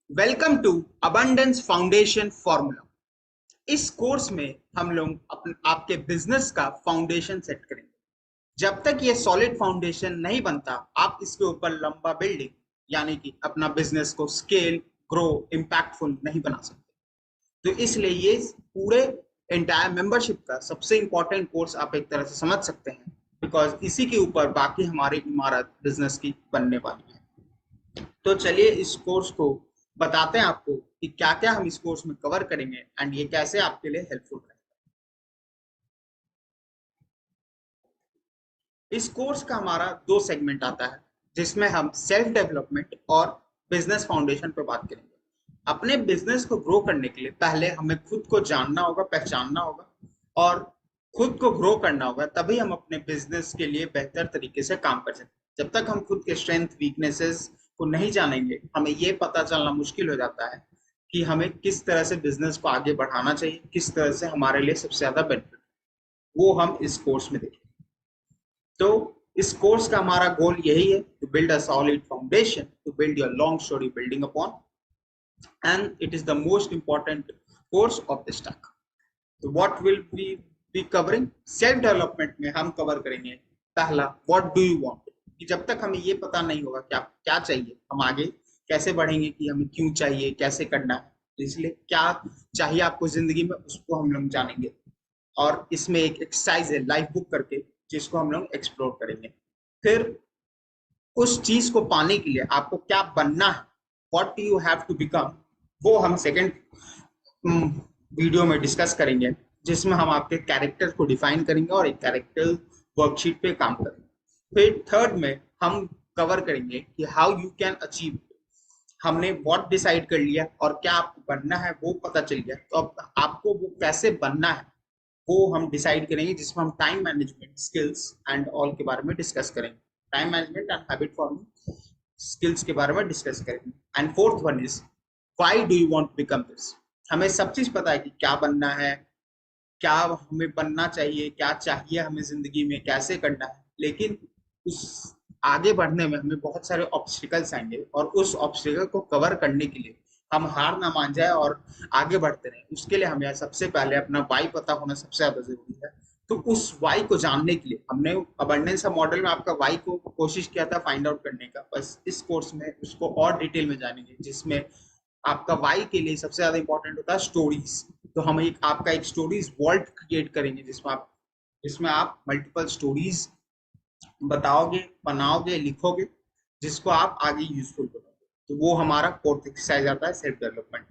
Welcome to abundance foundation formula. इस course में हम लोग आपके बिजनेस का फाउंडेशन सेट करेंगे। जब तक ये सॉलिड फाउंडेशन नहीं बनता, आप इसके ऊपर लंबा बिल्डिंग यानी कि अपना बिजनेस को स्केल, ग्रो, इम्पैक्टफुल नहीं बना सकते। तो इसलिए ये पूरे एंटायर मेंबरशिप का सबसे इंपॉर्टेंट कोर्स आप एक तरह से समझ सकते हैं, बिकॉज इसी के ऊपर बाकी हमारी इमारत बिजनेस की बनने वाली है। तो चलिए इस कोर्स को बताते हैं आपको कि क्या क्या हम इस कोर्स में कवर करेंगे एंड ये कैसे आपके लिए हेल्पफुल रहेगा। इस कोर्स का हमारा दो सेगमेंट आता है, जिसमें हम सेल्फ डेवलपमेंट और बिजनेस फाउंडेशन पे बात करेंगे। अपने बिजनेस को ग्रो करने के लिए पहले हमें खुद को जानना होगा, पहचानना होगा और खुद को ग्रो करना होगा, तभी हम अपने बिजनेस के लिए बेहतर तरीके से काम कर सकते हैं। जब तक हम खुद के स्ट्रेंथ वीकनेसेस को नहीं जानेंगे, हमें ये पता चलना मुश्किल हो जाता है कि हमें किस तरह से बिजनेस को आगे बढ़ाना चाहिए, किस तरह से हमारे लिए सबसे ज्यादा बेनिफिट, वो हम इस कोर्स में देखेंगे। तो इस कोर्स का हमारा गोल यही है, to build a solid foundation to build your long story building upon, and it is the most important course of this type. तो what will we be covering? Self development में हम cover करेंगे पहला, what do you want. कि जब तक हमें ये पता नहीं होगा क्या क्या चाहिए, हम आगे कैसे बढ़ेंगे, कि हमें क्यों चाहिए, कैसे करना है। तो इसलिए क्या चाहिए आपको जिंदगी में, उसको हम लोग जानेंगे। और इसमें एक एक्सरसाइज है लाइफ बुक करके, जिसको हम लोग एक्सप्लोर करेंगे। फिर उस चीज को पाने के लिए आपको क्या बनना है, what do you have to become, वो हम सेकंड वीडियो में डिस्कस करेंगे, जिसमें हम आपके कैरेक्टर को डिफाइन करेंगे और एक कैरेक्टर वर्कशीट पे काम करेंगे। फिर थर्ड में हम कवर करेंगे कि हाउ यू कैन अचीव। हमने व्हाट डिसाइड कर लिया और क्या आपको बनना है वो पता चल गया, तो अब आपको वो कैसे बनना है वो हम डिसाइड करेंगे, जिसमें हम time management skills and all के बारे में डिस्कस करेंगे। Time management and habit forming skills के बारे में डिस्कस करेंगे। And fourth one is, why do you want to become this. हमें सब चीज पता है कि क्या बनना है, क्या हमें बनना चाहिए, क्या चाहिए हमें जिंदगी में, कैसे करना है, लेकिन उस आगे बढ़ने में हमें बहुत सारे ऑब्स्टिकल्स आएंगे, और उस ऑब्स्टिकल को कवर करने के लिए हम हार ना मान जाए और आगे बढ़ते रहें। उसके लिए हमें सबसे पहले अपना वाई पता होना सबसे ज्यादा जरूरी है। तो उस वाई को जानने के लिए हमने अबंडेंस मॉडल में आपका वाई को कोशिश किया था फाइंड आउट करने का, बस इस कोर्स में उसको और डिटेल में जानेंगे, जिसमें आपका वाई के लिए सबसे ज्यादा इंपॉर्टेंट होता है स्टोरीज। तो हम एक आपका एक स्टोरीज वॉल्ट क्रिएट करेंगे, जिसमें आप मल्टीपल स्टोरीज बताओगे, बनाओगे, लिखोगे, जिसको आप आगे यूजफुल बनाओगे। तो वो हमारा फोर्थ एक्सरसाइज आता है सेल्फ डेवलपमेंट।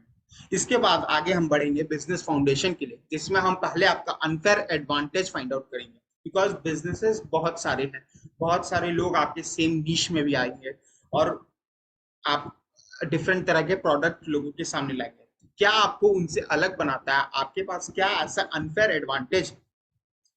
इसके बाद आगे हम बढ़ेंगे बिजनेस फाउंडेशन के लिए, जिसमें हम पहले आपका अनफेयर एडवांटेज फाइंड आउट करेंगे। बिकॉज बिजनेसेस बहुत सारे हैं, बहुत सारे लोग आपके सेम नीश में भी आएंगे, और आप डिफरेंट तरह के प्रोडक्ट लोगों के सामने लाएंगे। क्या आपको उनसे अलग बनाता है, आपके पास क्या ऐसा अनफेयर एडवांटेज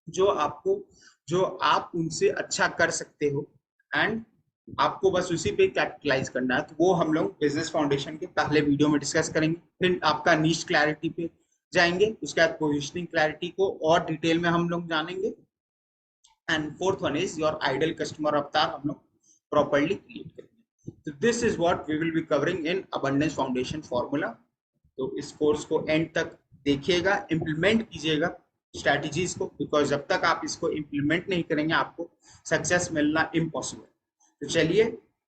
जो आपको, जो आप उनसे अच्छा कर सकते हो, एंड आपको बस उसी पे कैपिटलाइज करना है। तो वो हम लोग बिजनेस फाउंडेशन के पहले वीडियो में डिस्कस करेंगे। फिर आपका नीश क्लैरिटी पे जाएंगे, उसके बाद पोजिशनिंग क्लैरिटी को और डिटेल में हम लोग जानेंगे। And fourth one is your ideal customer avatar हम लोग प्रॉपर्ली क्रिएट करेंगे। तो this is what we will be covering in abundance foundation formula. तो इस कोर्स को एंड तक देखिएगा, इम्प्लीमेंट कीजिएगा स्ट्रैटेजीज को, बिकॉज जब तक आप इसको इम्प्लीमेंट नहीं करेंगे आपको सक्सेस मिलना इम्पॉसिबल। तो चलिए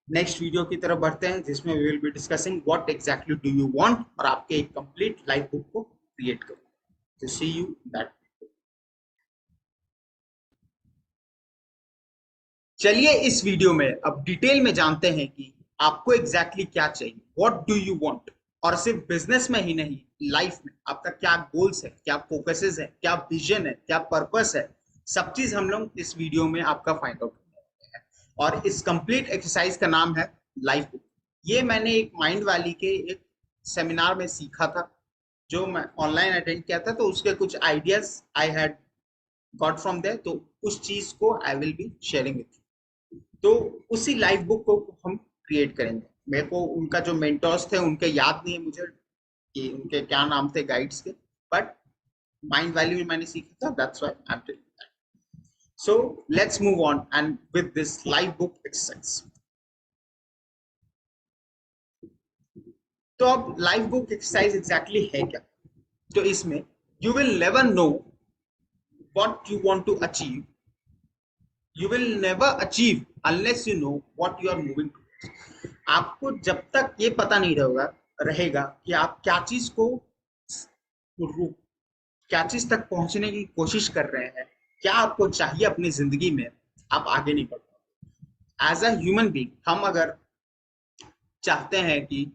नेक्स्ट वीडियो की तरफ बढ़ते हैं, जिसमें we will be discussing what exactly do you want, और आपके एक कंप्लीट लाइफ बुक को क्रिएट करेंगे। तो सी यू दैट। चलिए इस वीडियो में अब डिटेल में जानते हैं कि आपको एग्जैक्टली क्या चाहिए, व्हाट डू यू वांट। और सिर्फ बिजनेस में ही नहीं, लाइफ में आपका क्या गोल्स है, क्या फोकसेस है, क्या विजन है, क्या पर्पस है, सब चीज हम लोग इस वीडियो में आपका फाइंड आउट करते हैं। और इस कंप्लीट एक्सरसाइज का नाम है लाइफ बुक। ये मैंने एक माइंड वैली के एक सेमिनार में सीखा था, जो मैं ऑनलाइन अटेंड किया था। तो उसके कुछ ideas I had got from there, तो उस चीज को I will be sharing with. तो उसी लाइफ बुक को हम क्रिएट करेंगे। मेरे को उनका जो मेंटर्स थे उनके याद नहीं है मुझे कि उनके क्या नाम थे गाइड्स के, बट माइंड वैल्यू में मैंने सीखा था, that's why I am telling that. So let's move on and with this life book exercise. तो अब लाइफ बुक एक्सरसाइज एग्जैक्टली है क्या? तो इसमें you will never know what you want to achieve, you will never achieve unless you know what you are moving to. आपको जब तक ये पता नहीं रहेगा कि आप क्या चीज को क्या चीज तक पहुंचने की कोशिश कर रहे हैं, क्या आपको चाहिए अपनी जिंदगी में, आप आगे नहीं बढ़ पाते। एज अ ह्यूमन बीइंग हम अगर चाहते हैं कि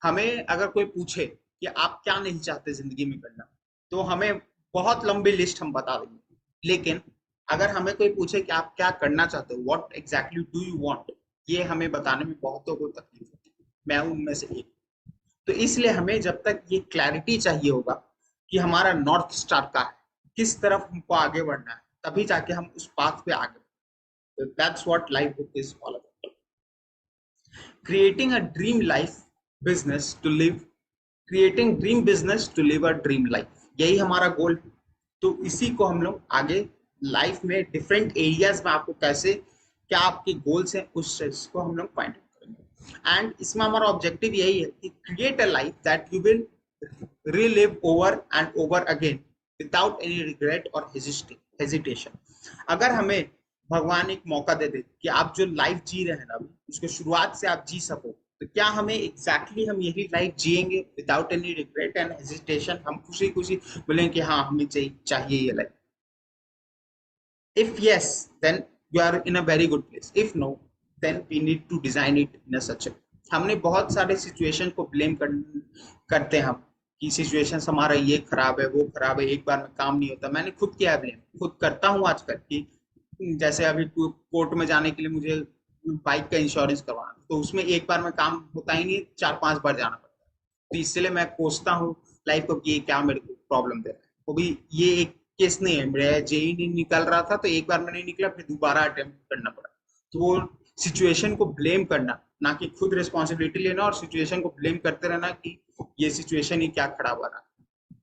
हमें अगर कोई पूछे कि आप क्या नहीं चाहते जिंदगी में करना, तो हमें बहुत लंबी लिस्ट हम बता देंगे। लेकिन अगर हमें कोई पूछे कि आप क्या करना चाहते हो, what exactly do you want, ये हमें बताने में बहुतों को तकलीफ होती है, मैं उनमें से एक। तो इसलिए हमें जब तक ये क्लैरिटी चाहिए होगा कि हमारा नॉर्थ स्टार का है, किस तरफ हमको आगे बढ़ना है, तभी जाके हम उस पाथ पे आगे। तो that's what life book is all about. Creating a dream life business to live, creating dream business to live a dream life, यही हमारा गोल है। तो इसी को हम लोग आगे लाइफ में डिफरेंट एरियाज में आपको कैसे, क्या आपके गोल्स हैं, उस चीज को हम लोग फाइंड आउट करेंगे। एंड इसमें हमारा ऑब्जेक्टिव यही है कि create a life that you will relive over and over again without any regret or hesitation। अगर हमें भगवान एक मौका दे दे कि आप जो लाइफ जी रहे हैं ना अभी, उसको शुरुआत से आप जी सको, तो क्या हमें एग्जैक्टली हम यही लाइफ जिएंगे without any regret and hesitation? हम खुशी खुशी बोलेंगे कि हाँ हमें चाहिए ये life? If yes, then you are in a very good place. If no, then we need to design it in a such a way। हमने बहुत सारे सिचुएशन को करते हैं हम कि सिचुएशन हमारा ये खराब है, वो खराब है, एक बार में काम नहीं होता। मैंने खुद किया ब्लेम, खुद करता हूँ आजकल कि जैसे अभी कोर्ट में जाने के लिए मुझे बाइक का इंश्योरेंस करवाना, तो उसमें एक बार में काम होता ही नहीं, 4-5 बार जाना पड़ता है। तो इसलिए मैं कोसता हूँ लाइफ को कि क्या मेरे को प्रॉब्लम दे रहा है। वो भी ये एक केस नहीं है, मेरा जेई नहीं निकल रहा था तो एक बार में नहीं निकला, फिर दोबारा अटेम्प्ट करना पड़ा। तो वो सिचुएशन को ब्लेम करना, ना कि खुद रिस्पॉन्सिबिलिटी लेना और सिचुएशन को ब्लेम करते रहना कि ये सिचुएशन ही क्या खड़ा हुआ रहा।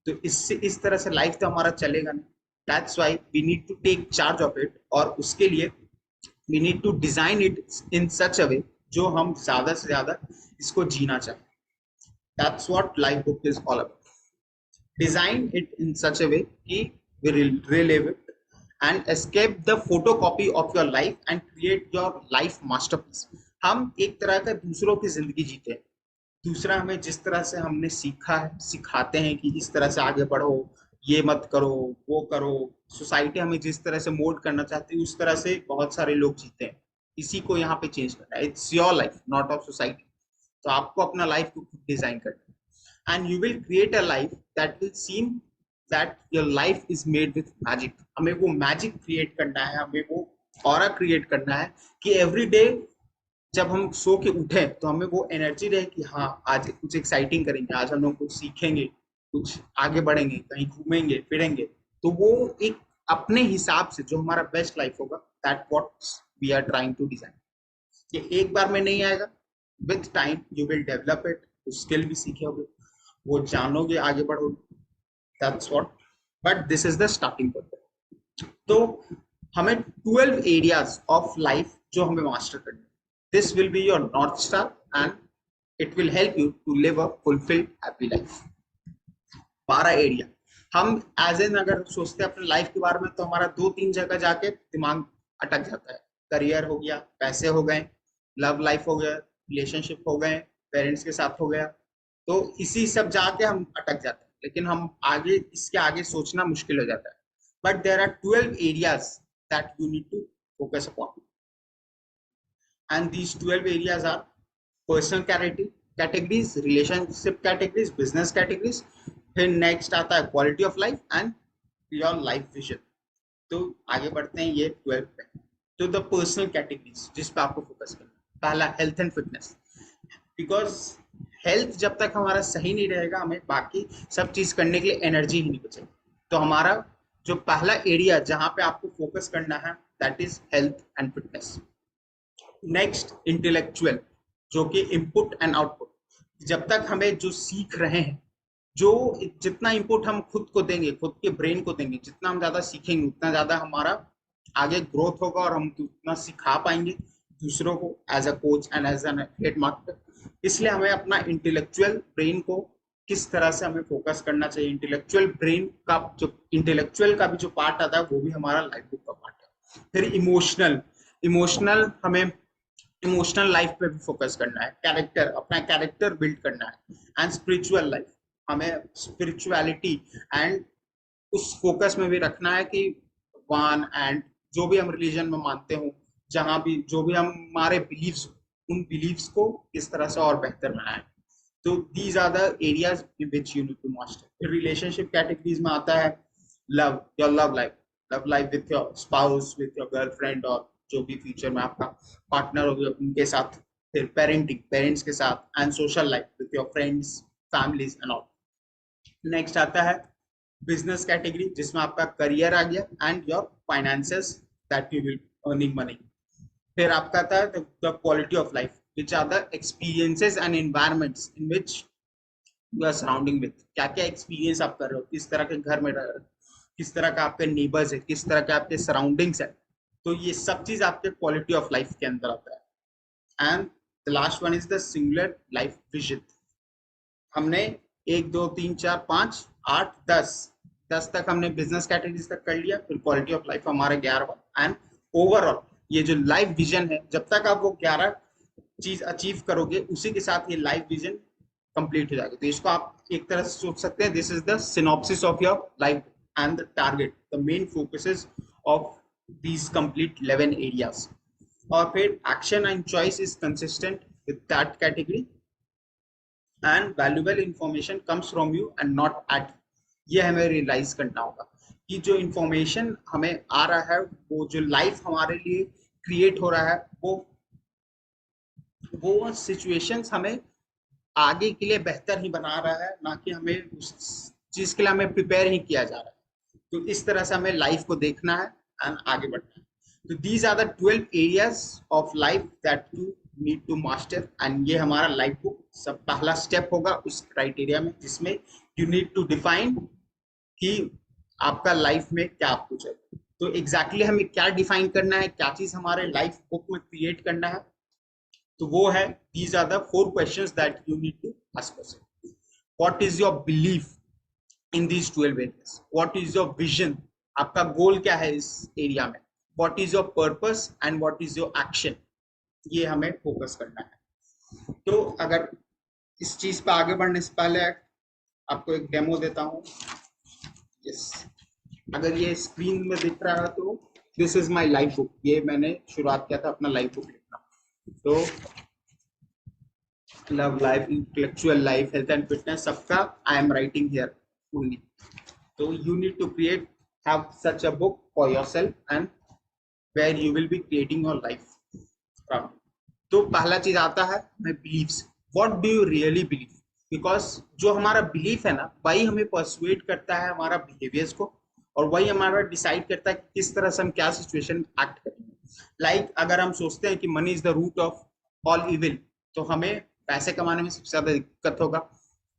तो इससे इस तरह से लाइफ तो हमारा चलेगा नहीं। That's why we need to take charge of it, और उसके लिए we need to design it in such a way जो हम ज्यादा से ज्यादा इसको जीना चाहें। That's what life book is all about. Design it in such a way कि we relive it and escape the photocopy of your life and create your life masterpiece। हम एक तरह का दूसरों की जिंदगी जीते हैं, दूसरा हमें जिस तरह से हमने सीखा है सिखाते हैं कि इस तरह से आगे बढ़ो, ये मत करो, वो करो। सोसाइटी हमें जिस तरह से मोल्ड करना चाहती है उस तरह से बहुत सारे लोग जीते हैं। इसी को यहाँ पे चेंज करना है। It's your life not of society. तो आपको अपना लाइफ को खुद डिजाइन करना है। And you will create a life that will seem that your life is made with magic। हमें वो मैजिक क्रिएट करना है, हमें वो ऑरा क्रिएट करना है कि एवरी डे जब हम सो के उठे तो हमें वो एनर्जी रहे कि हाँ आज कुछ एक्साइटिंग करेंगे, आज हम लोग कुछ सीखेंगे, कुछ आगे बढ़ेंगे, कहीं घूमेंगे फिरेंगे। तो वो एक अपने हिसाब से जो हमारा बेस्ट लाइफ होगा, that what we are trying to design. ये एक बार में नहीं आएगा, with time you will develop it, skill भी सीखोगे, वो जानोगे, आगे बढ़ोगे। That's what, but this is the starting point. तो हमें 12 एरियाज ऑफ लाइफ जो हमें मास्टर करना है। This will be your north star and it will help you to live a fulfilled happy life. 12 area हम एज एन अगर सोचते हैं अपने लाइफ के बारे में, तो हमारा 2-3 जगह जाके दिमाग अटक जाता है। करियर हो गया, पैसे हो गए, लव लाइफ हो गया, रिलेशनशिप हो गए, पेरेंट्स के साथ हो गया। तो इसी सब जाके हम अटक जाते हैं, लेकिन हम आगे इसके आगे सोचना मुश्किल हो जाता है। But there are 12 areas that you need to focus upon, and these 12 areas are personal categories, relationship categories, business categories, फिर नेक्स्ट आता है quality of life and your life vision. तो आगे बढ़ते हैं ये 12 पे। तो द पर्सनल कैटेगरीज जिस पे आपको फोकस करना है, पहला health and fitness. Because health जब तक हमारा सही नहीं रहेगा, हमें बाकी सब चीज करने के लिए एनर्जी ही नहीं बचेगी। तो हमारा जो पहला एरिया जहां पे आपको फोकस करना है, that is health and fitness. Next intellectual, जो कि इनपुट एंड आउटपुट। जब तक हमें जो सीख रहे हैं, जो जितना इनपुट हम खुद को देंगे, खुद के ब्रेन को देंगे, जितना हम ज्यादा सीखेंगे उतना ज्यादा हमारा आगे ग्रोथ होगा और हम उतना सिखा पाएंगे। दूसरों को as a coach and as an head master. इसलिए हमें अपना इंटेलेक्चुअल ब्रेन को किस तरह से हमें फोकस करना चाहिए, इंटेलेक्चुअल ब्रेन का जो इंटेलेक्चुअल का भी जो पार्ट आता है वो भी हमारा लाइफ बुक का पार्ट है। फिर इमोशनल, इमोशनल हमें इमोशनल लाइफ पे भी फोकस करना है, कैरेक्टर, अपना कैरेक्टर बिल्ड करना है। एंड स्पिरिचुअल लाइफ, हमें स्पिरिचुअलिटी एंड उस फोकस में भी रखना है कि भगवान एंड जो भी हम रिलीजन में मानते हो, जहां भी जो भी हम हमारे बिलीव्स, उन बिलीव्स को किस तरह से और बेहतर बनाए। तो these are the areas in which you need to master. फिर रिलेशनशिप कैटेगरीज में आता है love, your love life with your spouse, with your girlfriend, और जो भी फ्यूचर में आपका पार्टनर होगा उनके साथ। फिर पेरेंटिंग, पेरेंट्स के साथ। And social life with your friends, families and all. Next आता है बिजनेस कैटेगरी, जिसमें आपका करियर आ गया and your finances that you will earning money. फिर आपका आता है the quality of life, which are the experiences and environments in which you are surrounding with. क्या क्या एक्सपीरियंस आप कर रहे हो, किस तरह के घर में रह रहे हो, किस तरह का आपके नेबर्स है, किस तरह के आपके सराउंडिंग्स है। तो ये सब चीज आपके क्वालिटी ऑफ लाइफ के अंदर आता है। And the last one is the singular life vision. हमने 1 2 3 4 5 8 10 तक हमने बिजनेस कैटेगरीज तक कर लिया। फिर क्वालिटी ऑफ लाइफ हमारा 11 एंड ओवरऑल ये जो लाइफ विजन है, जब तक आप वो 11 चीज अचीव करोगे उसी के साथ ये लाइफ विजन कंप्लीट हो जाएगा। तो इसको आप एक तरह से सोच सकते हैं, this is the synopsis of your life and the target, the main focuses of these complete 11 areas। और फिर action and choice is consistent with that category and valuable information comes from you and not at. ये हमें realise करना होगा कि जो information हमें आ रहा है, वो जो लाइफ हमारे लिए क्रिएट हो रहा है, वो सिचुएशंस हमें आगे के लिए बेहतर ही बना रहा है, ना कि हमें उस चीज के लिए हमें प्रिपेयर ही किया जा रहा है। तो इस तरह से हमें लाइफ को देखना है एंड आगे बढ़ना है। तो these are the 12 areas of life that you need to master. And ये हमारा लाइफ बुक सब पहला स्टेप होगा उस क्राइटेरिया में, जिसमें यू नीड टू डिफाइन कि आपका लाइफ में क्या आपको चाहिए। तो एग्जैक्टली हमें क्या डिफाइन करना है, क्या चीज हमारे लाइफ बुक में क्रिएट करना है, तो वो है these are the 4 questions that you need to ask yourself. What is your belief in these 12 areas? What is your vision? आपका गोल क्या है इस एरिया में? What is your purpose and what is your action? ये हमें focus करना है। तो अगर इस चीज पर आगे बढ़ने से पहले आपको एक डेमो देता हूँ। यस, अगर ये स्क्रीन में दिख रहा है तो this is my life book. ये मैंने शुरुआत किया था अपना लाइफ बुक लिखना। तो love life, intellectual life, health and fitness, सबका I am writing here only. तो you need to create have such a book for yourself and where you will be creating your life from। तो पहला चीज आता है मैं believes. What do you really believe? Because जो हमारा belief है ना, वही हमें परसुएट करता है हमारा बिहेवियर्स को, और वही हमारा डिसाइड करता है कि किस तरह से हम क्या सिचुएशन में एक्ट करेंगे। लाइक अगर हम सोचते हैं कि money is the root of all evil, तो हमें पैसे कमाने में सबसे ज्यादा दिक्कत होगा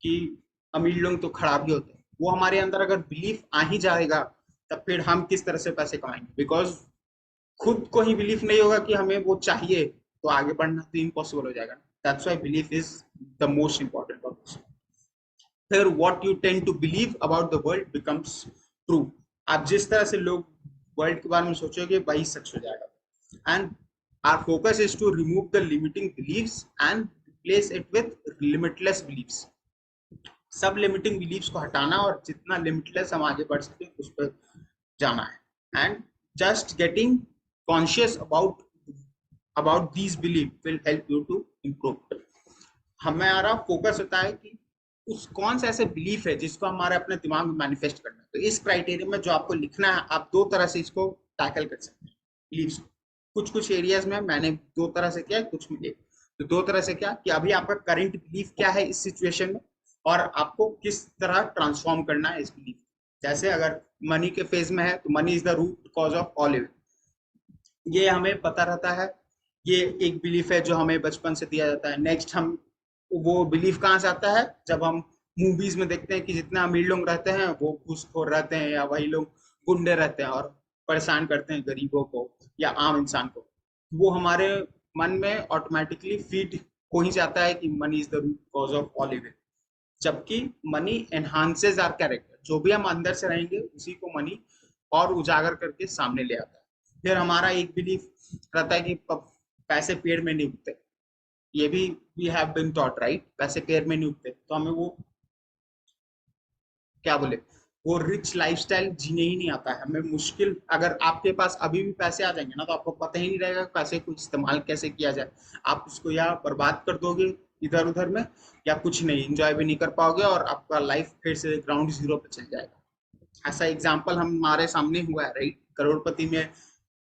कि अमीर लोग तो खराब ही होते हैं। वो हमारे अंदर अगर बिलीफ आ ही जाएगा, तब फिर हम किस तरह से पैसे कमाएंगे? बिकॉज खुद को ही बिलीफ नहीं होगा कि हमें वो चाहिए, तो आगे बढ़ना तो इम्पॉसिबल हो जाएगा। That's why belief is the most important of this. फिर what you tend to believe about the world becomes true. आप जिस तरह से लोग वर्ल्ड के बारे में सोचोगे वही सच हो जाएगा। And our focus is to remove the limiting believes and replace it with limitless believes. सब लिमिटिंग बिलीव्स को हटाना और जितना लिमिटलेस हम आगे बढ़ सकते हैं उस पर जाना है। And just getting conscious about these believe will help you to improve. हमारा फोकस होता है कि उस कौन सा ऐसे बिलीफ है जिसको हमारे अपने दिमाग में मैनिफेस्ट करना है। तो इस क्राइटेरिया में जो आपको लिखना है, आप 2 तरह से इसको टैकल कर सकते हैं बिलीव्स। कुछ एरियाज में मैंने 2 तरह से किया, कुछ में 1। तो 2 तरह से क्या कि अभी आपका करंट बिलीफ क्या है इस सिचुएशन में, और आपको किस तरह ट्रांसफॉर्म करना है इस बिलीफ। जैसे अगर मनी के फेज में है तो money is the root cause of all evil, ये हमें पता रहता है। ये एक बिलीफ है जो हमें बचपन से दिया जाता है। नेक्स्ट हम वो बिलीफ कहाँ से आता है? जब हम मूवीज में देखते हैं कि जितने अमीर लोग रहते हैं वो घूसखोर रहते हैं, या वही लोग गुंडे रहते हैं और परेशान करते हैं गरीबों को या आम इंसान को। वो हमारे मन में ऑटोमेटिकली फीड हो ही जाता है कि money is the root cause of all evil, जबकि मनी एनहांसेस आवर कैरेक्टर। जो भी हम अंदर से रहेंगे उसी को मनी और उजागर करके सामने ले आता है। फिर हमारा एक बिलीफ रहता है कि पैसे पेड़ में नहीं उगते। ये भी we have been taught right, पैसे पेड़ में नहीं उगते, तो हमें वो क्या बोले, वो रिच लाइफस्टाइल जीने ही नहीं आता है हमें। मुश्किल, अगर आपके पास अभी भी पैसे आ जाएंगे ना तो आपको पता ही नहीं रहेगा पैसे को इस्तेमाल कैसे किया जाए। आप उसको या बर्बाद कर दोगे इधर उधर में, या कुछ नहीं एंजॉय भी नहीं कर पाओगे और आपका लाइफ फिर से ग्राउंड जीरो पे चल जाएगा। ऐसा एग्जाम्पल हमारे सामने हुआ है राइट, करोड़पति में,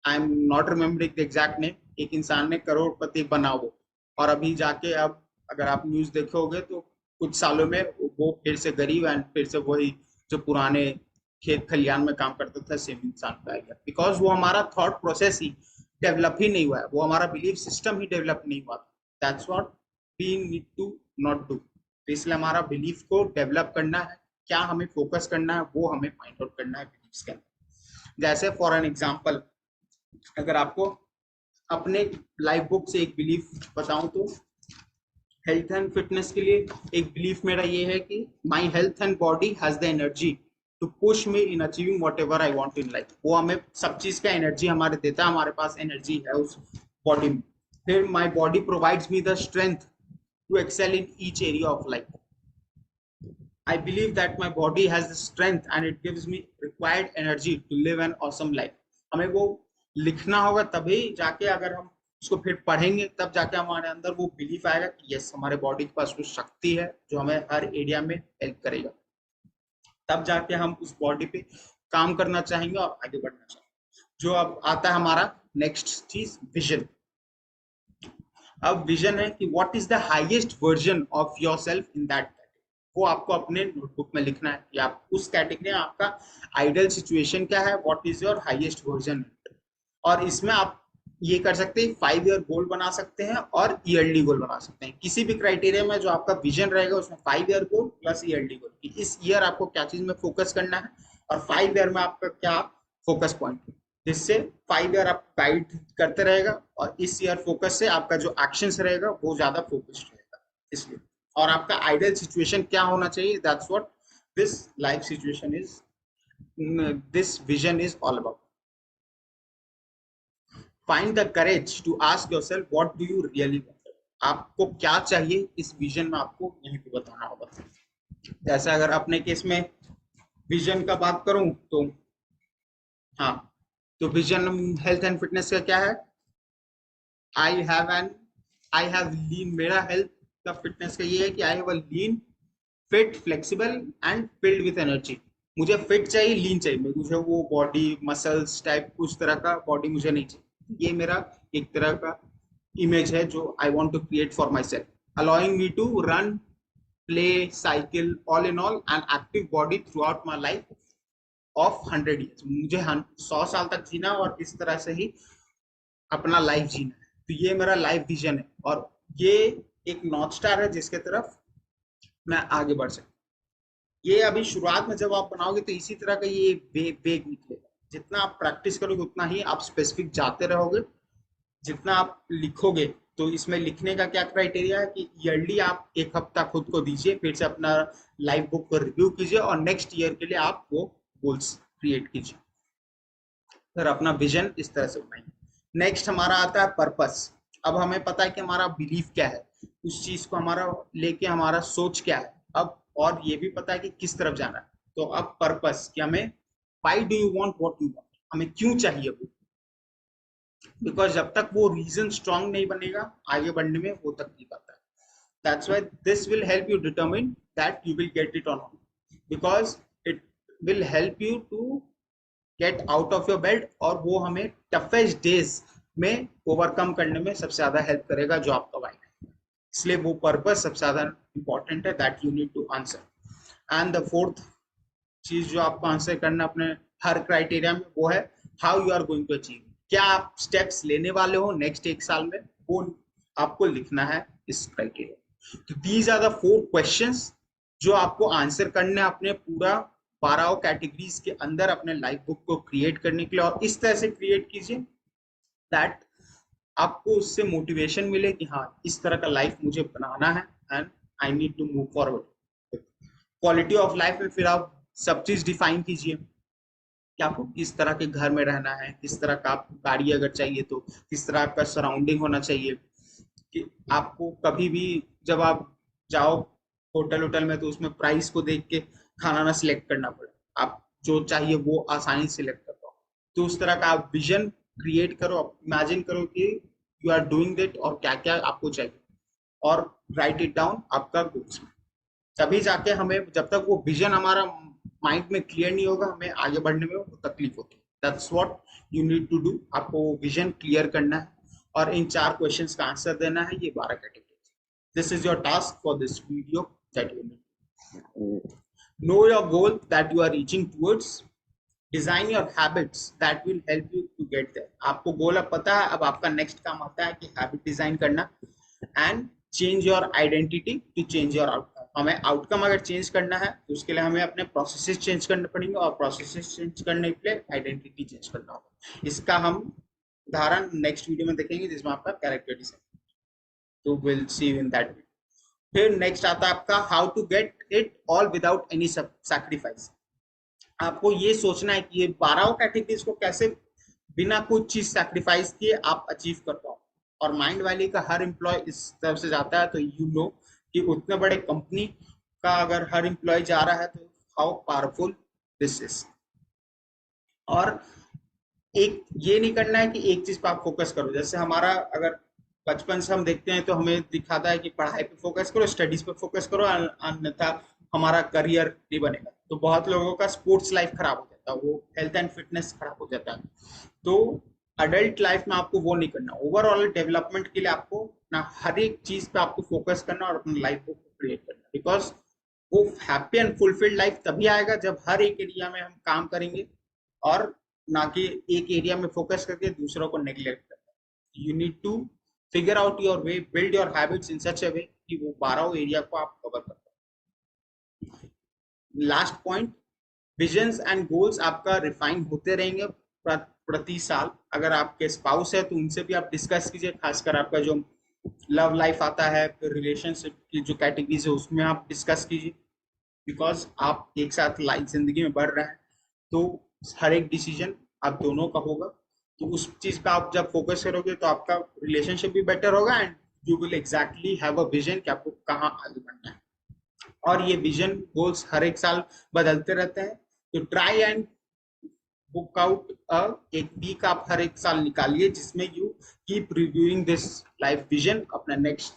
I am not remembering the exact name, एक इंसान ने करोड़पति बना वो, और अभी जाके अब अगर आप न्यूज देखोगे तो कुछ सालों में वो फिर से गरीब एंड फिर से वही जो पुराने खेत खलियान में काम करता था सेम इंसान पे आ गया, बिकॉज वो हमारा थॉट प्रोसेस ही डेवलप ही नहीं हुआ है, वो हमारा बिलीफ सिस्टम ही डेवलप नहीं हुआ। That's what we need to not do. तो इसलिए हमारा बिलीफ को डेवलप करना है, क्या हमें फोकस करना है वो हमें फाइंड आउट करना है बिलीफ के अंदर। जैसे फॉर एन एग्जाम्पल, अगर आपको अपने लाइफ बुक से एक बिलीफ बताऊं तो हेल्थ एंड फिटनेस के लिए एक बिलीफ मेरा ये है कि my health and body has the energy to push me in achieving whatever I want in life. वो हमें सब चीज का एनर्जी हमारे देता है, हमारे पास एनर्जी है उस बॉडी में। फिर my body provides me the strength to excel in each area of life. I believe that my body has the strength and it gives me required energy to live an awesome life. हमें वो लिखना होगा तभी जाके, अगर हम उसको फिर पढ़ेंगे तब जाके हमारे अंदर वो बिलीफ आएगा कि यस हमारे बॉडी के पास कुछ शक्ति है जो हमें हर एरिया में हेल्प करेगा। तब जाके हम उस बॉडी पे काम करना चाहेंगे और आगे बढ़ना चाहेंगे। जो अब आता है हमारा नेक्स्ट चीज, विजन। अब विजन है कि what is the highest version of yourself in that, वो आपको अपने नोटबुक में लिखना है कि आप उस कैटेगरी में आपका आइडियल सिचुएशन क्या है, what is your highest version. और इसमें आप ये कर सकते हैं 5 ईयर गोल बना सकते हैं और ईयरली गोल बना सकते हैं। किसी भी क्राइटेरिया में जो आपका विजन रहेगा उसमें 5 ईयर गोल प्लस ईयरली गोल, इस ईयर आपको क्या चीज में फोकस करना है और 5 ईयर में आपका क्या फोकस पॉइंट, जिससे 5 ईयर आप गाइड करते रहेगा और इस ईयर फोकस से आपका जो एक्शंस रहेगा वो ज्यादा फोकस्ड रहेगा। इसलिए, और आपका आइडियल सिचुएशन क्या होना चाहिए, that's what this life situation is, this vision is all about. Find the courage to ask yourself what do you really want. आपको क्या चाहिए इस विजन में आपको यहीं पे बताना होगा। जैसे अगर अपने केस में विजन का बात करूं तो हाँ, तो विजन हेल्थ एंड फिटनेस का क्या है, आई हैव लीन, मेरा हेल्थ का फिटनेस का ये है कि I have a lean, fit, flexible and filled with energy. मुझे फिट चाहिए, लीन चाहिए, मुझे वो बॉडी मसल्स टाइप उस तरह का बॉडी मुझे नहीं चाहिए। ये मेरा एक तरह का इमेज है जो I want to create for myself, allowing me to run, play, cycle, all in all an active body throughout my life of 100 years. मुझे 100 साल तक जीना और इस तरह से ही अपना लाइफ जीना है। तो ये मेरा लाइफ विजन है और ये एक नॉर्थ स्टार है जिसके तरफ मैं आगे बढ़ सकता। ये अभी शुरुआत में जब आप बनाओगे तो इसी तरह का ये वेग निकलेगा। जितना आप प्रैक्टिस करोगे उतना ही आप स्पेसिफिक जाते रहोगे। जितना आप लिखोगे, तो इसमें लिखने का क्या क्राइटेरिया है कि ईयरली आप 1 हफ्ता खुद को दीजिए, फिर से अपना लाइफ बुक को रिव्यू कीजिए और नेक्स्ट ईयर के लिए आप वो गोल्स क्रिएट कीजिए, फिर अपना विजन इस तरह से बनाएंगे। नेक्स्ट हमारा आता है पर्पस। अब हमें पता है कि हमारा बिलीफ क्या है, उस चीज को हमारा लेके हमारा सोच क्या है अब, और ये भी पता है कि किस तरफ जाना है। तो अब पर्पस कि हमें why do you want what you want, हमें क्यों चाहिए वो, बिकॉज जब तक वो रीजन स्ट्रांग नहीं बनेगा आगे बढ़ने में वो तक नहीं पाता है। That's why this will help you determine that you will get it और not, because it will help you to get out of your bed, और वो हमें टफेस्ट डेज में ओवरकम करने में सबसे ज्यादा हेल्प करेगा जो आपका वाई है। इसलिए वो पर्पस सबसे ज्यादा इंपॉर्टेंट है, that you need to answer. And the fourth चीज जो आपको आंसर करना अपने हर क्राइटेरिया में, वो है how you are going to achieve. क्या आप स्टेप्स लेने वाले हो नेक्स्ट 1 साल में, वो आपको लिखना है इस क्राइटेरिया। तो दीज आर द 4 क्वेश्चंस जो आपको आंसर करने अपने पूरा 12 कैटेगरीज के अंदर अपने लाइफ बुक को क्रिएट करने के लिए, और इस तरह से क्रिएट कीजिए दैट आपको उससे मोटिवेशन मिले कि हाँ इस तरह का लाइफ मुझे बनाना है and I need to move forward. Quality of life में फिर आप सब चीज डिफाइन कीजिए कि आपको किस तरह के घर में रहना है, किस तरह का आपको गाड़ी अगर चाहिए तो किस तरह का सराउंडिंग होना चाहिए, कि आपको कभी भी जब आप जाओ होटल होटल में तो उसमें प्राइस को देख के खाना ना सिलेक्ट करना पड़े, आप जो चाहिए वो आसानी से सिलेक्ट कर पाओ। तो उस तरह का आप विजन क्रिएट करो, इमेजिन करो कि यू आर डूइंग दैट और क्या क्या आपको चाहिए, और राइट इट डाउन आपका गोल्स में। तभी जाके हमें, जब तक वो विजन हमारा माइंड में क्लियर नहीं होगा, हमें आगे बढ़ने में वो तकलीफ होती है। That's what you need to do, आपको विजन क्लियर करना है और इन 4 क्वेश्चंस का आंसर देना है, ये 12 category. This is your task for this video that you need. Know your goal that you are reaching towards, design your habits that will help you to get there. आपको goal अब पता है, अब आपका next काम आता है कि हैबिट डिजाइन करना and change your identity to change your outcome. हमें आउटकम अगर चेंज करना है तो उसके लिए हमें अपने प्रोसेसेस चेंज करने पड़ेंगे, और प्रोसेसेस चेंज करने के लिए आइडेंटिटी चेंज करना होगा। इसका हम उदाहरण नेक्स्ट वीडियो में देखेंगे जिसमें आपका कैरेक्टर डिजाइन, तो will see you in that video. फिर नेक्स्ट आता है आपका how to get it all without any sacrifice. आपको ये सोचना है कि ये 12 कैटेगरीज को कैसे बिना कुछ चीज सैक्रिफाइस किए आप अचीव कर पाओ। और माइंड वैली का हर एम्प्लॉय इस तरफ से जाता है, तो यू नो कि उतने बड़े कंपनी का अगर हर एम्प्लॉय जा रहा है तो हाउ पावरफुल दिस इज। और एक ये नहीं करना है कि एक चीज पे आप फोकस करो। जैसे हमारा अगर बचपन से हम देखते हैं तो हमें दिखाता है कि पढ़ाई पे फोकस करो, स्टडीज पे फोकस करो, अन्यथा हमारा करियर नहीं बनेगा। तो बहुत लोगों का स्पोर्ट्स लाइफ खराब हो जाता है, वो हेल्थ एंड फिटनेस खराब हो जाता है। तो अडल्ट लाइफ में आपको वो नहीं करना। ओवरऑल डेवलपमेंट के लिए आपको ना हर एक चीज पे आपको फोकस करना और अपनी लाइफ को क्रिएट करना, बिकॉज वो हैप्पी एंड फुलफिल्ड लाइफ तभी आएगा जब हर एक एरिया में हम काम करेंगे, और ना कि एक एरिया में फोकस करके दूसरों को नेग्लेक्ट करना। You need to figure out your way, build your habits in such a way कि वो 12 एरिया को आप कवर कर पाओ। Last point, visions and goals आपका रिफाइन होते रहेंगे प्रति साल। अगर आपके स्पाउस है तो उनसे भी आप डिस्कस कीजिए, खासकर आपका जो लव लाइफ आता है, फिर रिलेशनशिप की जो कैटेगरीज है उसमें आप डिस्कस कीजिए, बिकॉज आप एक साथ लाइफ जिंदगी में बढ़ रहे हैं, तो हर एक डिसीजन आप दोनों का होगा। तो उस चीज पे आप जब फोकस करोगे तो आपका रिलेशनशिप भी बेटर होगा and you will exactly have a vision कि आपको कहाँ आगे बढ़ना है। और ये विजन गोल्स हर एक साल बदलते रहते हैं, तो ट्राई एंड बुक आउट एक वीक आप हर एक साल निकालिए जिसमें you keep reviewing this life vision. अपना नेक्स्ट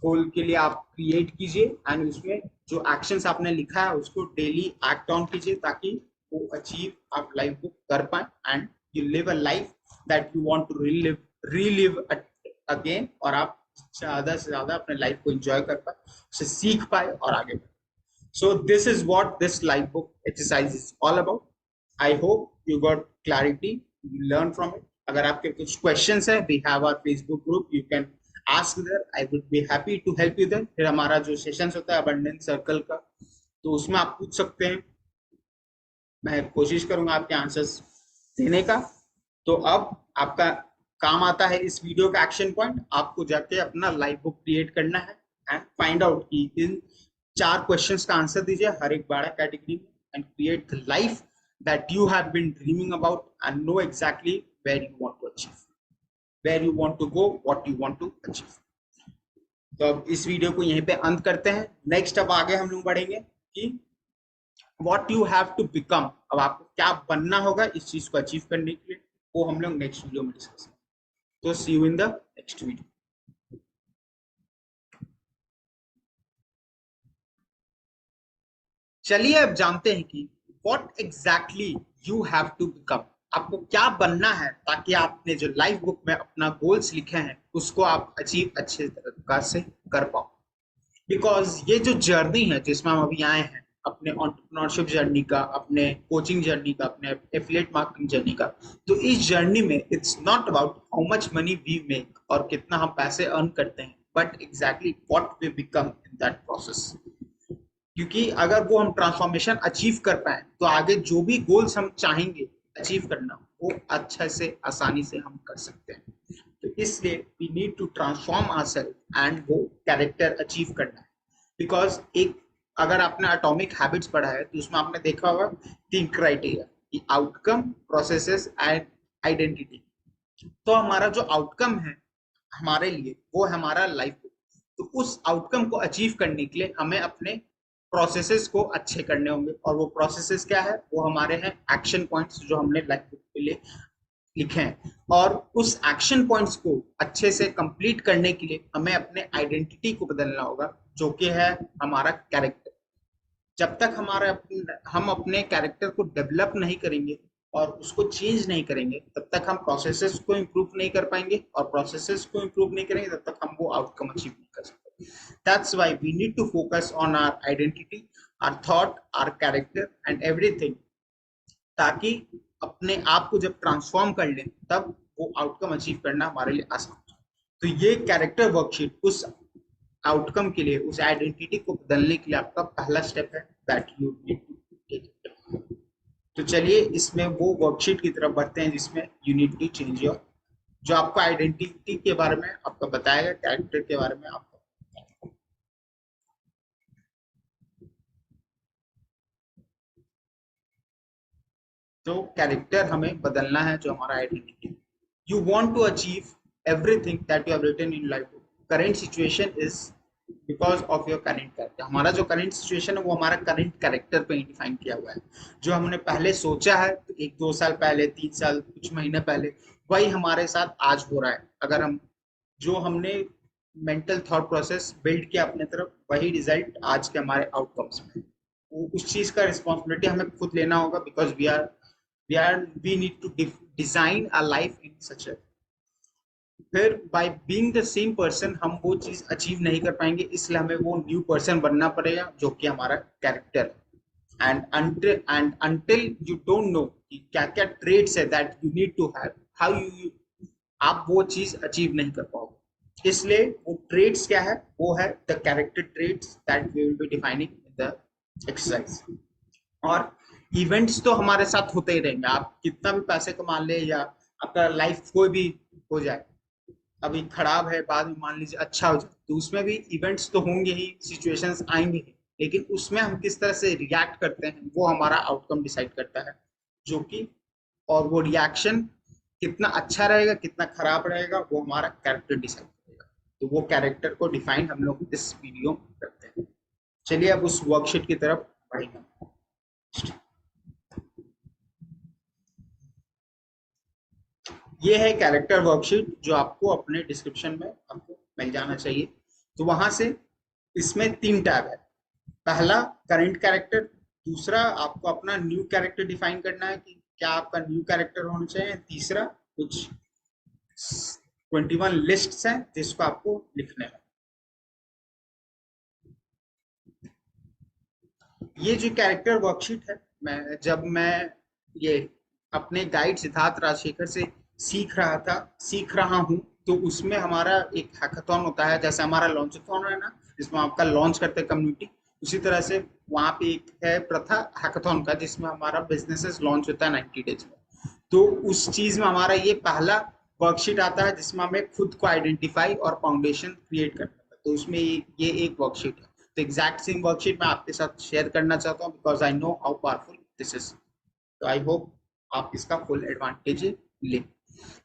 गोल के लिए आप क्रिएट कीजिए एंड उसमें जो एक्शंस आपने लिखा है उसको डेली एक्ट ऑन कीजिए, ताकि वो अचीव आप लाइफ को कर पाए and you live a life that you want to relive again, और आप ज्यादा से ज्यादा अपने लाइफ को एंजॉय कर पाए, उसे सीख पाए और आगे बढ़े। So this is what this life book exercise is all about. I hope you got clarity, you learn from it. अगर आपके कुछ questions है, we have our Facebook group, you can ask there. I would be happy to help you there. फिर हमारा जो sessions होता है abundance circle का, तो उसमें आप पूछ सकते हैं, मैं कोशिश करूंगा आपके आंसर्स देने का। तो अब आपका काम आता है इस वीडियो का एक्शन पॉइंट, आपको जाके अपना लाइफ बुक क्रिएट करना है एंड फाइंड आउट कि इन 4 क्वेश्चंस का आंसर दीजिए हर एक 12 कैटेगरी में and create the life that you have been dreaming about and know exactly where you want to achieve, where you want to go, what you want to achieve. तो अब इस video को यहीं पे अंत करते हैं। नेक्स्ट अब आगे हम लोग बढ़ेंगे कि what you have to become, अब आपको क्या बनना होगा इस चीज को अचीव करने के लिए, वो हम लोग नेक्स्ट वीडियो में डिस्कस करेंगे। तो see you in the next video. चलिए अब जानते हैं कि what exactly you have to become, आपको क्या बनना है ताकि आपने जो लाइफ बुक में अपना गोल्स लिखे हैं उसको आप अचीव अच्छे तरीके से कर पाओ। बिकॉज ये जो जर्नी है जिसमें हम अभी आए हैं, अपने एंटरप्रेन्योरशिप जर्नी का, अपने कोचिंग जर्नी का, अपने एफिलिएट मार्केटिंग जर्नी का, तो इस जर्नी में it's not about how much money we make और कितना हम पैसे अर्न करते हैं, but exactly what we become in that process. क्योंकि अगर वो हम ट्रांसफॉर्मेशन अचीव कर पाए तो आगे जो भी गोल्स हम चाहेंगे अचीव करना वो अच्छे से आसानी से हम कर सकते हैं। तो इसलिए we need to transform ourselves and वो कैरेक्टर अचीव करना है। बिकॉज एक अगर आपने एटॉमिक हैबिट्स पढ़ा है तो उसमें आपने देखा होगा 3 criteria, outcome, processes and identity. तो हमारा जो आउटकम है हमारे लिए वो है हमारा लाइफ। तो उस आउटकम को अचीव करने के लिए हमें अपने प्रोसेसेस को अच्छे करने होंगे, और वो प्रोसेसेस क्या है, वो हमारे हैं एक्शन पॉइंट्स जो हमने लाइफ के लिए लिखे हैं। और उस एक्शन पॉइंट्स को अच्छे से कंप्लीट करने के लिए हमें अपने आइडेंटिटी को बदलना होगा, जो कि है हमारा कैरेक्टर। जब तक हम अपने कैरेक्टर को डेवलप नहीं करेंगे और उसको चेंज नहीं करेंगे, तब तक हम प्रोसेसेस को इम्प्रूव नहीं कर पाएंगे, और प्रोसेसेस को इम्प्रूव नहीं करेंगे तब तक हम वो आउटकम अचीव नहीं कर सकते। That's why we need to focus on our identity, our thought, our character and everything, ताकि अपने आप को जब ट्रांसफॉर्म कर लें तब वो आउटकम अचीव करना हमारे लिए आसान हो। तो ये कैरेक्टर वर्कशीट उस आउटकम के लिए, उस आइडेंटिटी को बदलने के लिए आपका पहला स्टेप है that you need to take. तो चलिए इसमें वो वर्कशीट की तरफ बढ़ते हैं जिसमें you need to change your, जो आपका आइडेंटिटी के बारे में आपका बताएगा, कैरेक्टर के बारे में आपको। तो कैरेक्टर हमें बदलना है, जो हमारा identity. You want to achieve everything that you have written in life. Current situation is because of your current character. हमारा जो करेंट सिचुएशन है वो हमारा करेंट कैरेक्टर पे डिफाइन किया हुआ है। जो हमने पहले सोचा है 1-2 साल पहले, 3 साल, कुछ महीने पहले, वही हमारे साथ आज हो रहा है। अगर हम जो हमने मेंटल थॉट प्रोसेस बिल्ड किया अपने तरफ, वही रिजल्ट आज के हमारे आउटकम्स में। उस चीज का रिस्पॉन्सिबिलिटी हमें खुद लेना होगा, because we need to design a life in such a, फिर by being the same person हम वो चीज अचीव नहीं कर पाएंगे, इसलिए हमें वो न्यू पर्सन बनना पड़ेगा जो कि हमारा कैरेक्टर है। And until you don't know कि क्या क्या ट्रेड्स है that you need to have, how you, आप वो चीज अचीव नहीं कर पाओगे। इसलिए वो ट्रेड्स क्या है, वो है the character traits that we will be defining in the exercise. और इवेंट्स तो हमारे साथ होते ही रहेंगे, आप कितना भी पैसे कमा ले या आपका लाइफ कोई भी हो जाए, अभी खराब है बाद में मान लीजिए अच्छा हो जाए, तो उसमें भी इवेंट्स तो होंगे ही, सिचुएशंस आएंगे ही, लेकिन उसमें हम किस तरह से रिएक्ट करते हैं वो हमारा आउटकम डिसाइड करता है। जो कि और वो रिएक्शन कितना अच्छा रहेगा कितना खराब रहेगा वो हमारा कैरेक्टर डिसाइड करेगा। तो वो कैरेक्टर को डिफाइन हम लोग इस वीडियो में करते हैं। चलिए अब उस वर्कशीट की तरफ बढ़ेंगे। ये है कैरेक्टर वर्कशीट जो आपको अपने डिस्क्रिप्शन में आपको मिल जाना चाहिए। तो वहां से इसमें 3 टैब है। पहला करेंट कैरेक्टर, दूसरा आपको अपना न्यू कैरेक्टर डिफाइन करना है कि क्या आपका न्यू कैरेक्टर होना चाहिए, तीसरा कुछ 21 लिस्ट्स हैं जिसको आपको लिखने हैं। ये जो कैरेक्टर वर्कशीट है, मैं ये अपने गाइड सिद्धार्थ राजशेखर से सीख रहा हूँ, तो उसमें हमारा एक हैकाथॉन होता है, जैसे हमारा लॉन्चथॉन है ना, जिसमें आपका लॉन्च करते हैं कम्युनिटी, उसी तरह से वहाँ पे एक है प्रथा हैकाथॉन का, जिसमें हमारा बिजनेसेस लॉन्च होता है 90 डेज में। तो उस चीज में हमारा ये पहला वर्कशीट आता है जिसमें हमें खुद को आइडेंटिफाई और फाउंडेशन क्रिएट करना है। तो उसमें ये एक वर्कशीट है। तो एग्जैक्ट सेम वर्कशीट मैं आपके साथ शेयर करना चाहता हूँ, because I know how powerful this is. तो आई होप आप इसका फुल एडवांटेज लें।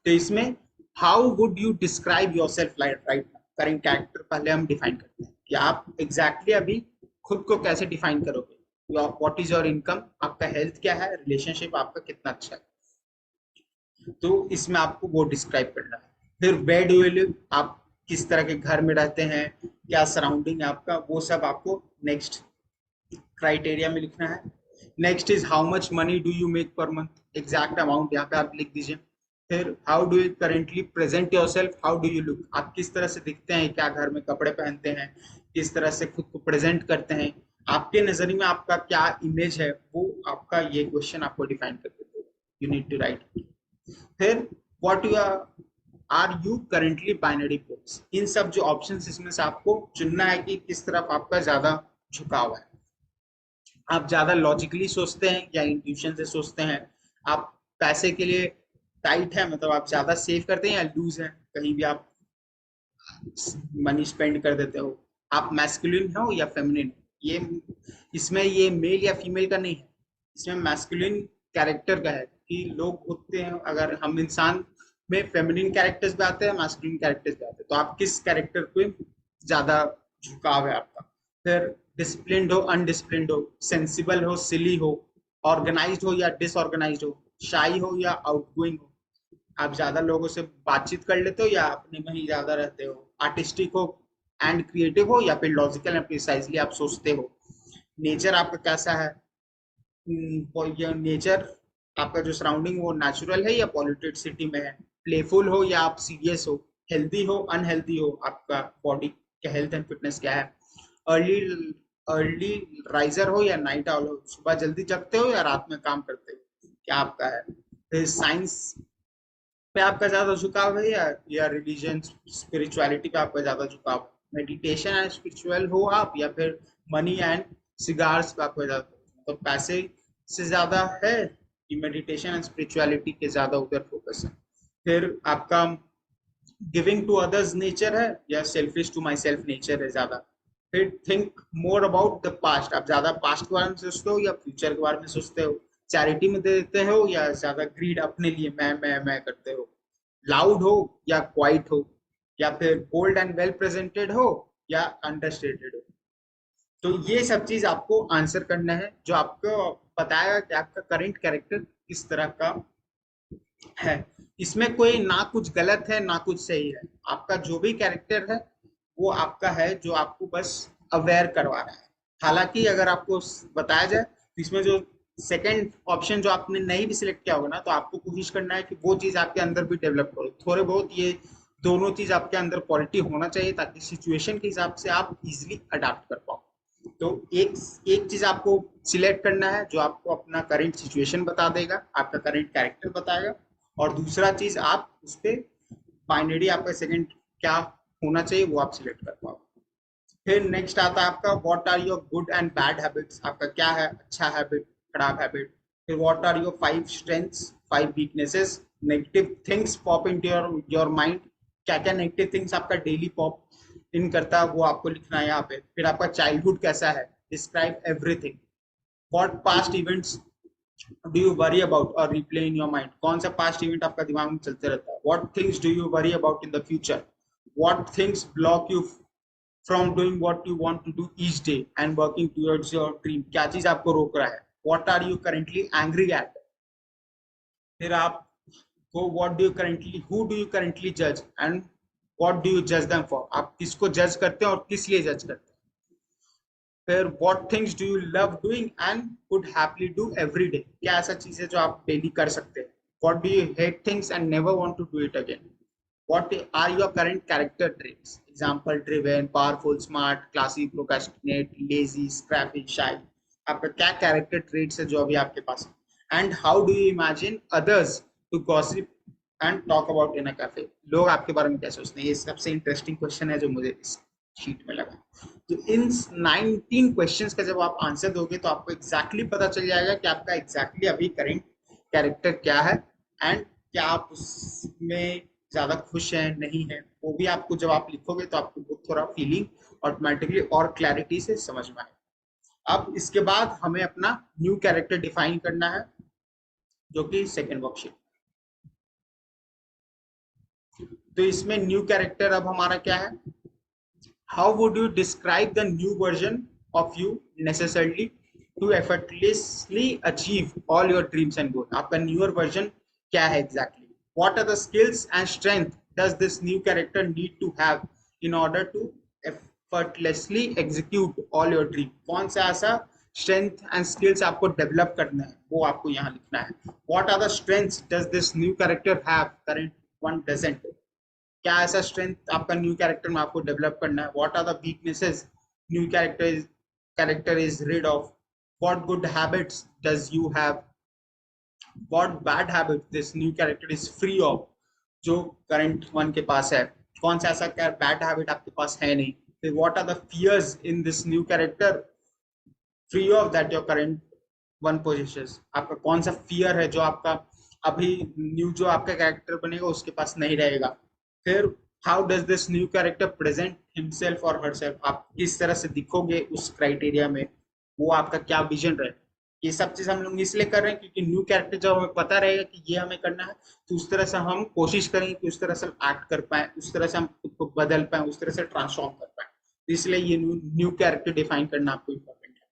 तो इसमें how would you describe your self right, current character पहले हम डिफाइन करते हैं कि आप एग्जैक्टली अभी खुद को कैसे डिफाइन करोगे। व्हाट इज योर इनकम, आपका हेल्थ क्या है, रिलेशनशिप आपका कितना अच्छा है, तो इसमें आपको वो डिस्क्राइब करना है। फिर वेयर डू यू लिव, आप किस तरह के घर में रहते हैं, क्या सराउंडिंग है आपका, वो सब आपको नेक्स्ट क्राइटेरिया में लिखना है। Next is how much money do you make per month, exact amount यहाँ पे आप लिख दीजिए। फिर how do you currently present your self, how do you look, आप किस तरह से दिखते हैं, क्या घर में कपड़े पहनते हैं, किस तरह से खुद को प्रेजेंट करते हैं, आपके नजरिए में आपका क्या इमेज है, वो आपका ये क्वेश्चन आपको डिफाइन कर देते हैं। You need to write. फिर what you are you currently binary poles, इन सब जो ऑप्शन इसमें से आपको चुनना है कि किस तरफ आपका ज्यादा झुकाव है। आप ज्यादा लॉजिकली सोचते हैं या इंट्यूशन से सोचते हैं, आप पैसे के लिए टाइट है, मतलब आप ज्यादा सेव करते हैं या लूज है, कहीं भी आप मनी स्पेंड कर देते हो। आप मैस्कुलिन हो या फेमिनिन, ये इसमें ये मेल या फीमेल का नहीं है, इसमें मैस्कुलिन कैरेक्टर का है कि लोग होते हैं, अगर हम इंसान में फेमिनिन कैरेक्टर्स पे आते हैं, मैस्कुलिन कैरेक्टर्स पे आते हैं, तो आप किस कैरेक्टर पे ज्यादा झुकाव है आपका। फिर डिसिप्लिन्ड हो अनडिसिप्लिन्ड हो, सेंसिबल हो सिली हो, ऑर्गेनाइज्ड हो या डिसऑर्गेनाइज्ड हो, शाई हो या आउटगोइंग हो, आप ज्यादा लोगों से बातचीत कर लेते हो या अपने में ही ज्यादा रहते हो, आर्टिस्टिक हो एंड क्रिएटिव हो या फिर लॉजिकल एंड प्रिसाइजली आप सोचते हो। नेचर आपका कैसा है, ये नेचर आपका जो सराउंडिंग वो नेचुरल है या पॉल्यूटेड सिटी में है, प्लेफुल हो या आप सीरियस हो, हेल्दी हो अनहेल्दी हो, आपका बॉडी का हेल्थ एंड फिटनेस क्या है, अर्ली अर्ली राइजर हो या नाइट आउल हो, सुबह जल्दी जगते हो या रात में काम करते हो, क्या आपका है। फिर साइंस पे आपका ज्यादा झुकाव है या रिलीजन स्पिरिचुअलिटी पे आपका ज्यादा झुकाव है, मेडिटेशन एंड स्पिरिचुअल हो आप, या फिर मनी एंड सिगार्स पे आपका ज्यादा, मतलब पैसे से ज्यादा है कि मेडिटेशन एंड स्पिरिचुअलिटी के ज्यादा उधर फोकस है। फिर आपका गिविंग टू अदर्स नेचर है या selfish to myself nature है ज्यादा। फिर think more about the past, आप ज्यादा पास्ट के बारे में सोचते हो या फ्यूचर के बारे में सोचते हो, चैरिटी में दे देते हो या ज्यादा ग्रीड अपने लिए मैं करते हो, लाउड हो या क्वाइट हो, या फिर बोल्ड एंड वेल प्रेजेंटेड हो या अंडरस्टेटेड हो। तो ये सब चीज आपको आंसर करना है, जो आपको बताएगा कि आपका करंट कैरेक्टर किस तरह का है। इसमें कोई ना कुछ गलत है ना कुछ सही है, आपका जो भी कैरेक्टर है वो आपका है, जो आपको बस अवेयर करवा रहा है। हालांकि अगर आपको बताया जाए तो इसमें जो सेकंड ऑप्शन जो आपने नहीं भी सिलेक्ट किया होगा ना, तो आपको कोशिश करना है कि वो चीज आपके अंदर भी डेवलप करो थोड़े बहुत, ये दोनों चीज आपके अंदर क्वालिटी होना चाहिए ताकि सिचुएशन के हिसाब से आप इजिली अडाप्ट कर पाओ। तो एक एक चीज आपको सिलेक्ट करना है जो आपको अपना करंट सिचुएशन बता देगा, आपका करंट कैरेक्टर बताएगा, और दूसरा चीज आप उस पर बाइनरी आपका सेकंड क्या होना चाहिए वो आप सिलेक्ट कर पाओ। फिर नेक्स्ट आता है आपका what are your good and bad habits, आपका क्या है अच्छा हैबिट खराब हैबिट। फिर what are your 5 strengths 5 weaknesses, negative things pop into your mind, क्या क्या नेगेटिव थिंग्स आपका डेली पॉप इन करता है वो आपको लिखना है यहाँ पे। फिर आपका चाइल्डहुड कैसा है, describe everything. What past events do you worry about और रिप्ले इन योर माइंड, कौन सा पास्ट इवेंट आपका दिमाग में चलते रहता है। What things do you worry about in the future, what things block you from doing what you want to do each day and working towards your dream, क्या चीज आपको रोक रहा है। what are you currently angry at, फिर आप को what do you currently who do you currently judge and what do you judge them for, आप किसको जज करते हैं और किस लिए जज करते हैं। फिर what things do you love doing and could happily do every day, क्या ऐसा चीज है जो आप डेली कर सकते हैं। what do you hate things and never want to do it again, what are your current character traits, example driven powerful smart classy procrastinate lazy scrappy shy, आपका क्या कैरेक्टर ट्रेट्स है जो अभी आपके पास है। And how do you imagine others to gossip and talk about in a cafe, लोग आपके बारे में क्या सोचते हैं, ये सबसे इंटरेस्टिंग क्वेश्चन है जो मुझे इस शीट में लगा। तो इन 19 क्वेश्चंस का जब आप आंसर दोगे तो आपको एग्जैक्टली पता चल जाएगा कि आपका एग्जैक्टली अभी करंट कैरेक्टर क्या है एंड क्या आप उसमें ज्यादा खुश है नहीं है, वो भी आपको जब आप लिखोगे तो आपको बहुत थोड़ा फीलिंग ऑटोमेटिकली और क्लैरिटी से समझ में आए। अब इसके बाद हमें अपना न्यू कैरेक्टर डिफाइन करना है जो कि सेकेंड वर्कशीट। तो इसमें न्यू कैरेक्टर अब हमारा क्या है, how would you describe the new version of you necessarily to effortlessly achieve all your dreams and goals, आपका newer version क्या है exactly, what are the skills and strength does this new character need to have in order to effortlessly execute all your dream, कौन सा ऐसा strength and skills आपको develop करना है वो आपको यहाँ लिखना है। what are the strengths does this new character have current one doesn't, क्या ऐसा स्ट्रेंथ आपका न्यू कैरेक्टर में आपको डेवलप करना है। What are the weaknesses new character is rid of, what good habits does you have, what bad habit this new character is free of, जो current one के पास है, कौन सा ऐसा बैड हैबिट आपके पास है नहीं। फिर what are the fears in this new character free of that your current one possesses, आपका कौन सा फियर है जो आपका अभी न्यू जो आपका कैरेक्टर बनेगा उसके पास नहीं रहेगा। फिर how does this new character present himself और हरसेल्फ, आप किस तरह से दिखोगे उस क्राइटेरिया में, वो आपका क्या विजन रहे। ये सब चीज हम लोग इसलिए कर रहे हैं क्योंकि न्यू कैरेक्टर जब हमें पता रहेगा कि ये हमें करना है, तो उस तरह से हम कोशिश करेंगे कि उस तरह से एक्ट कर पाए, उस तरह से हम खुद को बदल पाए, उस तरह से ट्रांसफॉर्म कर पाए। इसलिए ये न्यू कैरेक्टर डिफाइन करना आपको इम्पोर्टेंट है।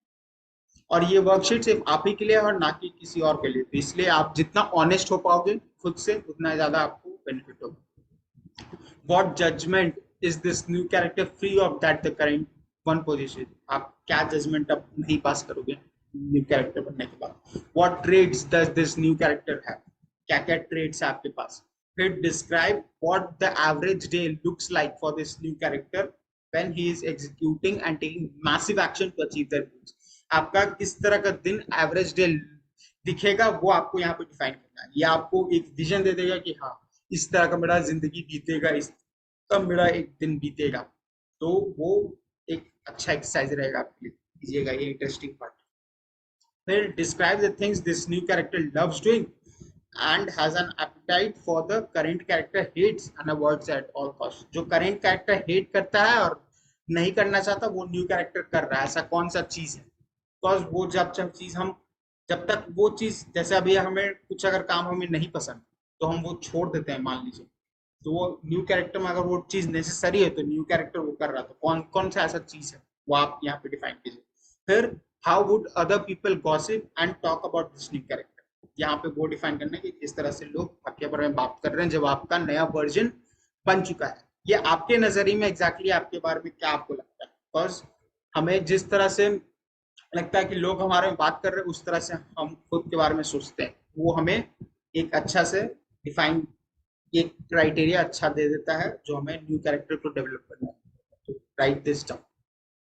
और ये वर्कशीट सिर्फ आप ही के लिए और ना कि किसी और के लिए, तो इसलिए आप जितना ऑनेस्ट हो पाओगे खुद से उतना ज्यादा आपको बेनिफिट होगा। What judgment is this new character free of that the current one position, आप क्या जजमेंट अब नहीं पास करोगे न्यू कैरेक्टर बनने के बाद। What traits does this new character have, क्या क्या ट्रेड्स है आपके पास। फिर describe what the average day looks like for this new character when he is executing and taking massive action to achieve their goals, आपका किस तरह का दिन एवरेज डे दिखेगा वो आपको यहाँ पे डिफाइन करना है। ये आपको एक विजन दे देगा कि हाँ इस तरह का मेरा जिंदगी बीतेगा, इस तब मेरा एक दिन बीतेगा। तो वो एक अच्छा एक्सरसाइज रहेगा आपके लिए, कीजिएगा ये इंटरेस्टिंग पार्ट। फिर describe the things this new character loves doing and has an appetite for the current character hates and avoids at all cost, जो करंट कैरेक्टर हेट करता है और नहीं करना चाहता वो न्यू कैरेक्टर कर रहा है, ऐसा कौन सा चीज है। बिकॉज वो जब जब चीज हम जब तक वो चीज, जैसे अभी हमें कुछ अगर काम हमें नहीं पसंद तो हम वो छोड़ देते हैं मान लीजिए, तो वो न्यू कैरेक्टर में अगर वो चीज नेसेसरी है तो न्यू कैरेक्टर वो कर रहा है, तो कौन कौन सा ऐसा चीज है वो आप यहाँ पे डिफाइन कीजिए। फिर how would other people gossip and talk about this new character, यहाँ पे वो डिफाइन करना है कि किस तरह से लोग आपके बारे में बात कर रहे हैं जब आपका नया वर्जन बन चुका है। ये आपके नजरिए में एग्जैक्टली आपके बारे में क्या आपको लगता है, बिकॉज हमें जिस तरह से लगता है कि लोग हमारे में बात कर रहे हैं उस तरह से हम खुद के बारे में सोचते हैं, वो हमें एक अच्छा से डिफाइन एक क्राइटेरिया अच्छा दे देता है जो हमें न्यू कैरेक्टर को डेवलप करना है। तो right this down,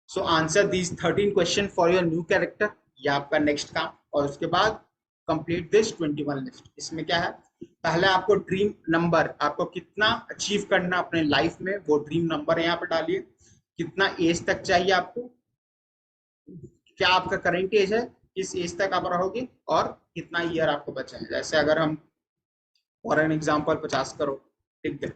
so answer these 13 question for your new character, ये आपका नेक्स्ट काम। और उसके बाद कंप्लीट दिस 21 लिस्ट। इसमें क्या है, पहले आपको ड्रीम नंबर, आपको कितना अचीव करना अपने लाइफ में वो ड्रीम नंबर यहाँ पे डालिए। कितना एज तक चाहिए आपको, क्या आपका करंट एज है, किस एज तक आप रहोगे और कितना ईयर आपको बचा है। जैसे अगर हम फॉर एन एग्जाम्पल 50 करो लिख दे,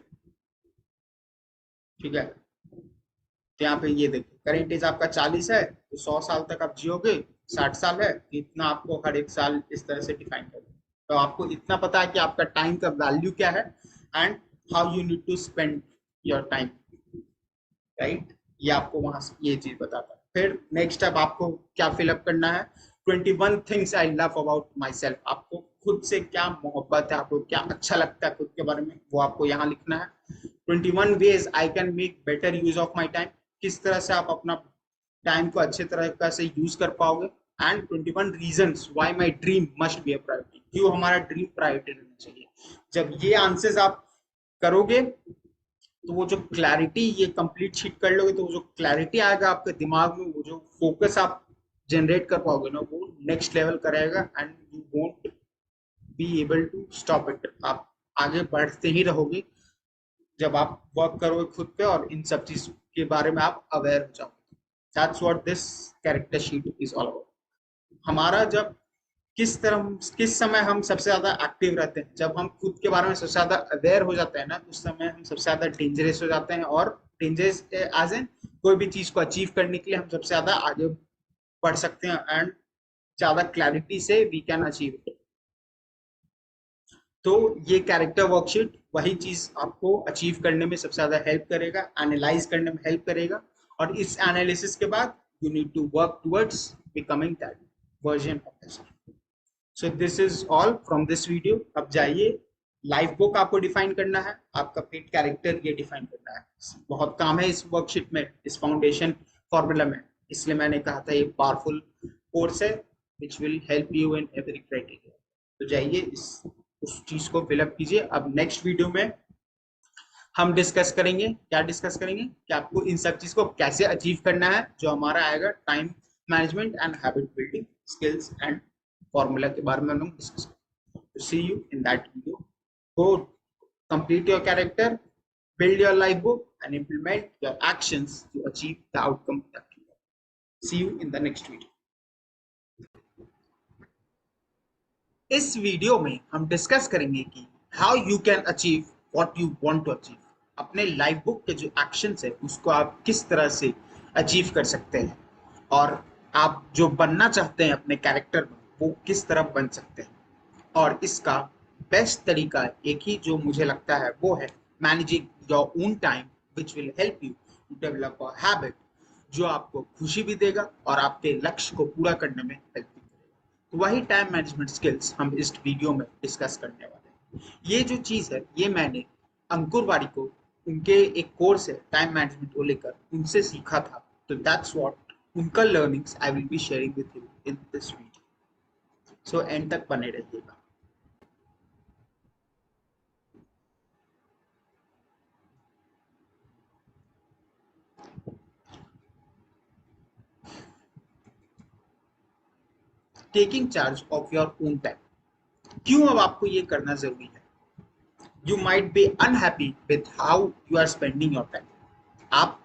ठीक है, तो यहाँ पे ये देखिए करेंट एज आपका 40 है तो 100 साल तक आप जियोगे, 60 साल है तो इतना आपको हर एक साल इस तरह से डिफाइन करो। तो आपको इतना पता है कि आपका टाइम का वैल्यू क्या है and how you need to spend your time, right. ये आपको वहां से ये चीज बताता है। फिर नेक्स्ट स्टेप आपको क्या फिलअप करना है, 21 things I love about my self, आपको खुद से क्या मोहब्बत है, आपको क्या अच्छा लगता है खुद के बारे में वो आपको यहाँ लिखना है। 21 ways I can make better use of my time, किस तरह से आप अपना टाइम को अच्छे तरह से यूज कर पाओगे। And 21 reasons why my dream must be a priority, क्यों हमारा ड्रीम प्रायोरिटी रहना चाहिए। जब ये आंसर्स आप करोगे तो वो जो क्लैरिटी, ये कंप्लीट शीट कर लोगे तो वो जो क्लैरिटी आएगा आपके दिमाग में, वो जो फोकस आप जनरेट कर पाओगे ना वो नेक्स्ट लेवल करेगा and you won't be able to stop it, आप आगे बढ़ते ही रहोगे जब आप वर्क करोगे खुद पे और इन सब चीज के बारे में आप अवेयर हो जाओगे। That's what this character sheet is all about. हमारा जब किस समय हम सबसे ज्यादा एक्टिव रहते हैं, जब हम खुद के बारे में सबसे ज्यादा अवेयर हो जाते हैं ना, उस समय हम सबसे ज्यादा डेंजरस हो जाते हैं। और डेंजरस एज एन कोई भी चीज को अचीव करने के लिए हम सबसे ज्यादा आगे बढ़ सकते हैं एंड ज्यादा क्लैरिटी से वी कैन अचीव इट। तो ये कैरेक्टर वर्कशीट वही चीज आपको अचीव करने में सबसे ज्यादा हेल्प करेगा, एनालाइज करने में हेल्प करेगा। और इस एनालिसिस के बाद you need to work towards becoming that version of yourself. So this is all from this video. अब जाइए, लाइफ बुक आपको डिफाइन करना है, आपका पेट कैरेक्टर ये डिफाइन करना है। बहुत काम है इस वर्कशीट में, इस फाउंडेशन फॉर्मूला में, इसलिए मैंने कहा था ये पावरफुल कोर्स है विच will help you in every criteria. तो जाइए उस चीज को फिलअप कीजिए। अब नेक्स्ट वीडियो में हम डिस्कस करेंगे, क्या डिस्कस करेंगे कि आपको इन सब चीज को कैसे अचीव करना है, जो हमारा आएगा time management and habit building skills and formula के बारे में हम लोग डिस्कस करेंगे। See you in that video. Go complete your character, build your life book and implement your actions to achieve the outcome that you want. See you in the next video. इस video में हम discuss करेंगे कि how you can achieve what you want to achieve, अपने life book के जो actions है उसको आप किस तरह से अचीव कर सकते हैं, और आप जो बनना चाहते हैं अपने कैरेक्टर में वो किस तरह बन सकते हैं। और इसका बेस्ट तरीका एक ही जो मुझे लगता है वो है managing your own time, which will help you to develop a habit जो आपको खुशी भी देगा और आपके लक्ष्य को पूरा करने में हेल्प भी करेगा। तो वही टाइम मैनेजमेंट स्किल्स हम इस वीडियो में डिस्कस करने वाले हैं। ये जो चीज़ है ये मैंने अंकुर वारी को, उनके एक कोर्स है टाइम मैनेजमेंट को लेकर, उनसे सीखा था। तो दैट्स व्हाट उनका learnings I will be sharing with you in this video. So end तक बने रहिएगा। Taking charge of your own time, क्यों अब आपको ये करना जरूरी है? You might be unhappy with how you are spending your time. आप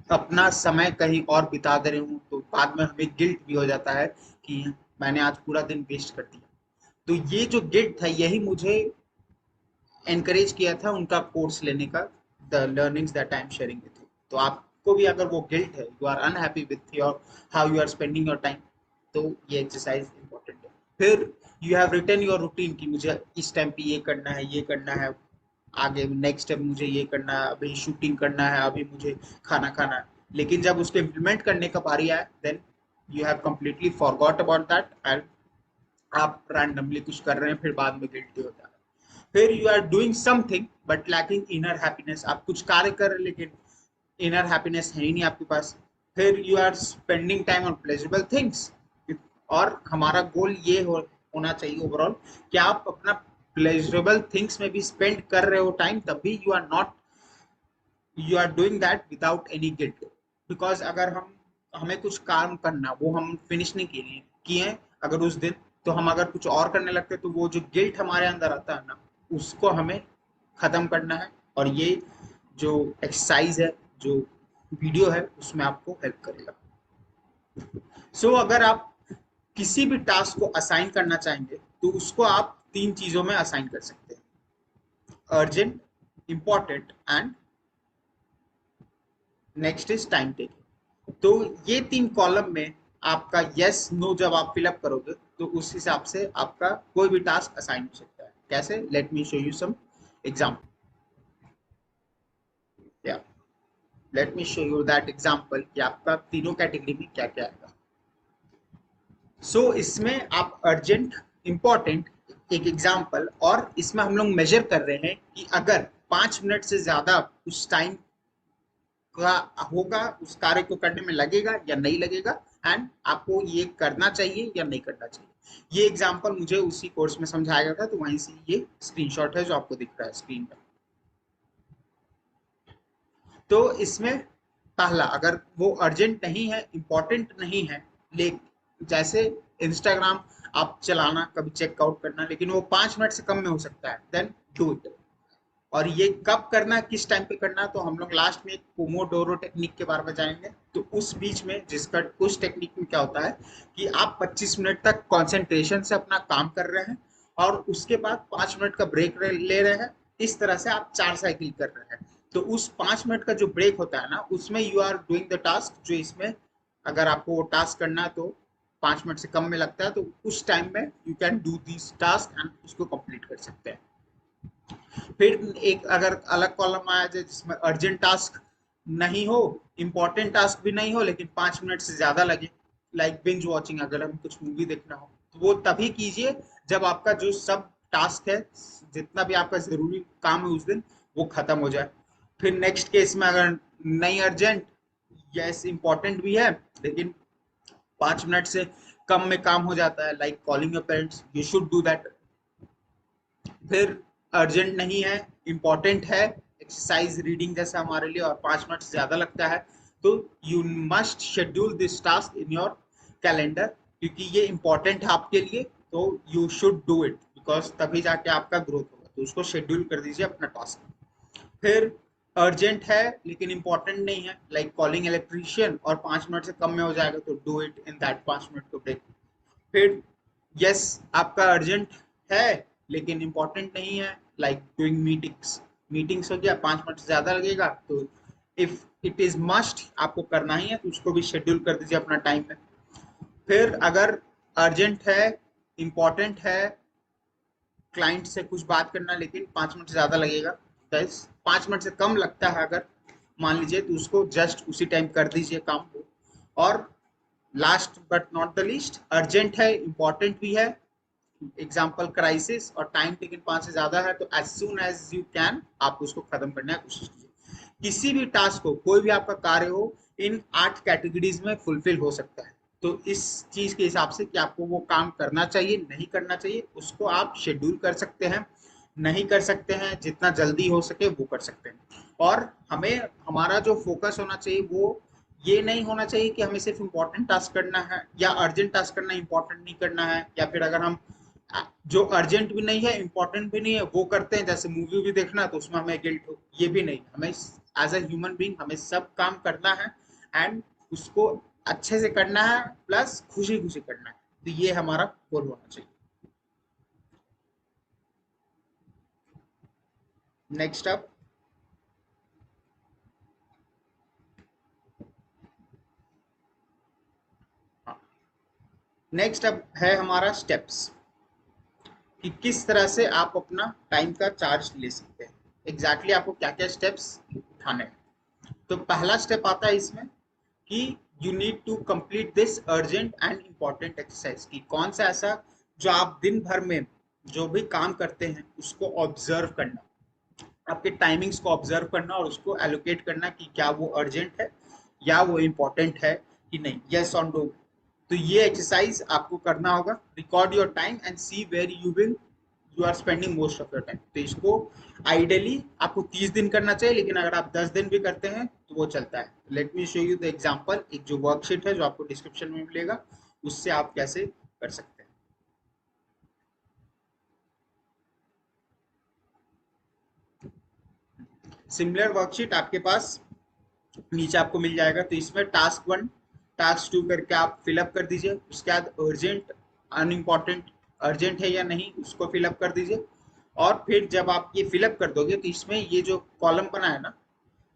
अपना समय कहीं और बिता दे रहे हो तो बाद में हमें गिल्ट भी हो जाता है कि मैंने आज पूरा दिन वेस्ट कर दिया। तो ये जो गिल्ट था यही मुझे एनकरेज किया था उनका कोर्स लेने का, the learnings that I am sharing with you. तो आपको भी अगर वो गिल्ट है, you are unhappy with your how you are spending your time, तो ये एक्सरसाइज इंपॉर्टेंट है। फिर you have written your routine कि मुझे इस टाइम पे ये करना है, ये करना है, आगे नेक्स्ट स्टेप मुझे ये करना है, अभी शूटिंग करना है, अभी मुझे खाना खाना है। लेकिन जब उसको इम्प्लीमेंट करने का बारी आया then you have completely forgot about that and आप रैंडमली कुछ कर रहे हैं, फिर बाद में गिल्टी होता है। फिर you are doing something but lacking inner happiness, आप कुछ कार्य कर रहे हैं लेकिन इनर हैप्पीनेस है ही नहीं आपके पास। फिर you are spending time on pleasurable things, और हमारा गोल ये होना चाहिए ओवरऑल कि आप अपना प्लेजरेबल थिंग्स में भी स्पेंड कर रहे हो टाइम, तब भी you are doing that without any guilt. Because अगर हम हमें कुछ काम करना वो हम फिनिश नहीं किए हैं अगर उस दिन, तो हम अगर कुछ और करने लगते हैं तो वो जो गिल्ट हमारे अंदर आता है ना, उसको हमें खत्म करना है। और ये जो एक्सरसाइज है, जो वीडियो है, उसमें आपको हेल्प करेगा। अगर आप किसी भी टास्क को असाइन करना चाहेंगे तो उसको आप तीन चीजों में असाइन कर सकते हैं: urgent, important and next is time taking. तो ये तीन कॉलम में आपका यस नो जब आप फिलअप करोगे तो उस हिसाब से आपका कोई भी टास्क असाइन हो सकता है। कैसे? Let me show you some example. या let me show you that example कि आपका तीनों कैटेगरी में क्या क्या आएगा। इसमें आप अर्जेंट, इंपॉर्टेंट, एक एग्जाम्पल, और इसमें हम लोग मेजर कर रहे हैं कि अगर 5 मिनट से ज्यादा उस टाइम का होगा, उस कार्य को करने में लगेगा या नहीं लगेगा, एंड आपको ये करना चाहिए या नहीं करना चाहिए। ये एग्जाम्पल मुझे उसी कोर्स में समझाया गया था, तो वहीं से ये स्क्रीनशॉट है जो आपको दिख रहा है स्क्रीन पर। तो इसमें पहला, अगर वो अर्जेंट नहीं है, इंपॉर्टेंट नहीं है, लेकिन जैसे इंस्टाग्राम आप चलाना, कभी चेकआउट करना, लेकिन वो 5 मिनट से कम में हो सकता है, देन डू इट। और ये कब करना, किस टाइम पे करना, तो हम लोग लास्ट में एक पोमोडोरो टेक्निक के बारे में जानेंगे। तो उस बीच में जिसका उस टेक्निक में क्या होता है कि आप 25 मिनट तक कंसंट्रेशन से अपना काम कर रहे हैं और उसके बाद 5 मिनट का ब्रेक ले रहे हैं। इस तरह से आप 4 साइकिल कर रहे हैं। तो उस 5 मिनट का जो ब्रेक होता है ना, उसमें you are doing the task, जो इसमें अगर आपको वो टास्क करना है तो 5 मिनट से कम में लगता है, तो उस टाइम में you can do this task and उसको कंप्लीट कर सकते हैं। फिर एक अगर अलग कॉलम आया जाए जिसमें अर्जेंट टास्क नहीं हो, इंपॉर्टेंट टास्क भी नहीं हो, लेकिन 5 मिनट से ज्यादा लगे, लाइक बिंज वॉचिंग, अगर हम कुछ मूवी देखना हो तो वो तभी कीजिए जब आपका जो सब टास्क है, जितना भी आपका जरूरी काम है उस दिन, वो खत्म हो जाए। फिर नेक्स्ट केस में अगर नहीं अर्जेंट, यस इंपॉर्टेंट भी है, लेकिन 5 मिनट से कम में काम हो जाता है, like calling your parents, you should do that. फिर अर्जेंट नहीं है, इंपॉर्टेंट है, एक्सरसाइज रीडिंग जैसा हमारे लिए, और 5 मिनट से ज्यादा लगता है, तो you must schedule this task in your calendar, क्योंकि ये इंपॉर्टेंट है आपके लिए, तो you should do it, because तभी जाके आपका ग्रोथ होगा। तो उसको शेड्यूल कर दीजिए अपना टास्क। फिर अर्जेंट है लेकिन इंपॉर्टेंट नहीं है, लाइक कॉलिंग इलेक्ट्रिशियन, और 5 मिनट से कम में हो जाएगा, तो do it in that 5 minute को ब्रेक। फिर यस आपका अर्जेंट है लेकिन इंपॉर्टेंट नहीं है, लाइक डूइंग मीटिंग्स, मीटिंग्स हो गया, 5 मिनट से ज्यादा लगेगा, तो इफ इट इज मस्ट आपको करना ही है तो उसको भी शेड्यूल कर दीजिए अपना टाइम में। फिर अगर अर्जेंट है, इंपॉर्टेंट है, क्लाइंट से कुछ बात करना, लेकिन 5 मिनट से ज्यादा लगेगा, 5 मिनट से कम लगता है अगर मान लीजिए, तो उसको जस्ट उसी टाइम कर दीजिए काम को। और last but not the least, urgent है, इंपॉर्टेंट भी है, एग्जाम्पल क्राइसिस, और टाइम टेकन 5 से ज्यादा है, तो as soon as you can आप उसको खत्म करने की कोशिश कीजिए। किसी भी टास्क को, कोई भी आपका कार्य हो, इन 8 कैटेगरीज में फुलफिल हो सकता है। तो इस चीज के हिसाब से कि आपको वो काम करना चाहिए नहीं करना चाहिए, उसको आप शेड्यूल कर सकते हैं, नहीं कर सकते हैं, जितना जल्दी हो सके वो कर सकते हैं। और हमें हमारा जो फोकस होना चाहिए वो ये नहीं होना चाहिए कि हमें सिर्फ इम्पोर्टेंट टास्क करना है या अर्जेंट टास्क करना है, इम्पोर्टेंट नहीं करना है, या फिर अगर हम जो अर्जेंट भी नहीं है इम्पोर्टेंट भी नहीं है वो करते हैं, जैसे मूवी भी देखना तो उसमें हमें गिल्ट हो, ये भी नहीं। हमें एज अ ह्यूमन बीइंग हमें सब काम करना है, एंड उसको अच्छे से करना है, प्लस खुशी खुशी करना है। तो ये हमारा गोल होना चाहिए। नेक्स्ट अप, नेक्स्ट अप है हमारा स्टेप्स, कि किस तरह से आप अपना टाइम का चार्ज ले सकते हैं, एग्जैक्टली आपको क्या क्या स्टेप्स उठाने हैं। तो पहला स्टेप आता है इसमें कि you need to complete this urgent and important exercise, की कौन सा ऐसा जो आप दिन भर में जो भी काम करते हैं उसको ऑब्जर्व करना, आपके टाइमिंग्स को ऑब्जर्व करना और उसको एलोकेट करना कि क्या वो अर्जेंट है या वो इम्पोर्टेंट है कि नहीं, यस और नो। तो ये एक्सरसाइज आपको करना होगा, record your time and see where you are spending most of your time. तो इसको आइडियली आपको 30 दिन करना चाहिए, लेकिन अगर आप 10 दिन भी करते हैं तो वो चलता है। Late me show you the example, एक जो वर्कशीट है जो आपको डिस्क्रिप्शन में मिलेगा, उससे आप कैसे कर सकते हैं। सिमिलर वर्कशीट आपके पास नीचे आपको मिल जाएगा। तो इसमें टास्क 1, टास्क 2 करके आप फिलअप कर दीजिए, उसके बाद अर्जेंट, अनइम्पॉर्टेंट, अर्जेंट है या नहीं उसको फिलअप कर दीजिए। और फिर जब आप ये फिलअप कर दोगे तो इसमें ये जो कॉलम बना है ना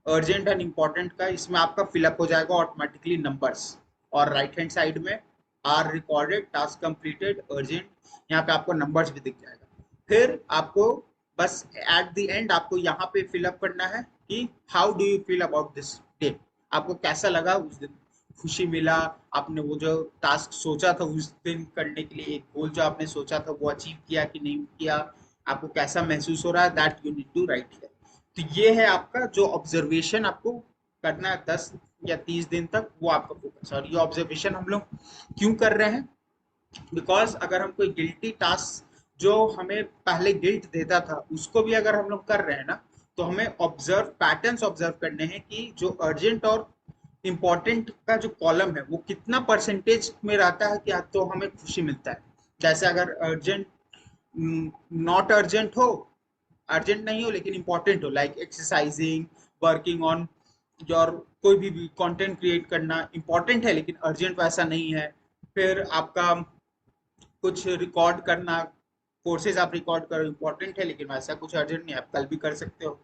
अर्जेंट एंड इम्पॉर्टेंट का, इसमें आपका फिलअप हो जाएगा ऑटोमेटिकली नंबर्स, और राइट हैंड साइड में are recorded, task completed, urgent, यहाँ पे आपको नंबर्स भी दिख जाएगा। फिर आपको बस एट द एंड आपको यहाँ पे फिलअप करना है कि how do you feel about this day, आपको कैसा लगा उस दिन, खुशी मिला, आपने वो जो टास्क सोचा था उस दिन करने के लिए, एक गोल जो आपने सोचा था वो अचीव किया कि नहीं किया, आपको कैसा महसूस हो रहा है, that you need to write here. तो ये है आपका जो ऑब्जर्वेशन आपको करना है 10 या 30 दिन तक, वो आपका फोकस है। और ये ऑब्जर्वेशन हम लोग क्यों कर रहे हैं, बिकॉज अगर हम कोई गिल्टी टास्क जो हमें पहले गिल्ट देता था उसको भी अगर हम लोग कर रहे हैं ना, तो हमें ऑब्जर्व पैटर्न्स ऑब्जर्व करने हैं कि जो अर्जेंट और इम्पोर्टेंट का जो कॉलम है वो कितना परसेंटेज में रहता है कि तो हमें खुशी मिलता है। जैसे अगर अर्जेंट, नॉट अर्जेंट हो, अर्जेंट नहीं हो लेकिन इंपॉर्टेंट हो, like exercising, working on your, कोई भी कंटेंट क्रिएट करना इंपॉर्टेंट है लेकिन अर्जेंट वैसा नहीं है। फिर आपका कुछ रिकॉर्ड करना, कोर्सेज आप रिकॉर्ड करो, इंपॉर्टेंट है लेकिन वैसा कुछ अर्जेंट नहीं, आप कल भी कर सकते हो।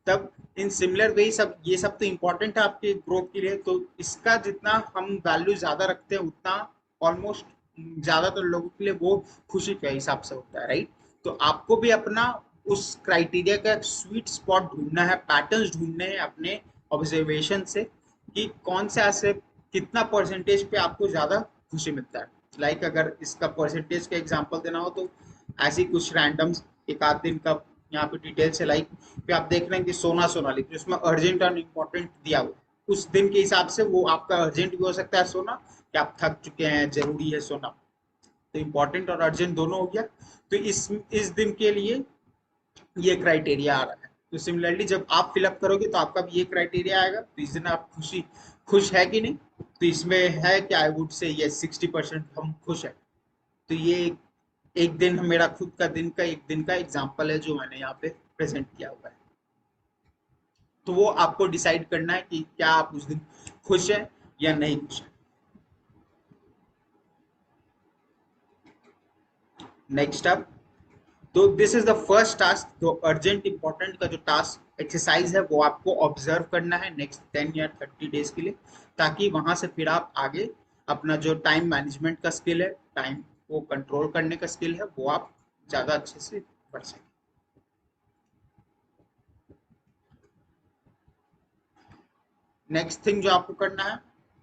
तब इन सिमिलर वे सब ये सब तो इम्पोर्टेंट है आपके ग्रोथ के लिए, तो इसका जितना हम वैल्यू ज्यादा रखते हैं उतना ऑलमोस्ट ज्यादातर लोगों के लिए वो खुशी के हिसाब से होता है, राइट। तो आपको भी अपना उस क्राइटेरिया का स्वीट स्पॉट ढूंढना है, पैटर्न्स ढूंढने हैं अपने ऑब्जर्वेशन से, कि कौन से ऐसे कितना परसेंटेज पे आपको ज्यादा खुशी मिलता है। लाइक अगर इसका परसेंटेज का एग्जांपल देना हो तो ऐसी कुछ रैंडम एक आध दिन का यहाँ पे डिटेल से, लाइक पे आप देख रहे हैं कि सोना सोना, लेकिन उसमें अर्जेंट और इम्पोर्टेंट दिया हुआ है, उस दिन के हिसाब से वो आपका अर्जेंट भी हो सकता है सोना, कि आप थक चुके हैं जरूरी है सोना, तो इम्पोर्टेंट और अर्जेंट दोनों हो गया। तो इस दिन के लिए ये क्राइटेरिया आ रहा है। तो सिमिलरली जब आप फिलअप करोगे तो आपका भी ये क्राइटेरिया आएगा, तो इस दिन आप खुश है कि नहीं, तो इसमें है कि आई वुड से ये 60% हम खुश है। तो ये एक दिन मेरा खुद का दिन का एक दिन का एग्जाम्पल है जो मैंने यहाँ पे प्रेजेंट किया हुआ है। तो वो आपको डिसाइड करना है कि क्या आप उस दिन खुश है या नहीं खुश है। नेक्स्ट अप, तो this is the first task, जो अर्जेंट इंपॉर्टेंट का जो टास्क एक्सरसाइज है वो आपको ऑब्जर्व करना है नेक्स्ट 10 या 30 डेज के लिए, ताकि वहां से फिर आप आगे अपना जो टाइम मैनेजमेंट का स्किल है, टाइम को कंट्रोल करने का स्किल है, वो आप ज्यादा अच्छे से बढ़ सकें। नेक्स्ट थिंग जो आपको करना है,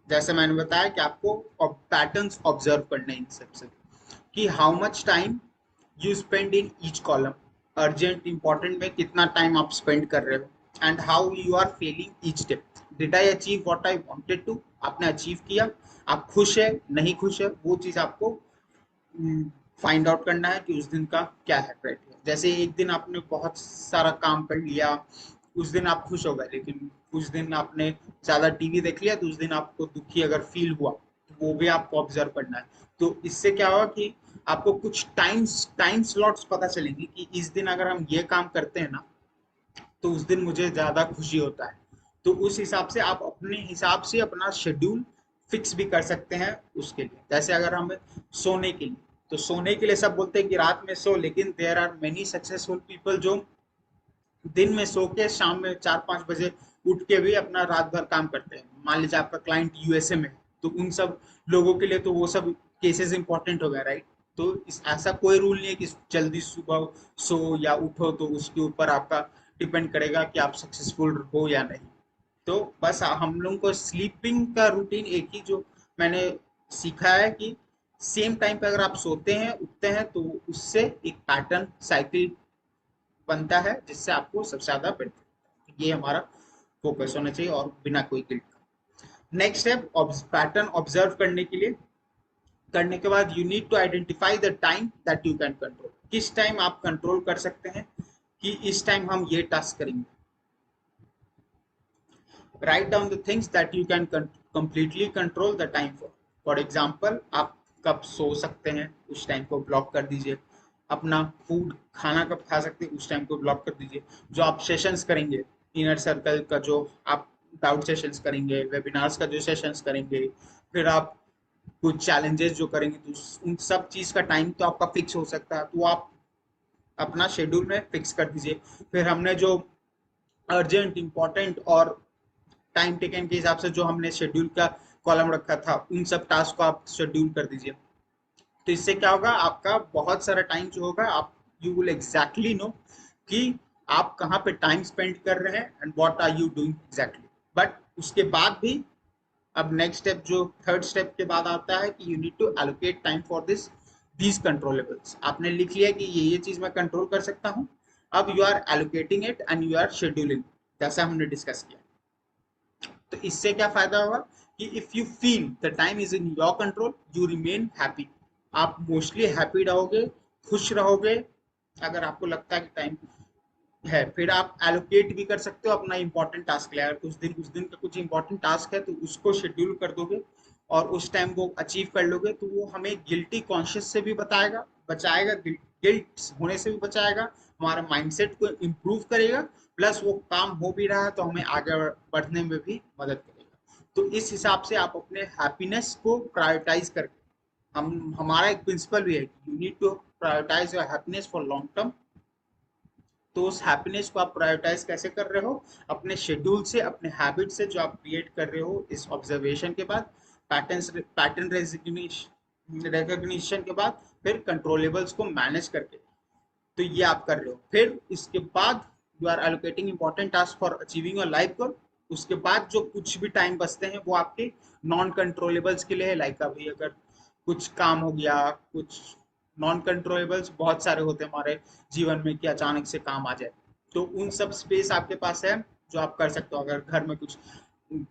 जैसे मैंने बताया कि आपको पैटर्न्स ऑब्जर्व करने हैं इन सबसे, कि how much time you spend in each column, urgent important में कितना टाइम आप स्पेंड कर रहे हो, and how you are feeling each day. Did I achieve what I wanted to, आपने अचीव किया, आप खुश है नहीं खुश है, वो चीज आपको फाइंड आउट करना है कि उस दिन का क्या है क्राइटेरिया। जैसे एक दिन आपने बहुत सारा काम कर लिया, उस दिन आप खुश हो गए, लेकिन उस दिन आपने ज्यादा टीवी देख लिया तो उस दिन आपको दुखी अगर फील हुआ, तो वो भी आपको ऑब्जर्व करना है। तो इससे क्या होगा कि आपको कुछ टाइम स्लॉट्स पता चलेंगे कि इस दिन अगर हम ये काम करते हैं ना, तो उस दिन मुझे ज्यादा खुशी होता है। तो उस हिसाब से आप अपने हिसाब से अपना शेड्यूल फिक्स भी कर सकते हैं उसके लिए। जैसे अगर हमें सोने के लिए, तो सोने के लिए सब बोलते हैं कि रात में सो, लेकिन there are many successful people जो दिन में सो के शाम में 4-5 बजे उठ के भी अपना रात भर काम करते हैं। मान लीजिए आपका क्लाइंट यूएसए में है, तो उन सब लोगों के लिए तो वो सब केसेस इंपॉर्टेंट हो गया, राइट। तो ऐसा कोई रूल नहीं है कि जल्दी सुबह सो या उठो, तो उसके ऊपर आपका डिपेंड करेगा कि आप सक्सेसफुल हो या नहीं। तो बस हम लोगों को स्लीपिंग का रूटीन एक ही जो मैंने सीखा है कि सेम टाइम पे अगर आप सोते हैं उठते हैं, तो उससे एक पैटर्न साइकिल बनता है जिससे आपको सबसे ज्यादा बेनिफिट। ये हमारा फोकस होना चाहिए और बिना कोई गिल्ट का। नेक्स्ट है पैटर्न ऑब्जर्व करने के लिए, करने के बाद you need to identify the time that you can control, किस टाइम आप कंट्रोल कर सकते हैं कि इस टाइम हम ये टास्क करेंगे। Right down the things that you can completely control the time for. For example, आप कब सो सकते हैं उस टाइम को ब्लॉक कर दीजिए, अपना फूड खाना कब खा सकते हैं उस टाइम को ब्लॉक कर दीजिए, जो आप सेशंस करेंगे इनर सर्कल का, जो आप डाउट सेशंस करेंगे, वेबिनार्स का जो सेशंस करेंगे, फिर आप कुछ चैलेंजेस जो करेंगे, तो उन सब चीज का टाइम तो आपका फिक्स हो सकता है, तो आप अपना शेड्यूल में फिक्स कर दीजिए। फिर हमने जो अर्जेंट इंपॉर्टेंट और टाइम टेकन के हिसाब से जो हमने शेड्यूल का कॉलम रखा था, उन सब टास्क को आप शेड्यूल कर दीजिए। तो इससे क्या होगा, आपका बहुत सारा टाइम जो होगा, आप यू विल एग्जैक्टली नो कि आप कहाँ पे टाइम स्पेंड कर रहे हैं and what are you doing exactly. But उसके बाद भी अब नेक्स्ट स्टेप, जो थर्ड स्टेप के बाद आता है कि you need to allocate time for these controllables. आपने लिख लिया कि ये चीज मैं कंट्रोल कर सकता हूँ, अब you are allocating it and you are scheduling, जैसा हमने डिस्कस किया। तो इससे क्या फायदा होगा कि if you feel the time is in your control, you remain happy, आप मोस्टली हैप्पी रहोगे, खुश रहोगे। अगर आपको लगता है कि टाइम है, फिर आप एलोकेट भी कर सकते हो अपना इंपॉर्टेंट टास्क ले, अगर उस दिन का कुछ इंपॉर्टेंट टास्क है तो उसको शेड्यूल कर दोगे और उस टाइम को अचीव कर लोगे, तो वो हमें गिल्टी कॉन्शियस से भी बताएगा, बचाएगा, गिल्ट होने से भी बचाएगा, हमारा माइंडसेट को इम्प्रूव करेगा, प्लस वो काम हो भी रहा है तो हमें आगे बढ़ने में भी मदद करेगा। तो इस हिसाब से आप अपने हैप्पीनेस को प्रायोरिटाइज करके, हम हमारा एक प्रिंसिपल भी है कि you need to prioritize your happiness for long term. तो उस हैप्पीनेस को आप प्रायोरिटाइज कैसे कर रहे हो, अपने शेड्यूल से, अपने हैबिट से जो आप क्रिएट कर रहे हो इस ऑब्जर्वेशन के बाद, पैटर्न रिकग्निशन के बाद, फिर कंट्रोलेबल्स को मैनेज करके, तो ये आप कर रहे हो। फिर इसके बाद you are allocating important task for achieving your life goal. उसके बाद जो कुछ भी टाइम बचते हैं वो आपके नॉन कंट्रोलेबल्स के लिए है, लाइक अभी अगर कुछ काम हो गया, कुछ नॉन कंट्रोलेबल्स बहुत सारे होते हैं हमारे जीवन में कि अचानक से काम आ जाए, तो उन सब स्पेस आपके पास है जो आप कर सकते हो। अगर घर में कुछ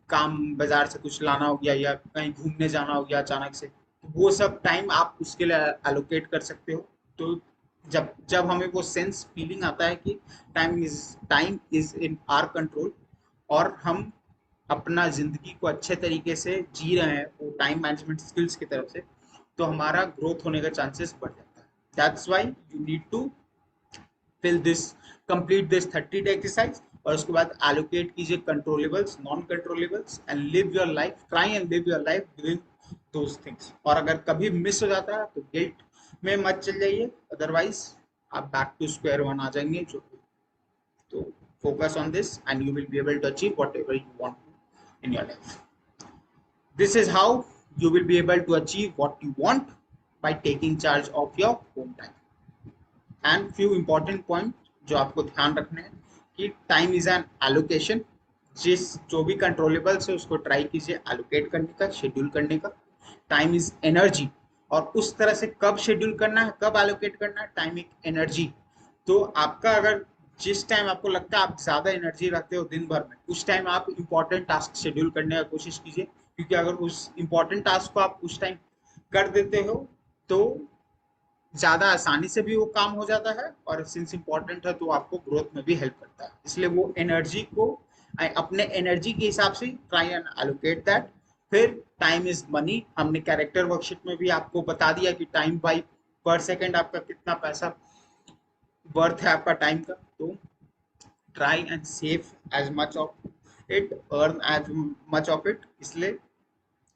काम, बाजार से कुछ लाना हो गया या कहीं घूमने जाना हो गया अचानक से, तो वो सब टाइम आप उसके लिए एलोकेट कर सकते हो। तो जब जब हमें वो सेंस फीलिंग आता है कि time is in our control और हम अपना जिंदगी को अच्छे तरीके से जी रहे हैं वो टाइम मैनेजमेंट स्किल्स की तरफ से, तो हमारा ग्रोथ होने का चांसेस बढ़ जाता है। That's why you need to fill this complete this 30 day exercise, और उसके बाद एलोकेट कीजिए controllables, non controllables, and live your life, try and live your life doing those things. और अगर कभी मिस हो जाता है तो गिल्ट में मत चल जाइए, अदरवाइज आप बैक टू स्क्वायर वन आ जाएंगे। जो तो focus on this and you will be able to achieve whatever you want in your life. This is how you will be able to achieve what you want by taking charge of your own time. And few important point जो आपको ध्यान रखने हैं कि time is an allocation. जो भी controllable है उसको ट्राई कीजिए एलोकेट करने का, शेड्यूल करने का। टाइम इज एनर्जी, और उस तरह से कब शेड्यूल करना है, कब एलोकेट करना है। टाइम एक एनर्जी, तो आपका अगर जिस टाइम आपको लगता है आप ज्यादा एनर्जी रखते हो दिन भर में, उस टाइम आप इंपॉर्टेंट टास्क शेड्यूल करने की कोशिश कीजिए, क्योंकि अगर उस इंपॉर्टेंट टास्क को आप उस टाइम कर देते हो तो ज्यादा आसानी से भी वो काम हो जाता है, और सिंस इंपॉर्टेंट है तो आपको ग्रोथ में भी हेल्प करता है। इसलिए वो एनर्जी को अपने एनर्जी के हिसाब से ट्राई एंड एलोकेट दैट। फिर टाइम इज मनी, हमने कैरेक्टर वर्कशीट में भी आपको बता दिया कि टाइम बाई पर सेकेंड आपका कितना पैसा वर्थ है आपका टाइम का। तो try and save as much of it, earn as much of it, इसलिए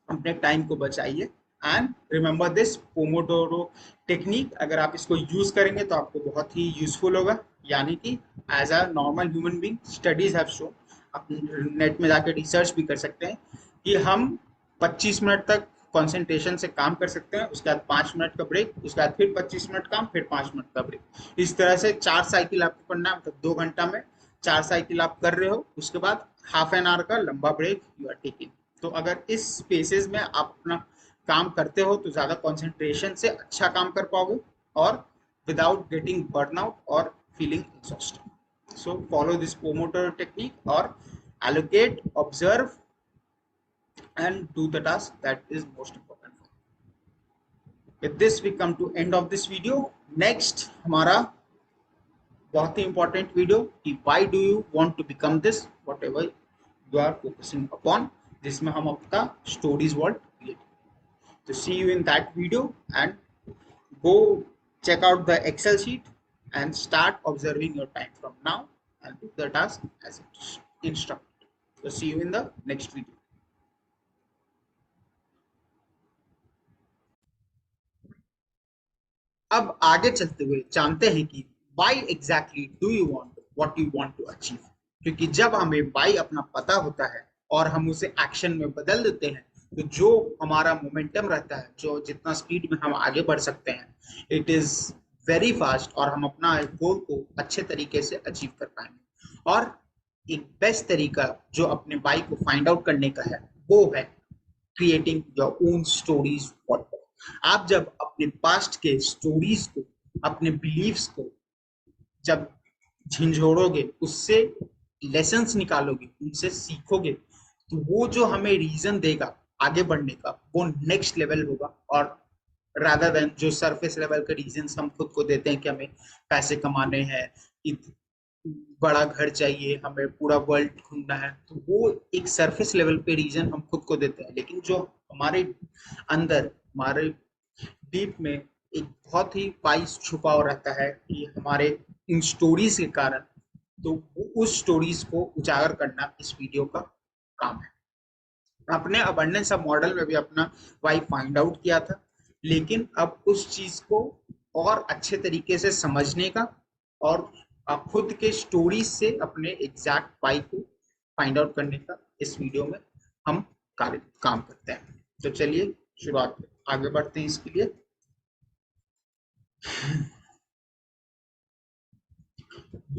अपने टाइम को बचाइए। And remember this pomodoro technique, अगर आप इसको यूज करेंगे तो आपको बहुत ही यूजफुल होगा। यानी कि as a normal human being, studies have shown, आप नेट में जाकर रिसर्च भी कर सकते हैं कि हम 25 मिनट तक कंसंट्रेशन से काम कर सकते हैं, उसके बाद 5 मिनट का ब्रेक, उसके बाद फिर 25 मिनट काम, फिर 5 मिनट का ब्रेक। इस तरह से 4 साइकिल आपको करना है, मतलब 2 घंटा में 4 साइकिल आप कर रहे हो, उसके बाद हाफ एन आवर का लंबा ब्रेक यू आर टेकिंग। तो अगर इस स्पेसेस में आप अपना काम करते हो तो ज्यादा कंसंट्रेशन से अच्छा काम कर पाओगे, और विदाउट गेटिंग बर्नआउट और feeling exhausted. So follow this pomodoro technique, और allocate, observe and do the task that is most important. With this we come to end of this video. Next हमारा बहुत ही important video कि why do you want to become this whatever you are focusing upon, जिसमें हम आपका stories world create। तो see you in that video, and go check out the Excel sheet and start observing your time from now and do the task as instructed. So see you in the next video. अब आगे चलते हुए जानते हैं कि why exactly do you want what you want to achieve। क्योंकि जब हमें why अपना पता होता है और हम उसे एक्शन में बदल देते हैं, तो जो हमारा मोमेंटम रहता है, जो जितना स्पीड में हम आगे बढ़ सकते हैं, इट इज वेरी फास्ट, और हम अपना गोल को अच्छे तरीके से अचीव कर पाएंगे। और एक बेस्ट तरीका जो अपने why को फाइंड आउट करने का है वो है क्रिएटिंग योर ओन स्टोरीज। आप जब अपने पास्ट के स्टोरीज को, अपने बिलीव्स को जब झिंझोड़ोगे, उससे लेसन्स निकालोगे, उनसे सीखोगे, तो वो जो हमें रीजन देगा आगे बढ़ने का, वो नेक्स्ट लेवल होगा। और रादर देन जो सरफेस लेवल के रीजन हम खुद को देते हैं कि हमें पैसे कमाने हैं, बड़ा घर चाहिए, हमें पूरा वर्ल्ड घूमना है, तो वो एक सरफेस लेवल पे रीजन हम खुद को देते हैं। लेकिन जो हमारे अंदर, हमारे डीप में एक बहुत ही वाइस छुपा हुआ रहता है कि हमारे इन स्टोरीज के कारण, तो उस स्टोरीज को उजागर करना इस वीडियो का काम है। अपने अबंडेंस ऑफ मॉडल में भी अपना वाई फाइंड आउट किया था, लेकिन अब उस चीज को और अच्छे तरीके से समझने का और खुद के स्टोरीज से अपने एग्जैक्ट वाई को फाइंड आउट करने का इस वीडियो में हम काम करते हैं। तो चलिए शुरुआत आगे बढ़ते हैं इसके लिए।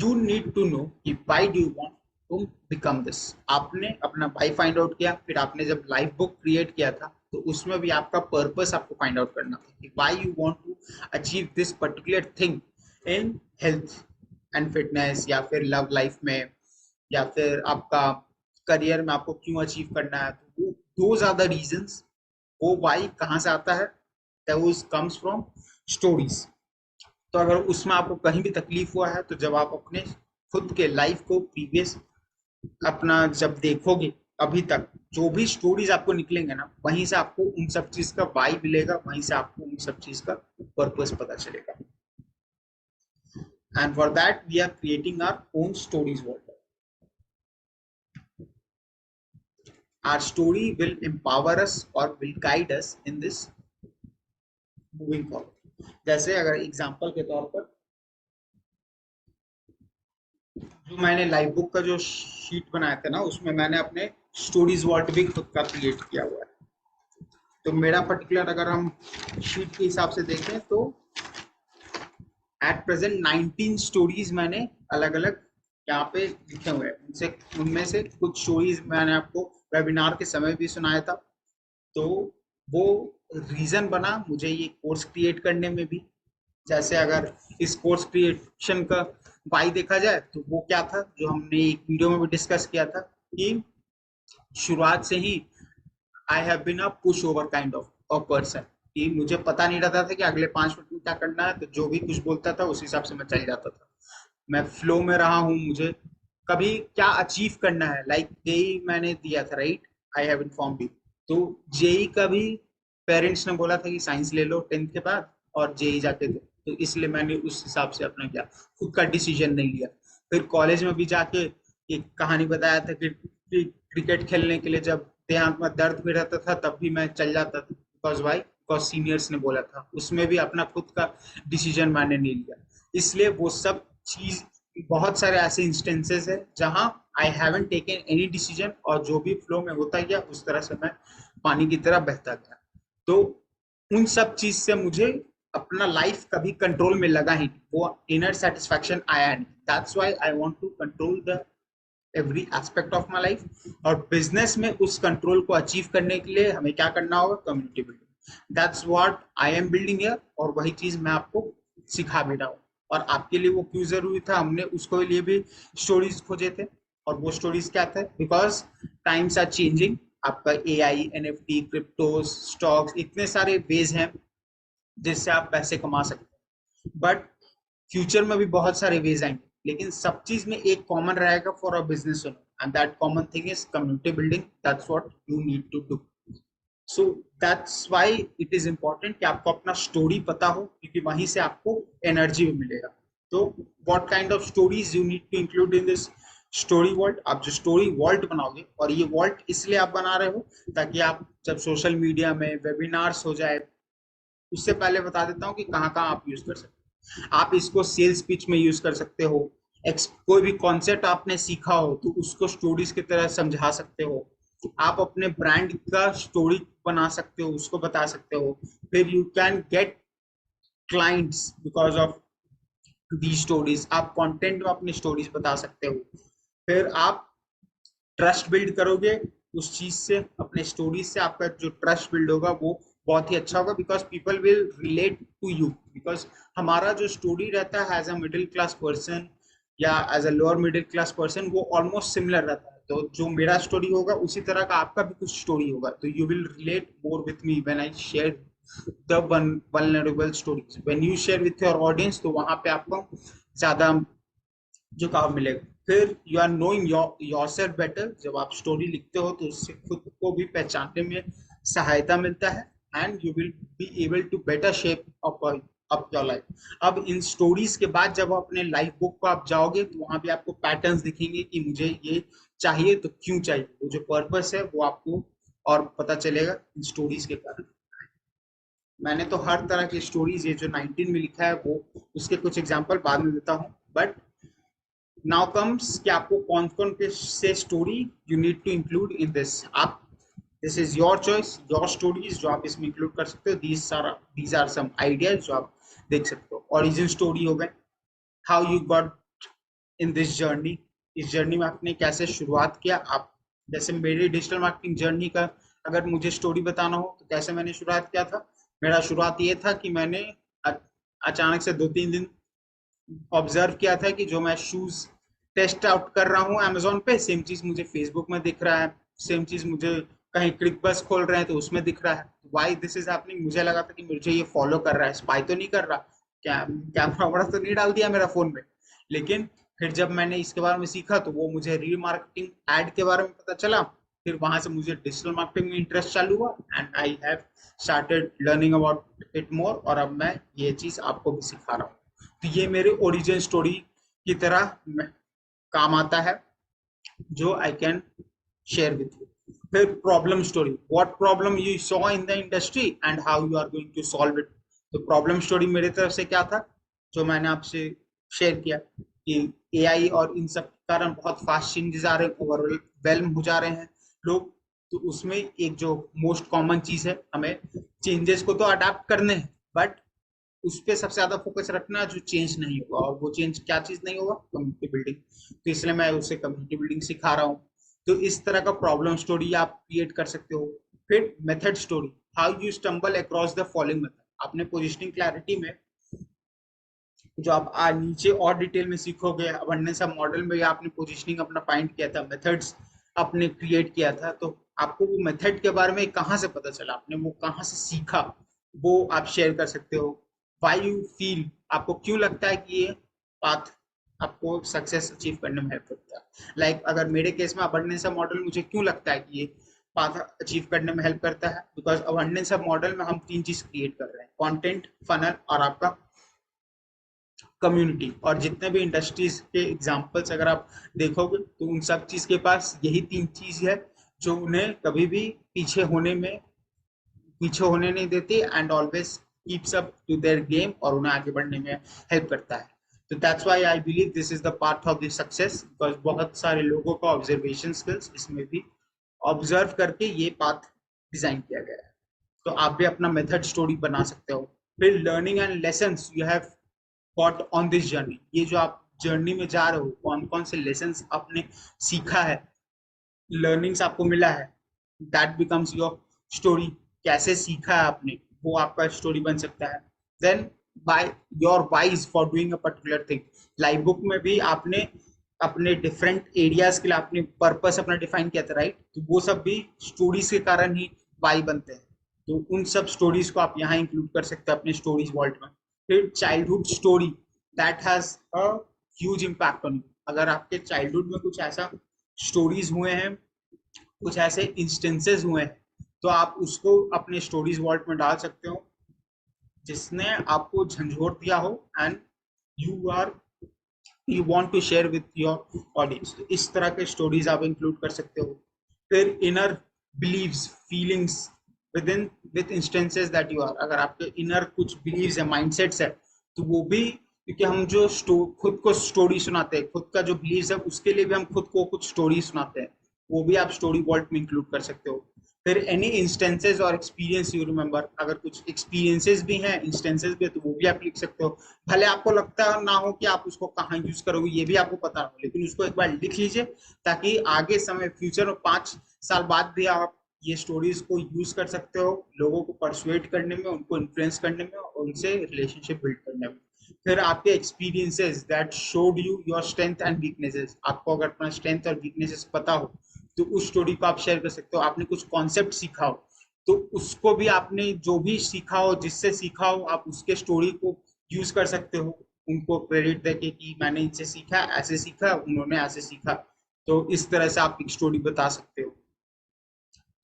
यू नीड टू नो कि why do you want to become this. आपने अपना व्हाई फाइंड आउट किया, फिर आपने जब लाइफ बुक क्रिएट किया था तो उसमें भी आपका पर्पस आपको फाइंड आउट करना था कि why you want to achieve this particular thing in health and fitness, या फिर लव लाइफ में, या फिर आपका करियर में आपको क्यों अचीव करना है। तो दो ज्यादा रीजंस, वो व्हाई कहाँ से आता है, दैट कम्स फ्रॉम स्टोरीज। तो अगर उसमें आपको कहीं भी तकलीफ हुआ है, तो जब आप अपने खुद के लाइफ को प्रीवियस अपना जब देखोगे, अभी तक जो भी स्टोरीज आपको निकलेंगे ना, वहीं से आपको उन सब चीज का वाई मिलेगा, वहीं से आपको उन सब चीज का पर्पस पता चलेगा। And for that we are creating our own stories world. Our story will empower us or will guide us in this moving forward। जैसे अगर एग्जांपल के तौर पर जो मैंने लाइव बुक का जो शीट बनाया था ना, उसमें मैंने अपने स्टोरीज वॉल्ट भी खुद का क्रिएट किया हुआ है। तो मेरा पर्टिकुलर अगर हम शीट के हिसाब से देखें तो एट प्रेजेंट 19 स्टोरीज मैंने अलग अलग यहाँ पे लिखे हुए हैं। उनमें से कुछ स्टोरीज मैंने आपको वेबिनार के समय भी सुनाया था। तो वो रीजन बना मुझे ये कोर्स क्रिएट करने में भी। जैसे अगर इस कोर्स क्रिएशन का वाई देखा जाए तो वो क्या था, जो हमने एक वीडियो में भी डिस्कस किया था कि शुरुआत से ही I have been a pushover kind of a person, कि मुझे पता नहीं रहता था कि अगले 5 मिनट में क्या करना है, तो जो भी कुछ बोलता था उस हिसाब से मैं चल जाता था। मैं फ्लो में रहा हूँ, मुझे कभी क्या अचीव करना है। लाइक जेई मैंने दिया था, right, I have inform you. तो जेई का भी पेरेंट्स ने बोला था कि साइंस ले लो 10th के बाद और जेई जाके दो, तो इसलिए मैंने उस हिसाब से अपना किया, खुद का डिसीजन नहीं लिया। फिर कॉलेज में भी जाके एक कहानी बताया था कि क्रिकेट खेलने के लिए जब देहांत में दर्द भी रहता था तब भी मैं चल जाता था, बिकॉज वाई, बिकॉज सीनियर्स ने बोला था। उसमें भी अपना खुद का डिसीजन मैंने नहीं लिया। इसलिए वो सब चीज, बहुत सारे ऐसे इंस्टेंसेस है जहां I haven't taken any decision, और जो भी फ्लो में होता गया उस तरह से मैं पानी की तरह बहता गया। तो उन सब चीज से मुझे अपना लाइफ कभी कंट्रोल में लगा ही नहीं, वो इनर सेटिस्फैक्शन आया नहीं। That's why I want to control the every aspect of my life. और बिजनेस में उस कंट्रोल को अचीव करने के लिए हमें क्या करना होगा, community building. That's what I am building here, और वही चीज मैं आपको सिखा भी रहा हूँ। और आपके लिए वो क्यों जरूरी था, हमने उसको लिए भी स्टोरीज खोजे थे। और वो स्टोरीज क्या थे, बिकॉज टाइम्स आर चेंजिंग। आपका एआई, एनएफटी, क्रिप्टो, स्टॉक्स, इतने सारे वेज हैं जिससे आप पैसे कमा सकते हैं। बट फ्यूचर में भी बहुत सारे वेज आएंगे, लेकिन सब चीज में एक कॉमन रहेगा for a business owner, and that common thing is community building. That's what you need to do. So that's why it is important कि आपको अपना स्टोरी पता हो, क्योंकि वहीं से आपको एनर्जी भी मिलेगा। तो what kind of stories you need to include in this story vault. आप जो स्टोरी वॉल्ट बनाओगे, और ये वॉल्ट इसलिए आप बना रहे हो ताकि आप जब सोशल मीडिया में वेबिनार्स हो जाए, उससे पहले बता देता हूँ कि कहाँ कहाँ आप यूज कर सकते हो। आप इसको सेल्स पिच में यूज कर सकते हो। कोई भी कॉन्सेप्ट आपने सीखा हो तो उसको स्टोरीज की तरह समझा सकते हो। आप अपने ब्रांड का स्टोरी बना सकते हो, उसको बता सकते हो। फिर you can get clients because of the stories. आप कंटेंट में अपनी स्टोरीज बता सकते हो। फिर आप ट्रस्ट बिल्ड करोगे उस चीज से, अपने स्टोरीज से आपका जो ट्रस्ट बिल्ड होगा वो बहुत ही अच्छा होगा, because people will relate to you. Because हमारा जो स्टोरी रहता है as a middle class person या as a lower middle class person, वो ऑलमोस्ट सिमिलर रहता है। तो जो मेरा स्टोरी होगा उसी तरह का आपका भी कुछ स्टोरी होगा, तो you will relate more with me when I share the vulnerable stories. When you share with your audience, तो वहां पे आपको ज्यादा झुकाव मिलेगा। फिर you are knowing yourself better. जब आप स्टोरी लिखते हो तो उससे खुद को भी पहचानने में सहायता मिलता है, and you will be able to better shape up your life. अब इन स्टोरीज के बाद जब अपने लाइफ बुक को आप जाओगे तो वहां भी आपको पैटर्न्स दिखेंगे कि मुझे ये चाहिए तो क्यों चाहिए। वो जो पर्पस है वो आपको और पता चलेगा इन स्टोरीज के कारण। मैंने तो हर तरह की स्टोरीज, ये जो 19 में लिखा है वो, उसके कुछ एग्जांपल बाद में देता हूँ। बट नाउ कम्स कि आपको कौन कौन से story you need to include in this. आप, this is your choice, your stories जो आप इसमें इंक्लूड कर सकते हो। दीज आर सम आइडियाज जो आप देख सकते हो। ओरिजिन स्टोरी हो गए, how you got in this journey, इस जर्नी में आपने कैसे शुरुआत किया। आप, जैसे मेरी डिजिटल मार्केटिंग जर्नी का अगर मुझे स्टोरी बताना हो तो कैसे मैंने शुरुआत किया था। मेरा शुरुआत ये था कि मैंने अचानक से 2-3 दिन ऑब्जर्व किया था कि जो मैं शूज टेस्ट आउट कर रहा हूँ अमेजोन पे, सेम चीज मुझे फेसबुक में दिख रहा है, सेम चीज मुझे कहीं क्लिक बस खोल रहे हैं तो उसमें दिख रहा है। वाई दिस इज हैपनिंग, मुझे लगा था कि मुझे ये फॉलो कर रहा है, स्पाई तो नहीं कर रहा, क्या कैमरा वैमरा तो नहीं डाल दिया मेरा फोन में। लेकिन फिर जब मैंने इसके बारे में सीखा तो वो मुझे रीमार्केटिंग एड के बारे में पता चला। फिर वहां से मुझे डिजिटल मार्केटिंग में इंटरेस्ट चालू हुआ, and I have started learning about it more, और अब मैं ये चीज आपको भी सिखा रहा हूँ। तो ये मेरे ओरिजिन स्टोरी की तरह काम आता है, जो I can share with you. फिर problem story, what problem you saw in the industry and how you are going to solve it. तो प्रॉब्लम स्टोरी मेरी तरफ से क्या था, जो मैंने आपसे शेयर किया कि एआई और इन सब के कारण बहुत फास्ट चेंजेस आ रहे हैं, ओवरवेल्म हो जा रहे हैं लोग। तो उसमें एक जो मोस्ट कॉमन चीज है, हमें चेंजेस को तो अडाप्ट करने हैं, बट उस पर सबसे ज्यादा फोकस रखना जो चेंज नहीं होगा। और वो चेंज क्या चीज नहीं होगा? Community building. तो इसलिए मैं उसे कम्युनिटी बिल्डिंग सिखा रहा हूँ। तो इस तरह का प्रॉब्लम स्टोरी आप क्रिएट कर सकते हो। फिर method story, how you stumble across the following method. आपने पोजिशनिंग क्लैरिटी में जो आप नीचे और डिटेल में सीखोगे, अबंडेंस ऑफ मॉडल में आपने पोजीशनिंग अपना फाइंड किया था, मेथड्स आपने क्रिएट किया था, तो आपको वो मेथड के बारे में कहाँ से पता चला, आपने वो कहाँ से सीखा, वो आप शेयर कर सकते हो। व्हाई यू फील, आपको क्यों लगता है कि ये पाथ आपको सक्सेस अचीव करने में हेल्प करता है। लाइक अगर मेरे केस में अबंडेंस ऑफ मॉडल मुझे क्यों लगता है कि ये पाथ अचीव करने में हेल्प करता है, बिकॉज अबंडेंस ऑफ मॉडल में हम तीन चीज क्रिएट कर रहे हैं, कंटेंट, फनल और आपका कम्युनिटी। और जितने भी इंडस्ट्रीज के एग्जांपल्स अगर आप देखोगे तो उन सब चीज के पास यही तीन चीज है जो उन्हें कभी भी पीछे होने नहीं देती, and always keeps up to their game, और उन्हें आगे बढ़ने में हेल्प करता है। तो that's why I believe this is the part of the success, because बहुत सारे लोगों का ऑब्जर्वेशन स्किल्स इसमें भी ऑब्जर्व करके ये पाथ डिजाइन किया गया है। तो आप भी अपना मेथड स्टोरी बना सकते हो। फिर learning and lessons you have got on this journey, ये जो आप जर्नी में जा रहे हो, कौन कौन से लेसन्स आपने सीखा है, लर्निंग्स आपको मिला है, दैट बिकम्स योर स्टोरी। कैसे सीखा है आपने, वो आपका स्टोरी बन सकता है। Then by your whys for doing a particular thing, life book में भी आपने अपने डिफरेंट एरियाज के लिए आपने पर्पस अपना डिफाइन किया था, राइट? तो वो सब भी स्टोरीज के कारण ही वाई बनते हैं। तो उन सब स्टोरीज को आप यहाँ इंक्लूड कर सकते हैं अपने स्टोरीज वॉल्ट में। फिर childhood story, that has a huge impact on you. अगर आपके चाइल्डहुड में कुछ ऐसा स्टोरीज हुए हैं, कुछ ऐसे इंस्टेंसेस हुए हैं, तो आप उसको अपने स्टोरीज वॉल्ट में डाल सकते हो, जिसने आपको झंझोर दिया हो, and you are you want to share with your audience. तो इस तरह के स्टोरीज आप इंक्लूड कर सकते हो। फिर inner beliefs, feelings within with instances that you are, अगर आपके इनर कुछ बिलीव्स है, माइंडसेट्स है, तो वो भी, क्योंकि हम जो खुद को स्टोरी सुनाते हैं, खुद का जो बिलीव्स है उसके लिए भी हम खुद को कुछ स्टोरी सुनाते हैं, वो भी आप स्टोरी वॉल्ट में इंक्लूड कर सकते हो। फिर एनी इंस्टेंसेस और एक्सपीरियंस यू रिमेंबर, अगर कुछ एक्सपीरियंसेस भी हैं, इंस्टेंसेस भी है, तो वो भी आप लिख सकते हो। भले आपको लगता ना हो कि आप उसको कहाँ यूज करोगे, ये भी आपको पता हो, लेकिन उसको एक बार लिख लीजिए, ताकि आगे समय फ्यूचर में 5 साल बाद भी आप ये स्टोरीज को यूज कर सकते हो, लोगों को परसुएट करने में, उनको इन्फ्लुएंस करने में, और उनसे रिलेशनशिप बिल्ड करने में। फिर आपके experiences that showed you your strength and weaknesses, आपको अगर अपना स्ट्रेंथ और वीकनेसेस पता हो, तो उस स्टोरी को आप शेयर कर सकते हो। आपने कुछ कॉन्सेप्ट सीखा हो, तो उसको भी, आपने जो भी सीखा हो, जिससे सीखा हो, आप उसके स्टोरी को यूज कर सकते हो, उनको क्रेडिट देके कि मैंने इनसे सीखा, ऐसे सीखा, उन्होंने ऐसे सीखा। तो इस तरह से आप एक स्टोरी बता सकते हो।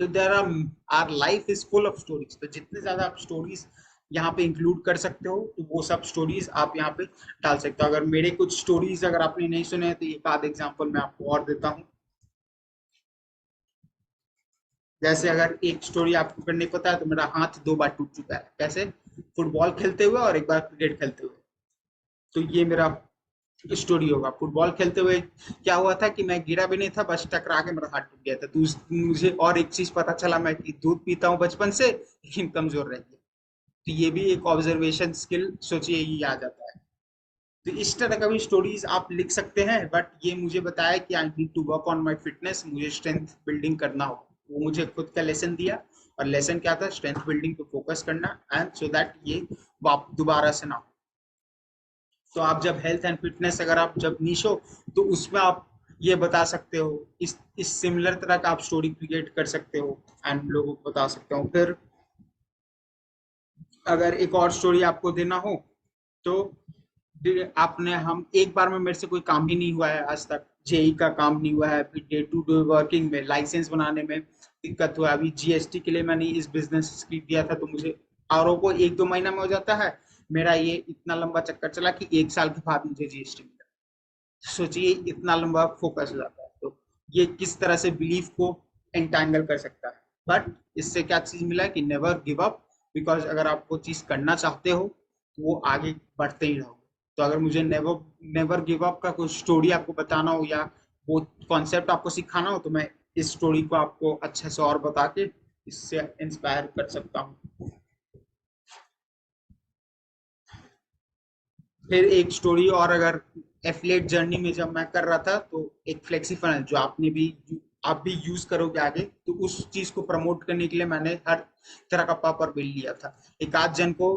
तो there our life is full of stories, तो जितने ज्यादा आप स्टोरीज यहाँ पे इंक्लूड कर सकते हो, तो वो सब स्टोरीज आप यहाँ पे डाल सकते हो। अगर मेरे कुछ स्टोरीज अगर आपने नहीं सुने तो एक आध एग्जांपल मैं आपको और देता हूँ। जैसे अगर एक स्टोरी आपको अगर नहीं पता है, तो मेरा हाथ 2 बार टूट चुका है, कैसे? फुटबॉल खेलते हुए और एक बार क्रिकेट खेलते हुए। तो ये मेरा स्टोरी होगा। फुटबॉल खेलते हुए क्या हुआ था कि मैं गिरा भी नहीं था, बस टकरा के मेरा हाथ टूट गया था। तो मुझे और एक चीज पता चला, मैं कि दूध पीता हूँ बचपन से, लेकिन कमजोर रह गया। तो ये भी एक ऑब्जर्वेशन स्किल, सोचिए, ये आ जाता है। तो इस तरह का भी स्टोरीज आप लिख सकते हैं, बट ये मुझे बताया कि I need to work on my fitness, मुझे स्ट्रेंथ बिल्डिंग करना हो। वो मुझे खुद का लेसन दिया, और लेसन क्या था? स्ट्रेंथ बिल्डिंग पे फोकस करना, एंड सो दैट ये दोबारा से ना हो। तो आप जब हेल्थ एंड फिटनेस अगर आप जब नीशो, तो उसमें आप ये बता सकते हो, इस सिमिलर तरह का आप स्टोरी क्रिएट कर सकते हो, एंड लोगों को बता सकते हो। फिर अगर एक और स्टोरी आपको देना हो, तो आपने, हम एक बार में मेरे से कोई काम ही नहीं हुआ है आज तक, जेई का काम नहीं हुआ है, फिर डे टू डे वर्किंग में लाइसेंस बनाने में दिक्कत हुआ, अभी जीएसटी के लिए मैंने इस बिजनेस स्क्रिप्ट दिया था, तो मुझे आरओ को 1-2 महीना में हो जाता है। मेरा ये इतना लंबा चक्कर चला कि 1 साल के बाद मुझे जीएसटी मिला। सोचिए, इतना लंबा फोकस हो जाता है। तो ये किस तरह से बिलीफ को एंटैंगल कर सकता है। बट इससे क्या चीज मिला कि नेवर गिव अप, बिकॉज अगर आप वो चीज करना चाहते हो, तो वो आगे बढ़ते ही रहोगे। तो अगर मुझे नेवर नेवर गिव अप का कुछ स्टोरी आपको बताना हो या वो कॉन्सेप्ट आपको सिखाना हो, तो मैं इस स्टोरी को आपको अच्छे से और बता के इससे इंस्पायर कर सकता हूँ। फिर एक स्टोरी और, अगर एफिलिएट जर्नी में जब मैं कर रहा था तो एक फ्लेक्सी फनल जो आप भी यूज करोगे आगे, तो उस चीज को प्रमोट करने के लिए मैंने हर तरह का पेपर बिल लिया था। एक आध जन को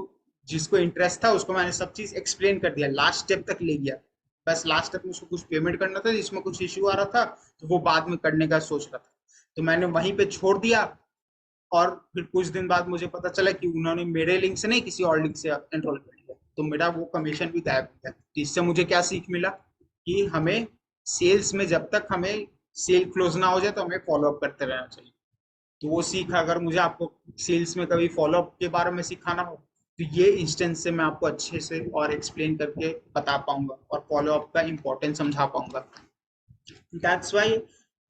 जिसको इंटरेस्ट था उसको मैंने सब चीज एक्सप्लेन कर दिया, लास्ट स्टेप तक ले गया। बस लास्ट स्टेप में उसको कुछ पेमेंट करना था, जिसमें कुछ इश्यू आ रहा था तो वो बाद में करने का सोच रहा था, तो मैंने वहीं पे छोड़ दिया। और फिर कुछ दिन बाद मुझे पता चला कि उन्होंने मेरे लिंक से नहीं किसी और लिंक से एनरोल कर लिया, तो मेरा वो कमीशन भी गायब हो गया। तो इससे मुझे क्या सीख मिला कि हमें सेल्स में जब तक हमें सेल क्लोज ना हो जाए तो हमें फॉलो अप करते रहना चाहिए। तो वो सीख, अगर मुझे आपको सेल्स में कभी फॉलो अप के बारे में सिखाना हो तो ये इंस्टेंस से मैं आपको अच्छे से और एक्सप्लेन करके बता पाऊंगा और फॉलो अप का इम्पोर्टेंस समझा पाऊंगा। दैट्स वाई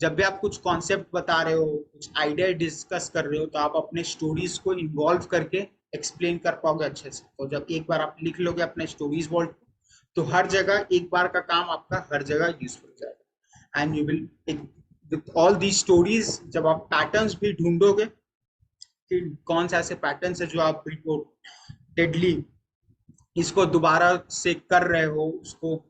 जब भी आप कुछ कॉन्सेप्ट बता रहे हो, कुछ आइडिया डिस्कस कर रहे हो, तो आप अपने स्टोरीज को इन्वॉल्व करके एक्सप्लेन कर पाओगे अच्छे से। तो जब एक बार आप लिख लोगे अपने स्टोरीज वर्ल्ड, तो हर जगह एक बार का काम आपका हर जगह यूजफुल हो जाएगा। And you will with all the stories, जब आप पैटर्न्स भी ढूंढोगे कि कौन से ऐसे पैटर्न्स है जो आप रिपीटेडली इसको दोबारा से कर रहे हो, उसको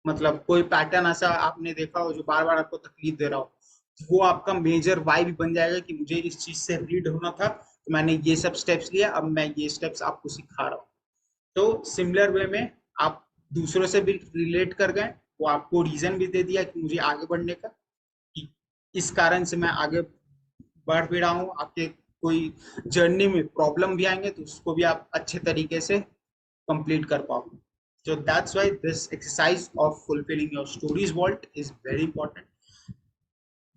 मतलब कोई पैटर्न ऐसा आपने देखा हो जो बार बार आपको तकलीफ दे रहा हो, तो वो आपका मेजर वाई भी बन जाएगा कि मुझे इस चीज से रीड होना था, तो मैंने ये सब स्टेप्स लिया, अब मैं ये स्टेप्स आपको सिखा रहा हूँ। तो सिमिलर वे में आप दूसरों से भी रिलेट कर गए, वो आपको रीजन भी दे दिया कि मुझे आगे बढ़ने का, कि इस कारण से मैं आगे बढ़ भी रहा हूँ। आपके कोई जर्नी में प्रॉब्लम भी आएंगे तो उसको भी आप अच्छे तरीके से कंप्लीट कर पाओगे। So that's why this exercise of fulfilling your stories vault is very important.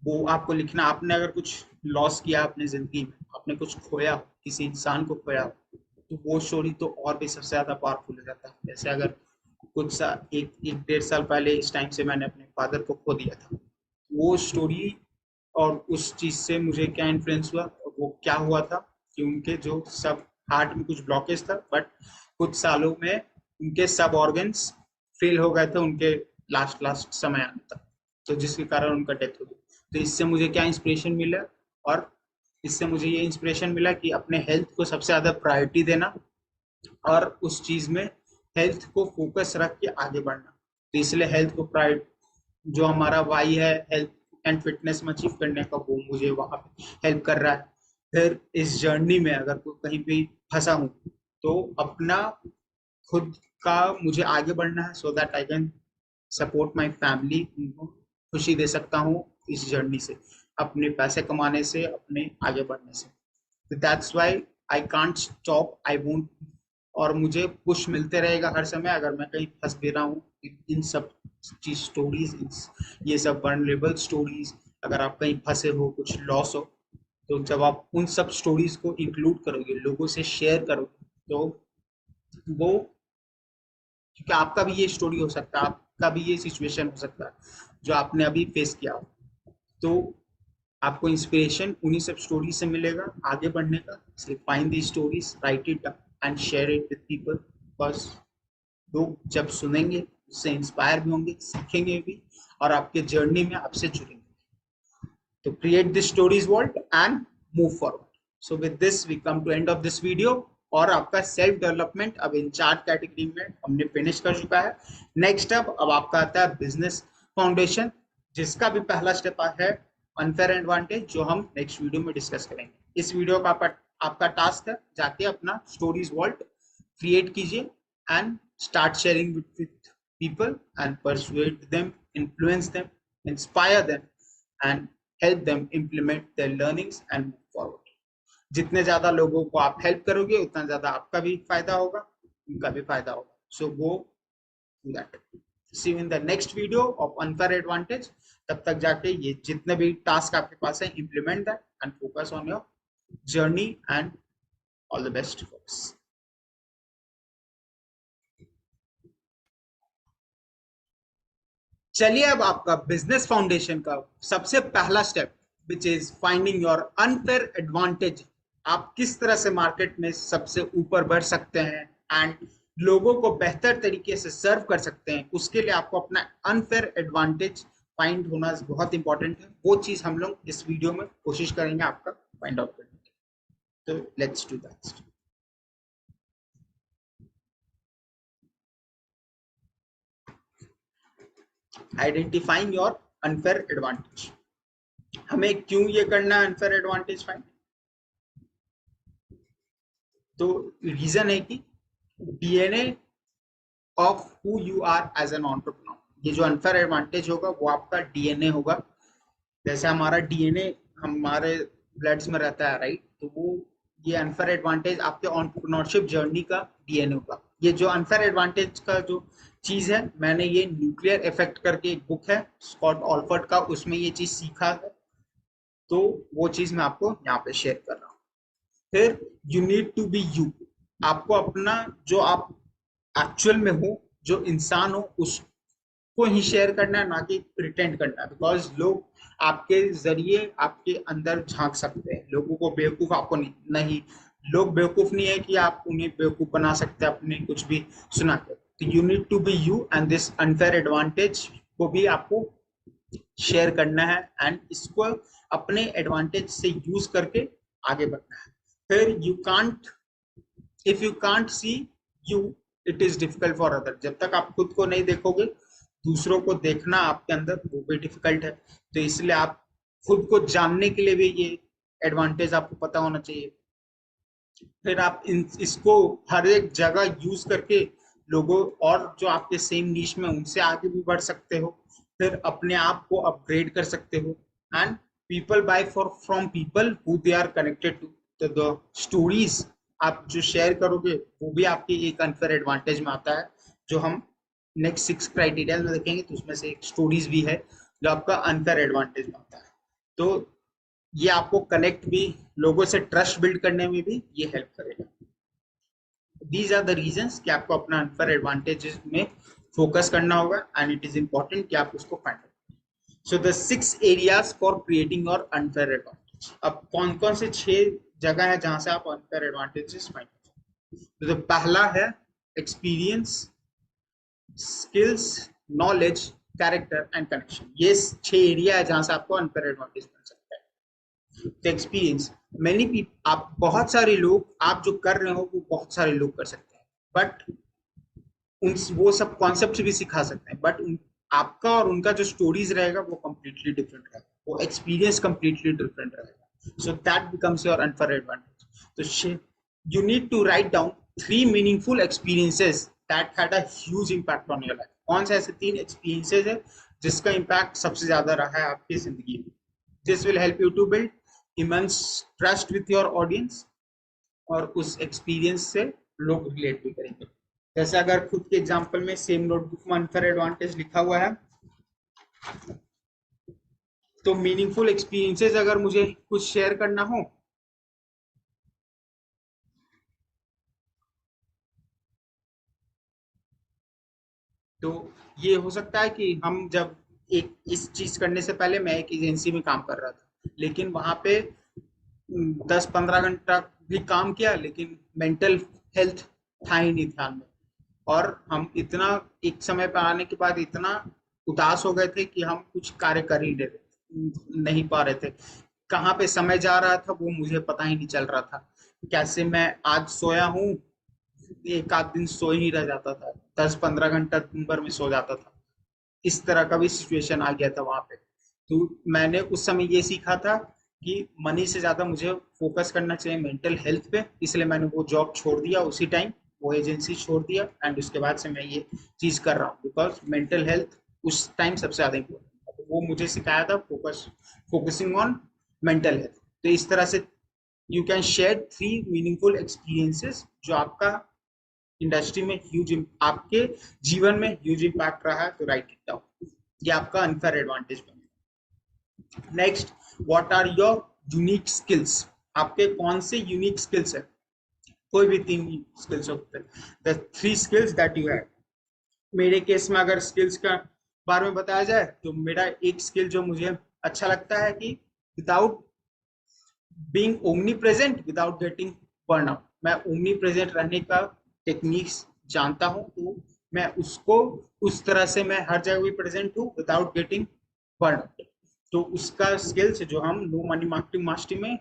वो आपको लिखना, आपने अगर कुछ लॉस किया अपनी जिंदगी में, आपने कुछ खोया, किसी इंसान को खोया, तो वो स्टोरी तो और भी सबसे ज्यादा पावरफुल हो जाता है। जैसे अगर एक एक डेढ़ साल पहले इस टाइम से मैंने अपने फादर को खो दिया था, वो स्टोरी और उस चीज से मुझे क्या इन्फ्लुएंस हुआ, वो क्या हुआ था कि उनके जो सब हार्ट में कुछ ब्लॉकेज था, बट कुछ सालों में उनके सब ऑर्गन्स फेल हो गए थे उनके लास्ट लास्ट समय आने तक, तो जिसके कारण उनका डेथ हो गई। तो इससे मुझे क्या इंस्पिरेशन मिला, और इससे मुझे ये इंस्पिरेशन मिला कि अपने हेल्थ को सबसे ज्यादा प्रायोरिटी देना और उस चीज में हेल्थ को फोकस रख के आगे बढ़ना। तो इसलिए हेल्थ को प्रायोरिटी, जो हमारा वाई है हेल्थ एंड फिटनेस में अचीव करने का, वो मुझे वहां पे हेल्प कर रहा है। फिर इस जर्नी में अगर कोई कहीं भी फंसा हूँ, तो अपना खुद का मुझे आगे बढ़ना है, so that I can support my family, उनको खुशी दे सकता हूँ इस जर्नी से, अपने पैसे कमाने से, अपने आगे बढ़ने से। That's why I can't stop, I won't, और मुझे पुश मिलते रहेगा हर समय अगर मैं कहीं फंस भी रहा हूँ इन सब चीज स्टोरीज, ये सब वनरेबल स्टोरीज। अगर आप कहीं फंसे हो, कुछ लॉस हो, तो जब आप उन सब स्टोरीज को इंक्लूड करोगे, लोगों से शेयर करोगे, तो वो, क्योंकि आपका भी ये स्टोरी हो सकता है, आपका भी ये सिचुएशन हो सकता है जो आपने अभी फेस किया हो, तो आपको इंस्पिरेशन उन्हीं सब स्टोरी से मिलेगा आगे बढ़ने का। इसलिए find the stories, right it and share it with people. बस लोग जब सुनेंगे उससे इंस्पायर भी होंगे, सीखेंगे भी, और आपके जर्नी में आपसे जुड़ेंगे। तो create this stories vault and move forward. So with this we come to end of this video, और आपका सेल्फ डेवलपमेंट अब इंचार्ज कैटेगरी में हमने फिनिश कर चुका है। नेक्स्ट अब आपका आता है बिजनेस फाउंडेशन, जिसका भी पहला स्टेप है अनफेयर एडवांटेज, जो हम नेक्स्ट वीडियो में डिस्कस करेंगे। इस वीडियो का आपका टास्क है जाके अपना स्टोरीज वॉल्ट क्रिएट कीजिए and start sharing with people and persuade them, influence them, inspire them and help them implement their learnings and move forward. जितने ज्यादा लोगों को आप हेल्प करोगे उतना ज्यादा आपका भी फायदा होगा, उनका भी फायदा होगा। So go do that. See you in the next video of unfair advantage. तब तक जाके ये जितने भी टास्क आपके पास है, implement that and focus on your journey and all the best force. चलिए अब आपका बिजनेस फाउंडेशन का सबसे पहला step, which is finding your unfair advantage, आप किस तरह से मार्केट में सबसे ऊपर बढ़ सकते हैं एंड लोगों को बेहतर तरीके से सर्व कर सकते हैं, उसके लिए आपको अपना अनफेयर एडवांटेज फाइंड होना बहुत इंपॉर्टेंट है। वो चीज हम लोग इस वीडियो में कोशिश करेंगे आपका फाइंड आउट करने की। तो let's do that. Identifying your unfair advantage. हमें क्यों ये करना है अनफेयर एडवांटेज फाइंड? तो रीजन है कि DNA of who you are as an entrepreneur, ये जो अनफेयर एडवांटेज होगा वो आपका डीएनए होगा। जैसे हमारा डीएनए हमारे ब्लड्स में रहता है, राइट? तो वो ये अनफेयर एडवांटेज आपके एंटरप्रेन्योरशिप जर्नी का डीएनए होगा। ये जो अनफेयर एडवांटेज का जो चीज है, मैंने ये न्यूक्लियर इफेक्ट करके एक बुक है स्कॉट ऑल्फर्ट का, उसमें ये चीज सीखा है। तो वो चीज मैं आपको यहाँ पे शेयर कर रहा हूँ। फिर you need to be you. आपको अपना जो आप एक्चुअल में हो, जो इंसान हो, उसको ही शेयर करना है, ना कि प्रिटेंड करना है। बिकॉज लोग आपके जरिए आपके अंदर झांक सकते हैं। लोगों को बेवकूफ आपको नहीं, लोग बेवकूफ नहीं है कि आप उन्हें बेवकूफ बना सकते हैं अपने कुछ भी सुना के। तो you need to be you and this unfair advantage को भी आपको शेयर करना है एंड इसको अपने एडवांटेज से यूज करके आगे बढ़ना है। फिर you can't, if you can't see you, it is difficult for other. जब तक आप खुद को नहीं देखोगे, दूसरों को देखना आपके अंदर वो भी डिफिकल्ट है। तो इसलिए आप खुद को जानने के लिए भी ये एडवांटेज आपको पता होना चाहिए। फिर आप इसको हर एक जगह यूज करके लोगों और जो आपके सेम नीश में उनसे आगे भी बढ़ सकते हो। फिर अपने आप को अपग्रेड कर सकते हो and people by for from people who they are connected to the stories आप जो शेयर करोगे वो भी आपके एक अनफेयर एडवांटेज में आता है, जो हम नेक्स्ट 6 क्राइटेरिया में देखेंगे। तो उसमें से एक स्टोरीज भी है जो आपका अनफेयर एडवांटेज में आता है। तो ये आपको कनेक्ट भी, लोगों से ट्रस्ट बिल्ड करने में भी ये हेल्प करेगा। दीज आर द रीजंस कि आपको अपना अनफेयर एडवांटेजेस में फोकस करना होगा एंड इट इज इंपॉर्टेंट कि आप उसको फाइंड करें। So the 6 areas for creating your unfair advantage. अब कौन कौन से 6 जगह है जहां से आप अनफेयर एडवांटेजेस फाइंड करें? तो पहला है experience, skills, knowledge, character and connection. ये 6 एरिया है जहां से आपको अनफेयर एडवांटेज मिल सकता है। तो एक्सपीरियंस, मैनी पीपल, आप बहुत सारे लोग, आप जो कर रहे हो वो बहुत सारे लोग कर सकते हैं, बट उन वो सब कॉन्सेप्ट भी सिखा सकते हैं, बट आपका और उनका जो स्टोरीज रहेगा वो कंप्लीटली डिफरेंट रहेगा, वो एक्सपीरियंस कंप्लीटली डिफरेंट रहेगा। So that becomes your unfair advantage. तो you need to write down 3 meaningful experiences that had a huge impact on your life। कौन से ऐसे 3 experiences है जिसका impact सबसे ज्यादा रहा है आपकी जिंदगी में? This will help you to build immense trust with your audience और उस experience से लोग relate भी करेंगे। जैसे अगर खुद के एग्जाम्पल में सेम नोटबुक में अनफेयर एडवांटेज लिखा हुआ है, तो मीनिंगफुल एक्सपीरियंसेस अगर मुझे कुछ शेयर करना हो, तो ये हो सकता है कि हम जब एक इस चीज करने से पहले मैं एक एजेंसी में काम कर रहा था, लेकिन वहां पे 10-15 घंटा भी काम किया, लेकिन मेंटल हेल्थ था ही नहीं ध्यान में। और हम इतना एक समय पर आने के बाद इतना उदास हो गए थे कि हम कुछ कार्य कर ही नहीं पा रहे थे। कहाँ पे समय जा रहा था वो मुझे पता ही नहीं चल रहा था। कैसे मैं आज सोया हूँ, एक आध दिन सो ही रह जाता था, 10-15 घंटा दिन भर में सो जाता था। इस तरह का भी सिचुएशन आ गया था वहां पे। तो मैंने उस समय ये सीखा था कि मनी से ज्यादा मुझे फोकस करना चाहिए मेंटल हेल्थ पे। इसलिए मैंने वो जॉब छोड़ दिया उसी टाइम, वो एजेंसी छोड़ दिया एंड उसके बाद से मैं ये चीज कर रहा हूँ, बिकॉज मेंटल हेल्थ उस टाइम सबसे ज्यादा इंपॉर्टेंट था। तो वो मुझे सिखाया था फोकसिंग ऑन मेंटल हेल्थ। तो इस तरह से you can share 3 meaningful experiences जो आपका इंडस्ट्री में आपके जीवन में ह्यूज इम्पैक्ट रहा है। तो राइट इट डाउन, ये आपका अनफेयर एडवांटेज बनेगा। Next, what are your unique skills? आपके कौन से यूनिक स्किल्स है? कोई भी 3 स्किल्स होते हैं, the 3 skills that you have. मेरे केस में अगर स्किल्स का बारे में बताया जाए, तो मेरा एक स्किल जो मुझे अच्छा लगता है कि without being omni present, without getting burn out, मैं ओमनी प्रेजेंट रहने का टेक्निक्स जानता हूँ तो मैं उसको उस तरह से मैं हर जगह भी प्रेजेंट हूँ विदाउट गेटिंग बर्न। तो उसका स्किल्स जो हम नो मनी मार्केटिंग मास्टरी में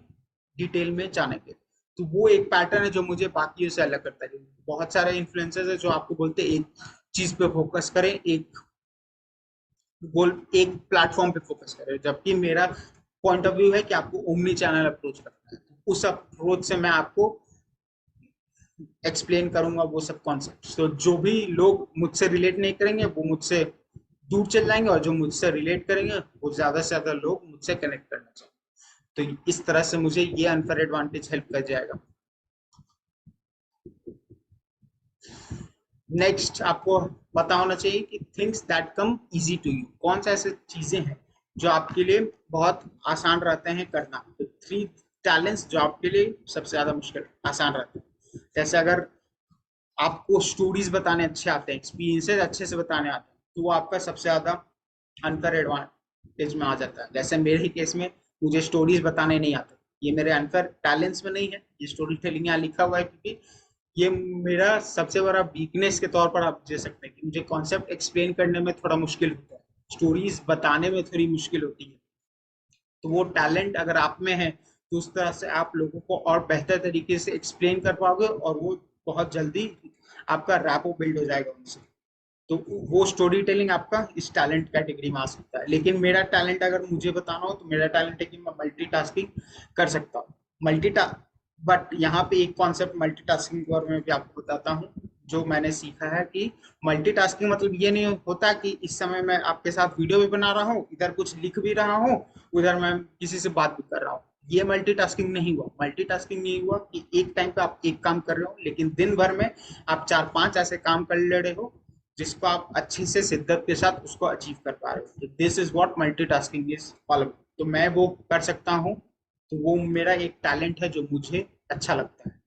डिटेल में जानेंगे। तो वो एक पैटर्न है जो मुझे बाकियों से अलग करता है। बहुत सारे इन्फ्लुएंसर्स है जो आपको बोलते हैं एक चीज पे फोकस करें, एक गोल, एक प्लेटफॉर्म पे फोकस करें, जबकि मेरा पॉइंट ऑफ व्यू है कि आपको ओमनी चैनल अप्रोच करना है। उस अप्रोच से मैं आपको एक्सप्लेन करूंगा वो सब कॉन्सेप्ट। तो जो भी लोग मुझसे रिलेट नहीं करेंगे वो मुझसे दूर चल जाएंगे, और जो मुझसे रिलेट करेंगे वो ज्यादा से ज्यादा लोग मुझसे कनेक्ट करना चाहिए। तो इस तरह से मुझे ये अनफेयर एडवांटेज हेल्प कर जाएगा। नेक्स्ट आपको पता होना चाहिए कि things that come easy to you, कौन सा ऐसे चीजें हैं जो आपके लिए बहुत आसान रहते हैं करना। तो 3 टैलेंट्स जो आपके लिए सबसे ज्यादा मुश्किल आसान रहते हैं। जैसे अगर आपको स्टोरीज बताने अच्छे आते हैं, एक्सपीरियंसेस अच्छे से बताने आते हैं, तो वो आपका सबसे ज्यादा अनफेयर एडवांटेज में आ जाता है। जैसे मेरे ही केस में मुझे स्टोरीज बताने नहीं आते, ये मेरे अनफेयर टैलेंट्स में नहीं है, ये स्टोरी टेलिंग यहाँ लिखा हुआ है, क्योंकि ये मेरा सबसे बड़ा वीकनेस के तौर पर आप दे सकते हैं कि मुझे कॉन्सेप्ट एक्सप्लेन करने में थोड़ा मुश्किल होता है, स्टोरीज बताने में थोड़ी मुश्किल होती है। तो वो टैलेंट अगर आप में है तो उस तरह से आप लोगों को और बेहतर तरीके से एक्सप्लेन कर पाओगे, और वो बहुत जल्दी आपका रैपो बिल्ड हो जाएगा उनसे। तो वो स्टोरी टेलिंग आपका इस टैलेंट कैटेगरी में आ सकता है। लेकिन मेरा टैलेंट अगर मुझे बताना हो तो मेरा टैलेंट है कि मैं मल्टीटास्किंग कर सकता हूँ। मल्टीटा बट यहाँ पे एक कॉन्सेप्ट मल्टीटास्किंग के बारे में भी आपको बताता हूँ जो मैंने सीखा है कि मल्टीटास्किंग मतलब ये नहीं होता कि इस समय मैं आपके साथ वीडियो भी बना रहा हूँ, इधर कुछ लिख भी रहा हूँ, उधर मैं किसी से बात भी कर रहा हूँ। ये मल्टीटास्किंग नहीं हुआ। मल्टीटास्किंग ये हुआ कि एक टाइम पे आप एक काम कर रहे हो, लेकिन दिन भर में आप 4-5 ऐसे काम कर ले रहे हो जिसको आप अच्छे से शिद्दत के साथ उसको अचीव कर पा रहे हो। This is what multitasking is all about. तो मैं वो कर सकता हूँ, तो वो मेरा एक टैलेंट है जो मुझे अच्छा लगता है।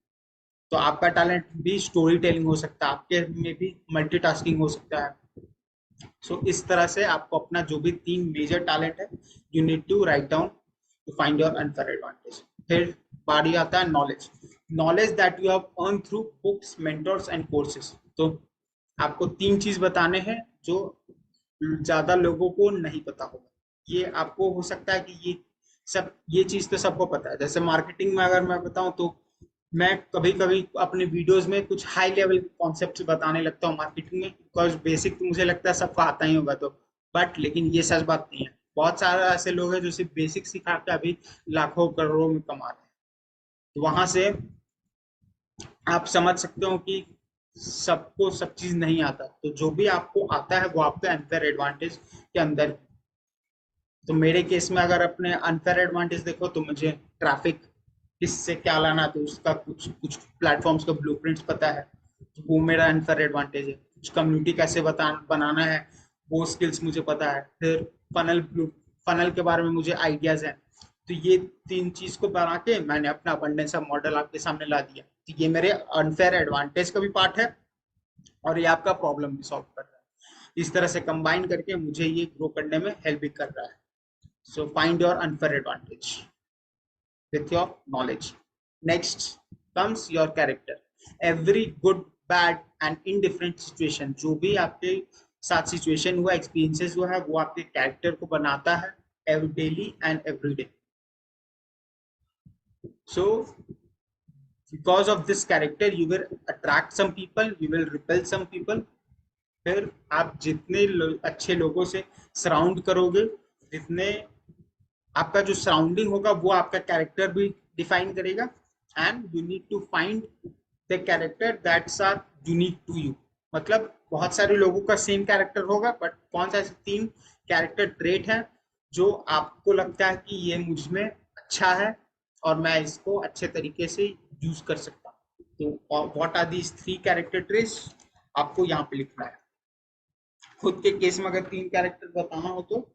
तो आपका टैलेंट भी स्टोरी टेलिंग हो सकता है, आपके में भी मल्टीटास्किंग हो सकता है। सो इस तरह से आपको अपना जो भी 3 मेजर टैलेंट है you need to write down to find your unfair advantage. फिर बारी आता है knowledge. Knowledge that you have earn through books, mentors and courses. तो आपको 3 चीज बताने हैं जो ज्यादा लोगों को नहीं पता होगा। ये आपको हो सकता है कि ये चीज तो सबको पता है। जैसे मार्केटिंग में अगर मैं बताऊं तो मैं कभी कभी अपने वीडियोस में कुछ हाई लेवल कॉन्सेप्ट बताने लगता हूँ मार्केटिंग में, बिकॉज बेसिक तो मुझे लगता है सबको आता ही होगा। तो बट लेकिन ये सच बात नहीं है। बहुत सारे ऐसे लोग हैं जो सिर्फ बेसिक सिखा के अभी लाखों करोड़ों में कमा रहे हैं। तो वहां से आप समझ सकते हो कि सबको सब चीज नहीं आता। तो जो भी आपको आता है वो आपका अनफेयर एडवांटेज के अंदर। तो मेरे केस में अगर अपने अनफेयर एडवांटेज देखो तो मुझे ट्रैफिक किससे क्या लाना, तो उसका कुछ कुछ प्लेटफॉर्म्स का ब्लूप्रिंट्स पता है, तो वो मेरा अनफेयर एडवांटेज है। कुछ कम्युनिटी कैसे बनाना है वो स्किल्स मुझे पता है। फिर फनल के बारे में मुझे आइडियाज है। तो ये 3 चीज को बना के मैंने अपना अबंडेंस मॉडल आपके सामने ला दिया। तो ये मेरे अनफेयर एडवांटेज का भी पार्ट है, और ये आपका प्रॉब्लम भी सॉल्व कर रहा है। इस तरह से कंबाइन करके मुझे ये ग्रो करने में हेल्प भी कर रहा है। So find your unfair advantage with your knowledge. Next comes your character. Every good, bad and indifferent situation, जो भी आपके साथ सिचुएशन हुआ, एक्सपीरियंसेस हुआ है, वो आपके कैरेक्टर को बनाता है every daily and every day. So because of this character you will attract some people, you will repel some people. फिर आप जितने अच्छे लोगों से सराउंड करोगे, जितने आपका जो सराउंडिंग होगा वो आपका कैरेक्टर भी डिफाइन करेगा। And you need to find the character that's are unique to you. मतलब बहुत सारे लोगों का सेम कैरेक्टर होगा, बट कौन सा ऐसे 3 कैरेक्टर ट्रेट है जो आपको लगता है कि ये मुझ में अच्छा है और मैं इसको अच्छे तरीके से यूज कर सकता हूँ। तो what are these 3 character traits, आपको यहाँ पे लिखना है। खुद के केस में अगर 3 कैरेक्टर बताना हो तो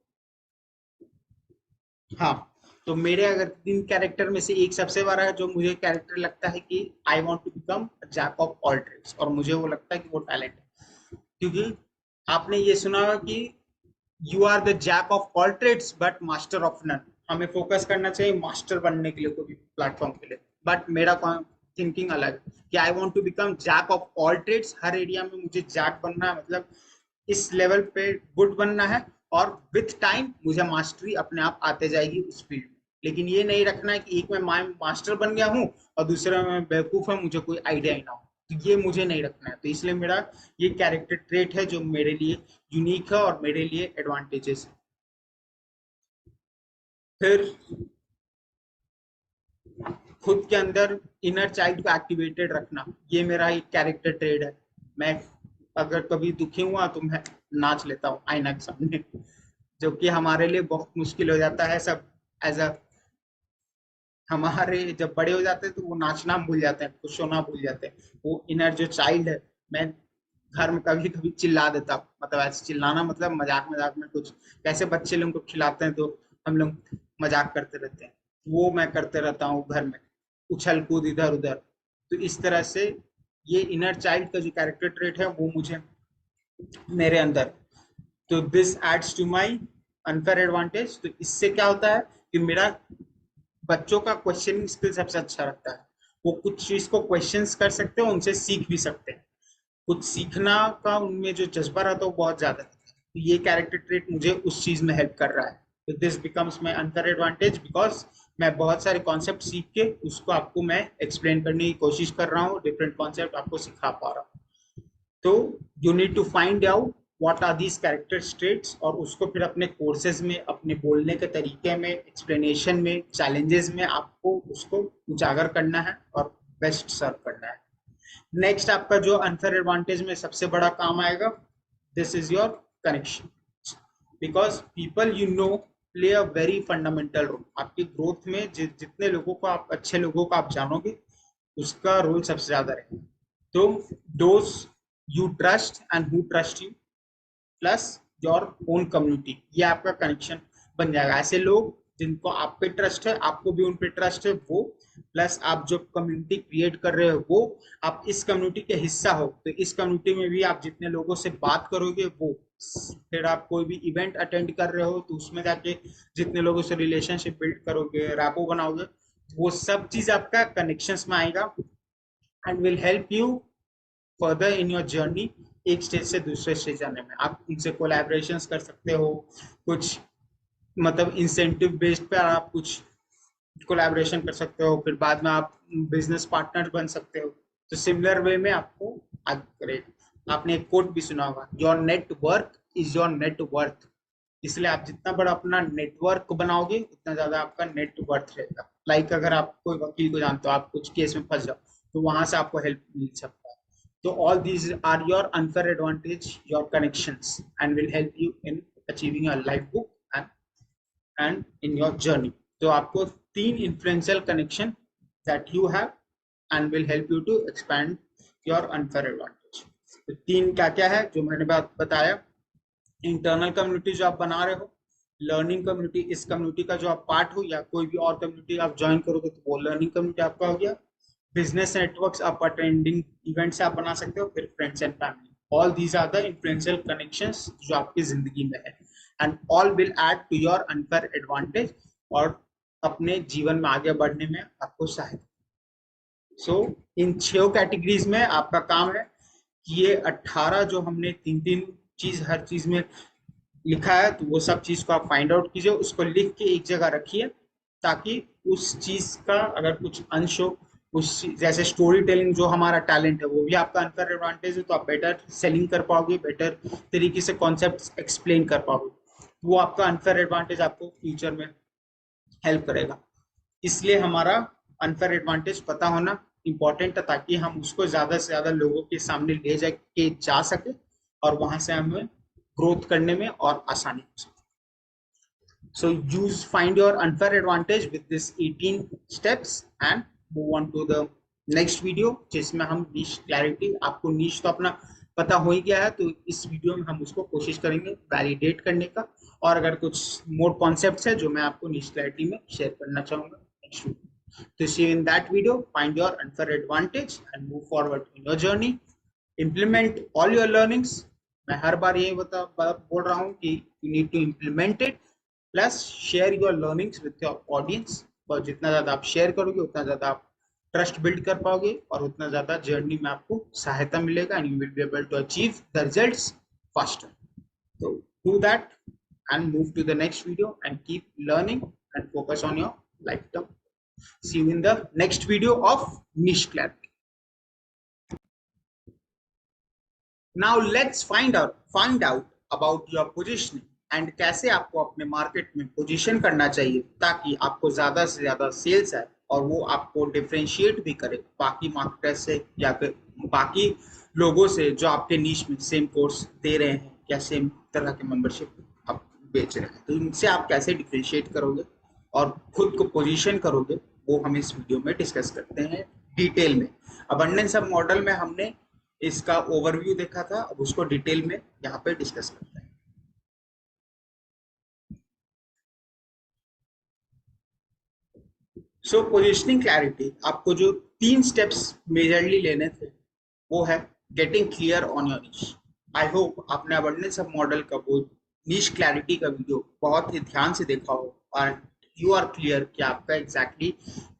हाँ, तो मेरे अगर 3 कैरेक्टर में से एक सबसे बड़ा है जो मुझे कैरेक्टर लगता है कि I want to become jack of all trades, और मुझे वो लगता है कि वो टैलेंट है। क्योंकि आपने ये सुना होगा कि you are the jack of all trades but master of none. हमें फोकस करना चाहिए मास्टर बनने के लिए कोई भी प्लेटफॉर्म के लिए। बट मेरा थिंकिंग अलग कि I want to become jack of all trades, हर एरिया में मुझे जैक बनना है, मतलब इस लेवल पे गुड बनना है, और विथ टाइम मुझे मास्टरी अपने आप आते जाएगी उस फील्ड में। लेकिन ये नहीं रखना है कि एक में मैं मास्टर बन गया हूँ और दूसरे में बेवकूफ है, मुझे कोई आइडिया ही ना हो, तो ये मुझे नहीं रखना है। तो इसलिए मेरा ये कैरेक्टर ट्रेट है जो मेरे लिए यूनिक है और मेरे लिए एडवांटेजेस है। फिर खुद के अंदर इनर चाइल्ड को एक्टिवेटेड रखना, ये मेरा एक कैरेक्टर ट्रेड है। मैं अगर कभी दुखी हुआ तो मैं नाच लेता हूँ आईना के सामने, जो कि हमारे लिए बहुत मुश्किल हो जाता है सब। एज अ हमारे जब बड़े हो जाते हैं तो वो नाचना भूल जाते हैं, खुश होना भूल जाते हैं। वो इनर जो चाइल्ड है, मैं घर में कभी कभी चिल्ला देता हूँ, मतलब ऐसे चिल्लाना मतलब मजाक मजाक में कुछ, कैसे बच्चे लोगों को खिलाते हैं तो हम लोग मजाक करते रहते हैं, वो मैं करते रहता हूँ घर में, उछल कूद इधर उधर। तो इस तरह से ये इनर चाइल्ड का जो कैरेक्टर ट्रेट है वो मुझे मेरे अंदर, तो this adds to my unfair advantage. तो इससे क्या होता है कि मेरा बच्चों का क्वेश्चनिंग स्किल सबसे अच्छा रहता है। वो कुछ चीज को क्वेश्चंस कर सकते हैं, उनसे सीख भी सकते हैं, कुछ सीखना का उनमें जो जज्बा रहता है वो बहुत ज्यादा रहता है। तो ये कैरेक्टर ट्रेट मुझे उस चीज में हेल्प कर रहा है। तो this becomes my unfair advantage because मैं बहुत सारे कॉन्सेप्ट सीख के उसको आपको मैं एक्सप्लेन करने की कोशिश कर रहा हूँ, डिफरेंट कॉन्सेप्ट आपको सिखा पा रहा हूँ। तो you need to find out what are these character traits, और उसको फिर अपने कोर्सेज में, अपने बोलने के तरीके में, एक्सप्लेनेशन में, चैलेंजेस में आपको उसको उजागर करना है और बेस्ट सर्व करना है। नेक्स्ट आपका जो अनफेयर एडवांटेज में सबसे बड़ा काम आएगा, this is your connection, because people you know play a very fundamental role आपकी ग्रोथ में। जितने लोगों को आप, अच्छे लोगों को आप जानोगे, उसका रोल सबसे ज्यादा रहेगा। तो those you trust and who trust you plus your own community, ये आपका कनेक्शन बन जाएगा। ऐसे लोग जिनको आप पे ट्रस्ट है, आपको भी उन पे ट्रस्ट है, वो प्लस आप जो कम्युनिटी क्रिएट कर रहे हो वो, आप इस कम्युनिटी के हिस्सा हो, तो इस कम्युनिटी में भी आप जितने लोगों से बात करोगे वो, फिर आप कोई भी इवेंट अटेंड कर रहे हो तो उसमें जाके जितने लोगों से रिलेशनशिप बिल्ड करोगे, रैपो बनाओगे, वो सब चीज आपका कनेक्शंस में आएगा and will help you further in your journey, एक स्टेज से दूसरे स्टेज जाने में। आप उनसे कोलैबोरेशन कर सकते हो, कुछ मतलब इंसेंटिव बेस्ड पे आप कुछ कोलैबोरेशन कर सकते हो, फिर बाद में आप बिजनेस पार्टनर बन सकते हो। तो सिमिलर वे में आपको आगे करेगा। आपने एक कोट भी सुना होगा, your network is your net worth. इसलिए आप जितना बड़ा अपना नेटवर्क बनाओगे उतना ज्यादा आपका नेट वर्थ रहेगा। लाइक अगर आप कोई वकील को जानते हो, आप कुछ केस में फंस जाओ, तो वहां से आपको हेल्प मिल सकता है। तो all these are your unfair advantage, your connections, and will help you in achieving your life book and in your journey. तो आपको तीन influential connection that you have and will help you to expand your unfair advantage. तो तीन क्या क्या है जो मैंने बात बताया, इंटरनल कम्युनिटी जो आप बना रहे हो, लर्निंग कम्युनिटी, इस कम्युनिटी का जो आप पार्ट हो, या कोई भी और कम्युनिटी आप ज्वाइन करोगे तो वो लर्निंग कम्युनिटी आपका हो गया। बिजनेस नेटवर्क्स आप अटेंडिंग इवेंट्स आप बना सकते हो, फिर friends and family, all these are the influential connections जो आपकी जिंदगी में है, and all will add to your unfair advantage, और अपने जीवन में आगे बढ़ने में आपको सहायता। सो इन 6 कैटेगरीज में आपका काम है कि ये 18 जो हमने तीन तीन चीज हर चीज में लिखा है, तो वो सब चीज को आप फाइंड आउट कीजिए, उसको लिख के एक जगह रखिए, ताकि उस चीज का अगर कुछ अंश हो, उस जैसे स्टोरी टेलिंग जो हमारा टैलेंट है वो भी आपका अनफेयर एडवांटेज है, तो आप बेटर सेलिंग कर पाओगे, बेटर तरीके से कॉन्सेप्ट एक्सप्लेन कर पाओगे, वो आपका अनफेयर एडवांटेज आपको फ्यूचर में हेल्प करेगा। इसलिए हमारा अनफेयर एडवांटेज पता होना इंपॉर्टेंट है, ताकि हम उसको ज्यादा से ज्यादा लोगों के सामने ले जाके जा सके, और वहां से हमें ग्रोथ करने में और आसानी हो सके। So use find your unfair advantage with this 18 steps and move on to the next video, जिसमें हम niche clarity, आपको niche तो अपना पता हो ही गया है, तो इस वीडियो में हम उसको कोशिश करेंगे वैलिडेट करने का, और अगर कुछ मोर कॉन्सेप्ट्स है जो मैं आपको niche clarity में शेयर करना चाहूंगा नेक्स्ट वीडियो। तो see you in that video, find your unfair advantage and move forward in your journey, implement all your learnings। मैं हर बार यही बोल रहा हूँ कि you need to implement it, plus share your learnings with your audience, और जितना ज्यादा आप शेयर करोगे उतना ज्यादा आप ट्रस्ट बिल्ड कर पाओगे और उतना ज्यादा जर्नी में आपको सहायता मिलेगा and you will be able to achieve the results faster. So do that and move to the next video and keep learning and focus on your lifetime. See you in the next video of niche clarity. Now let's find out about your positioning and कैसे आपको अपने market में position करना चाहिए ताकि आपको ज्यादा से ज्यादा सेल्स आए और वो आपको डिफरेंशिएट भी करे बाकी मार्केटर से या फिर बाकी लोगों से जो आपके नीश में सेम कोर्स दे रहे हैं या सेम तरह के मेंबरशिप आप बेच रहे हैं. तो इनसे आप कैसे डिफरेंशिएट करोगे और खुद को पोजीशन करोगे वो हम इस वीडियो में डिस्कस करते हैं डिटेल में. अबंडेंस ऑफ मॉडल में हमने इसका ओवरव्यू देखा था, अब उसको डिटेल में यहाँ पे डिस्कस करते हैं. सो पोजिशनिंग क्लैरिटी आपको जो 3 स्टेप्स मेजरली लेने थे वो है गेटिंग क्लियर ऑन योर निश. आई होप आपने अबंडेंस ऑफ मॉडल का वो निश क्लैरिटी का वीडियो बहुत ही ध्यान से देखा हो और यू आर क्लियर कि आपका एग्जैक्टली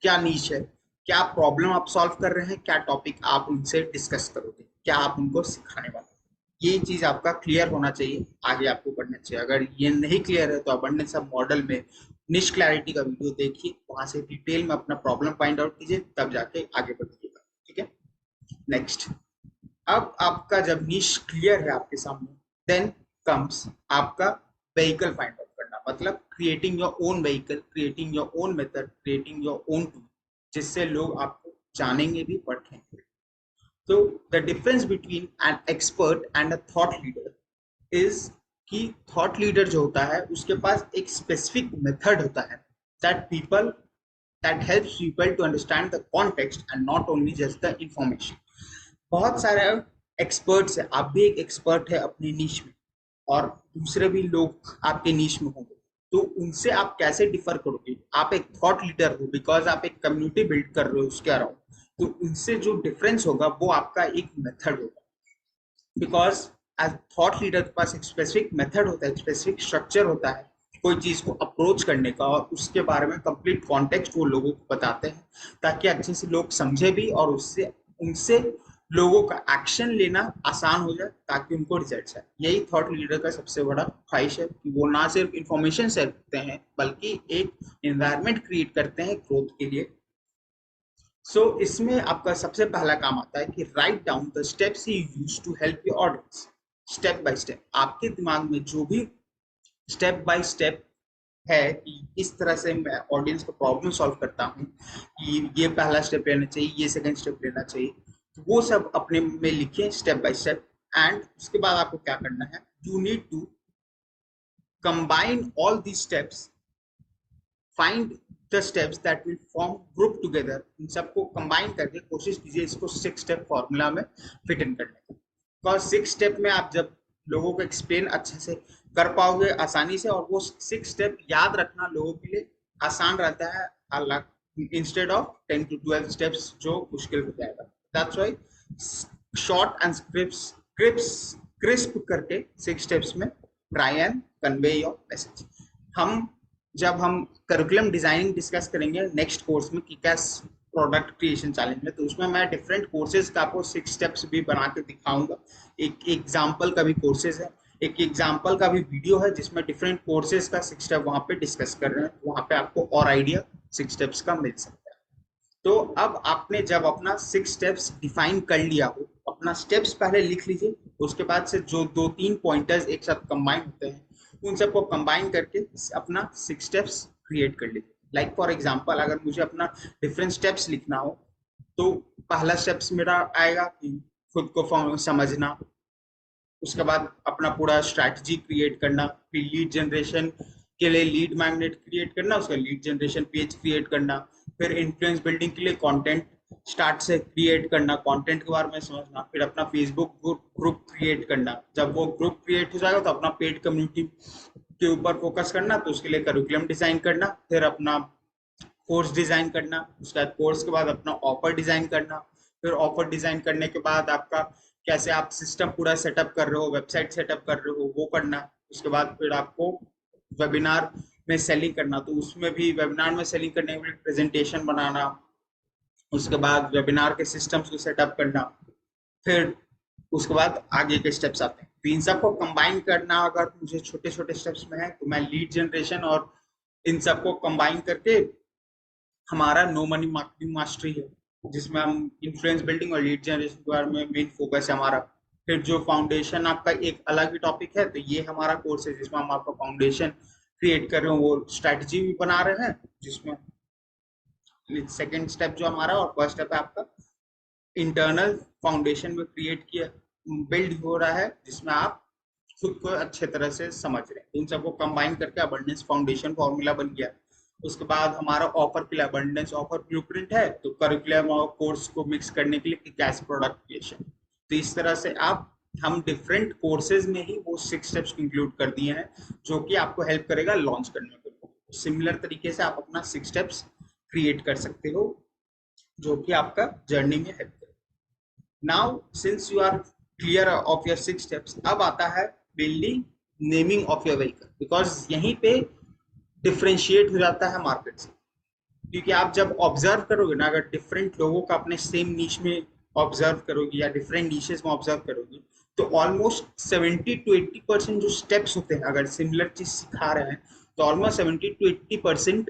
क्या निश है, क्या प्रॉब्लम आप सॉल्व कर रहे हैं, क्या टॉपिक आप उनसे डिस्कस करोगे, क्या आप उनको सिखाने वाले. ये चीज आपका क्लियर होना चाहिए, आगे आपको बढ़ना चाहिए. अगर ये नहीं क्लियर है तो अबंडेंस ऑफ मॉडल में निश क्लैरिटी का वीडियो देखिए, वहां से डिटेल में अपना प्रॉब्लम फाइंड आउट कीजिए, तब जाके आगे बढ़िएगा. ठीक है. नेक्स्ट, अब आपका जब निश क्लियर है आपके सामने, देन कम्स आपका व्हीकल फाइंड आउट करना, मतलब creating your own vehicle, creating your own method, creating your own tool, जिससे लोग आपको जानेंगे भी पढ़ेंगे. तो the difference between an expert and a thought leader is कि थॉट लीडर जो होता है उसके पास एक स्पेसिफिक मेथड होता है that helps people to understand the context and not only just the information. बहुत सारे एक्सपर्ट्स है, आप भी एक एक्सपर्ट है अपनी नीश में और दूसरे भी लोग आपके नीश में होंगे, तो उनसे आप कैसे डिफर करोगे. आप एक थॉट लीडर हो बिकॉज आप एक कम्युनिटी बिल्ड कर रहे हो उसके अराउंड, तो उनसे जो डिफरेंस होगा वो आपका एक मेथड होगा. बिकॉज एज थॉट लीडर के पास एक स्पेसिफिक मेथड होता है, स्पेसिफिक स्ट्रक्चर होता है कोई चीज को अप्रोच करने का, और उसके बारे में कंप्लीट कॉन्टेक्स्ट वो लोगों को बताते हैं ताकि अच्छे से लोग समझे भी और उससे उनसे लोगों का एक्शन लेना आसान हो जाए ताकि उनको रिजल्ट आए. यही थॉट लीडर का सबसे बड़ा ख्वाहिश है कि वो ना सिर्फ इंफॉर्मेशन शेयर करते हैं बल्कि एक एनवायरनमेंट क्रिएट करते हैं ग्रोथ के लिए. इसमें आपका सबसे पहला काम आता है कि write down the steps you use to help your audience. Step by step आपके दिमाग में जो भी स्टेप बाय स्टेप है कि इस तरह से मैं ऑडियंस को प्रॉब्लम सॉल्व करता हूँ कि ये पहला स्टेप लेना चाहिए, ये सेकंड स्टेप लेना चाहिए, तो वो सब अपने में लिखिए स्टेप बाय स्टेप. एंड उसके बाद आपको क्या करना है, you need to combine all the steps, find the steps that will form group together. इन सबको कंबाइन करके कोशिश कीजिए इसको 6 स्टेप फॉर्मूला में फिट इन करने की. बिकॉज 6 स्टेप में आप जब लोगों को एक्सप्लेन अच्छे से कर पाओगे आसानी से, और वो 6 स्टेप याद रखना लोगों के लिए आसान रहता है इंस्टेड ऑफ 10 to 12 स्टेप्स जो मुश्किल हो जाएगा. That's why short and crisp करके 6 स्टेप्स में try and convey your message. जब हम करिकुलम डिजाइनिंग डिस्कस करेंगे नेक्स्ट कोर्स में कि क्या प्रोडक्ट क्रिएशन चैलेंज में, तो उसमें मैं डिफरेंट कोर्सेज का आपको 6 स्टेप्स भी बना के दिखाऊंगा. एक एग्जांपल का भी कोर्सेज है, एक एग्जांपल का भी वीडियो है जिसमें डिफरेंट कोर्सेज का 6 स्टेप वहां पे डिस्कस कर रहे हैं. वहां पे आपको और आइडिया 6 स्टेप्स का मिल सकता है. तो अब आपने जब अपना 6 स्टेप्स डिफाइन कर लिया हो, अपना स्टेप्स पहले लिख लीजिए, उसके बाद से जो 2-3 पॉइंटर्स एक साथ कंबाइन होते हैं उन सबको कंबाइन करके अपना 6 स्टेप्स क्रिएट कर लीजिए. लाइक फॉर एग्जांपल अगर मुझे अपना डिफरेंट स्टेप्स लिखना हो तो पहला स्टेप्स मेरा आएगा कि खुद को समझना, उसके बाद अपना पूरा स्ट्रैटेजी क्रिएट करना, फिर लीड जनरेशन के लिए लीड मैग्नेट क्रिएट करना, उसका लीड जनरेशन पेज क्रिएट करना, फिर इन्फ्लुएंस बिल्डिंग के लिए कंटेंट स्टार्ट से क्रिएट करना, कंटेंट के बारे में समझना, फिर अपना फेसबुक ग्रुप क्रिएट करना. जब वो ग्रुप क्रिएट हो जाएगा तो अपना पेड कम्युनिटी के ऊपर फोकस करना, तो उसके लिए करिकुलम डिजाइन करना, फिर अपना कोर्स डिजाइन करना, उसके बाद कोर्स के बाद अपना ऑफर डिजाइन करना, फिर ऑफर डिजाइन करने के बाद आपका कैसे आप सिस्टम पूरा सेटअप कर रहे हो, वेबसाइट सेटअप कर रहे हो वो करना. उसके बाद फिर आपको वेबिनार में सेलिंग करना, तो उसमें भी वेबिनार में सेलिंग करने के लिए प्रेजेंटेशन बनाना, उसके बाद वेबिनार के सिस्टम्स को सेटअप करना, फिर उसके बाद आगे के स्टेप्स आते हैं। तो इन सबको कंबाइन करना अगर मुझे छोटे छोटे स्टेप्स में है तो मैं लीड जनरेशन और इन सबको कंबाइन करके हमारा नो मनी मार्केटिंग मास्टरी है, जिसमें हम इन्फ्लुएंस बिल्डिंग और लीड जनरेशन के बारे में मेन फोकस है हमारा। फिर जो फाउंडेशन आपका एक अलग ही टॉपिक है, तो ये हमारा कोर्स है जिसमें हम आपका फाउंडेशन क्रिएट कर रहे हो, वो स्ट्रैटेजी भी बना रहे हैं, जिसमें सेकेंड स्टेप जो हमारा और फर्स्ट स्टेप है आपका इंटरनल फाउंडेशन में क्रिएट किया बिल्ड हो रहा है, जिसमें आप खुद को अच्छे तरह से समझ रहे हैं। इन सबको कंबाइन करके अबंडेंस फाउंडेशन फॉर्मूला बन गया। उसके बाद हमारा ऑफर के लिए अबंडेंस ऑफर ब्लूप्रिंट है, तो करिकुलम और कोर्स को मिक्स करने के लिए कैश प्रोडक्ट क्रिएशन। तो इस तरह से आप हम डिफरेंट कोर्सेज में ही वो 6 स्टेप्स इंक्लूड कर दिए हैं, जो कि आपको हेल्प करेगा लॉन्च करने में। सिमिलर तरीके से आप अपना 6 स्टेप्स क्रिएट कर सकते हो, जो कि आपका जर्नी में हेल्प करेगा। Now since you are clear of your 6 steps, अब आता है building naming of your vehicle, because यहीं पे डिफ्रेंशिएट हो जाता है मार्केट से। क्योंकि आप जब ऑब्जर्व करोगे ना, अगर डिफरेंट लोगों का अपने सेम नीच में ऑब्जर्व करोगे या डिफरेंट नीचेस में ऑब्जर्व करोगे, तो ऑलमोस्ट 70 to 80% जो स्टेप्स होते हैं, अगर सिमिलर चीज सिखा रहे हैं, तो ऑलमोस्ट 70 to 80%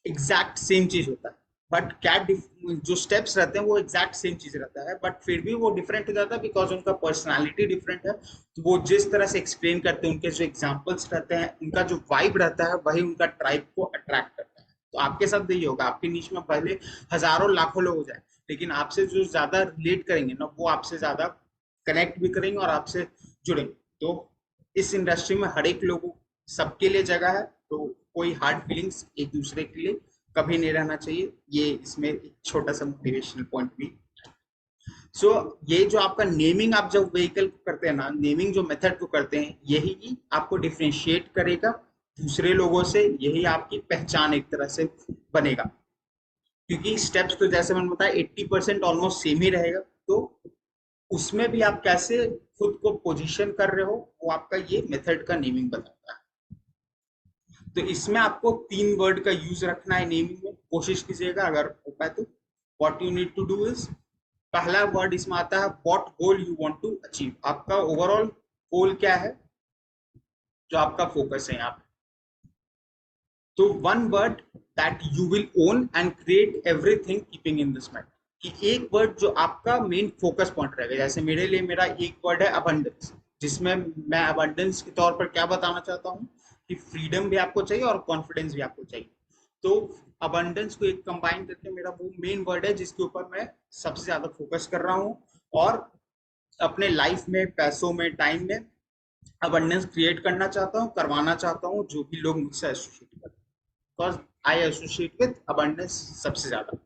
एग्जैक्ट सेम चीज होता है। बट क्या जो स्टेप्स रहते हैं वो एग्जैक्ट सेम चीज रहता है, बट फिर भी वो डिफरेंट हो जाता है बिकॉज उनका पर्सनालिटी डिफरेंट है। तो वो जिस तरह से एक्सप्लेन करते हैं, उनके जो एग्जाम्पल्स रहते हैं, उनका जो वाइब रहता है, वही उनका ट्राइब को अट्रैक्ट करता है। तो आपके साथ यही होगा, आपके नीच में पहले हजारों लाखों लोग हो जाए, लेकिन आपसे जो ज्यादा रिलेट करेंगे ना, वो आपसे ज्यादा कनेक्ट भी करेंगे और आपसे जुड़ेंगे। तो इस इंडस्ट्री में हर एक लोगों सबके लिए जगह है, तो कोई हार्ड फीलिंग्स एक दूसरे के लिए कभी नहीं रहना चाहिए। ये इसमें एक छोटा सा मोटिवेशनल पॉइंट भी। सो ये जो आपका नेमिंग आप जब व्हीकल को करते हैं ना, नेमिंग जो मेथड को करते हैं, यही आपको डिफ्रेंशिएट करेगा दूसरे लोगों से, यही आपकी पहचान एक तरह से बनेगा। क्योंकि स्टेप्स तो जैसे मैंने बताया 80% ऑलमोस्ट सेम ही रहेगा, तो उसमें भी आप कैसे खुद को पोजीशन कर रहे हो, वो आपका ये मेथड का नेमिंग बताता है। तो इसमें आपको 3 वर्ड का यूज रखना है नेमिंग में, कोशिश कीजिएगा अगर हो पाए तो। What you need to do is, पहला वर्ड इसमें आता है what goal you want to achieve. आपका ओवरऑल गोल क्या है, जो आपका फोकस है यहाँ पे। तो one word that you will own and create everything keeping in this mind, कि एक वर्ड जो आपका मेन फोकस पॉइंट रहेगा। जैसे मेरे लिए मेरा एक वर्ड है अबंडेंस, जिसमें मैं अबंडेंस के तौर पर क्या बताना चाहता हूँ कि फ्रीडम भी आपको चाहिए और कॉन्फिडेंस भी आपको चाहिए। तो अबंडेंस को एक कंबाइन करके मेरा वो मेन वर्ड है जिसके ऊपर मैं सबसे ज्यादा फोकस कर रहा हूँ, और अपने लाइफ में, पैसों में, टाइम में अबंडेंस क्रिएट करना चाहता हूँ, करवाना चाहता हूँ, जो भी लोग मुझसे एसोसिएट करते हैं, because I associate with abundance सबसे ज्यादा।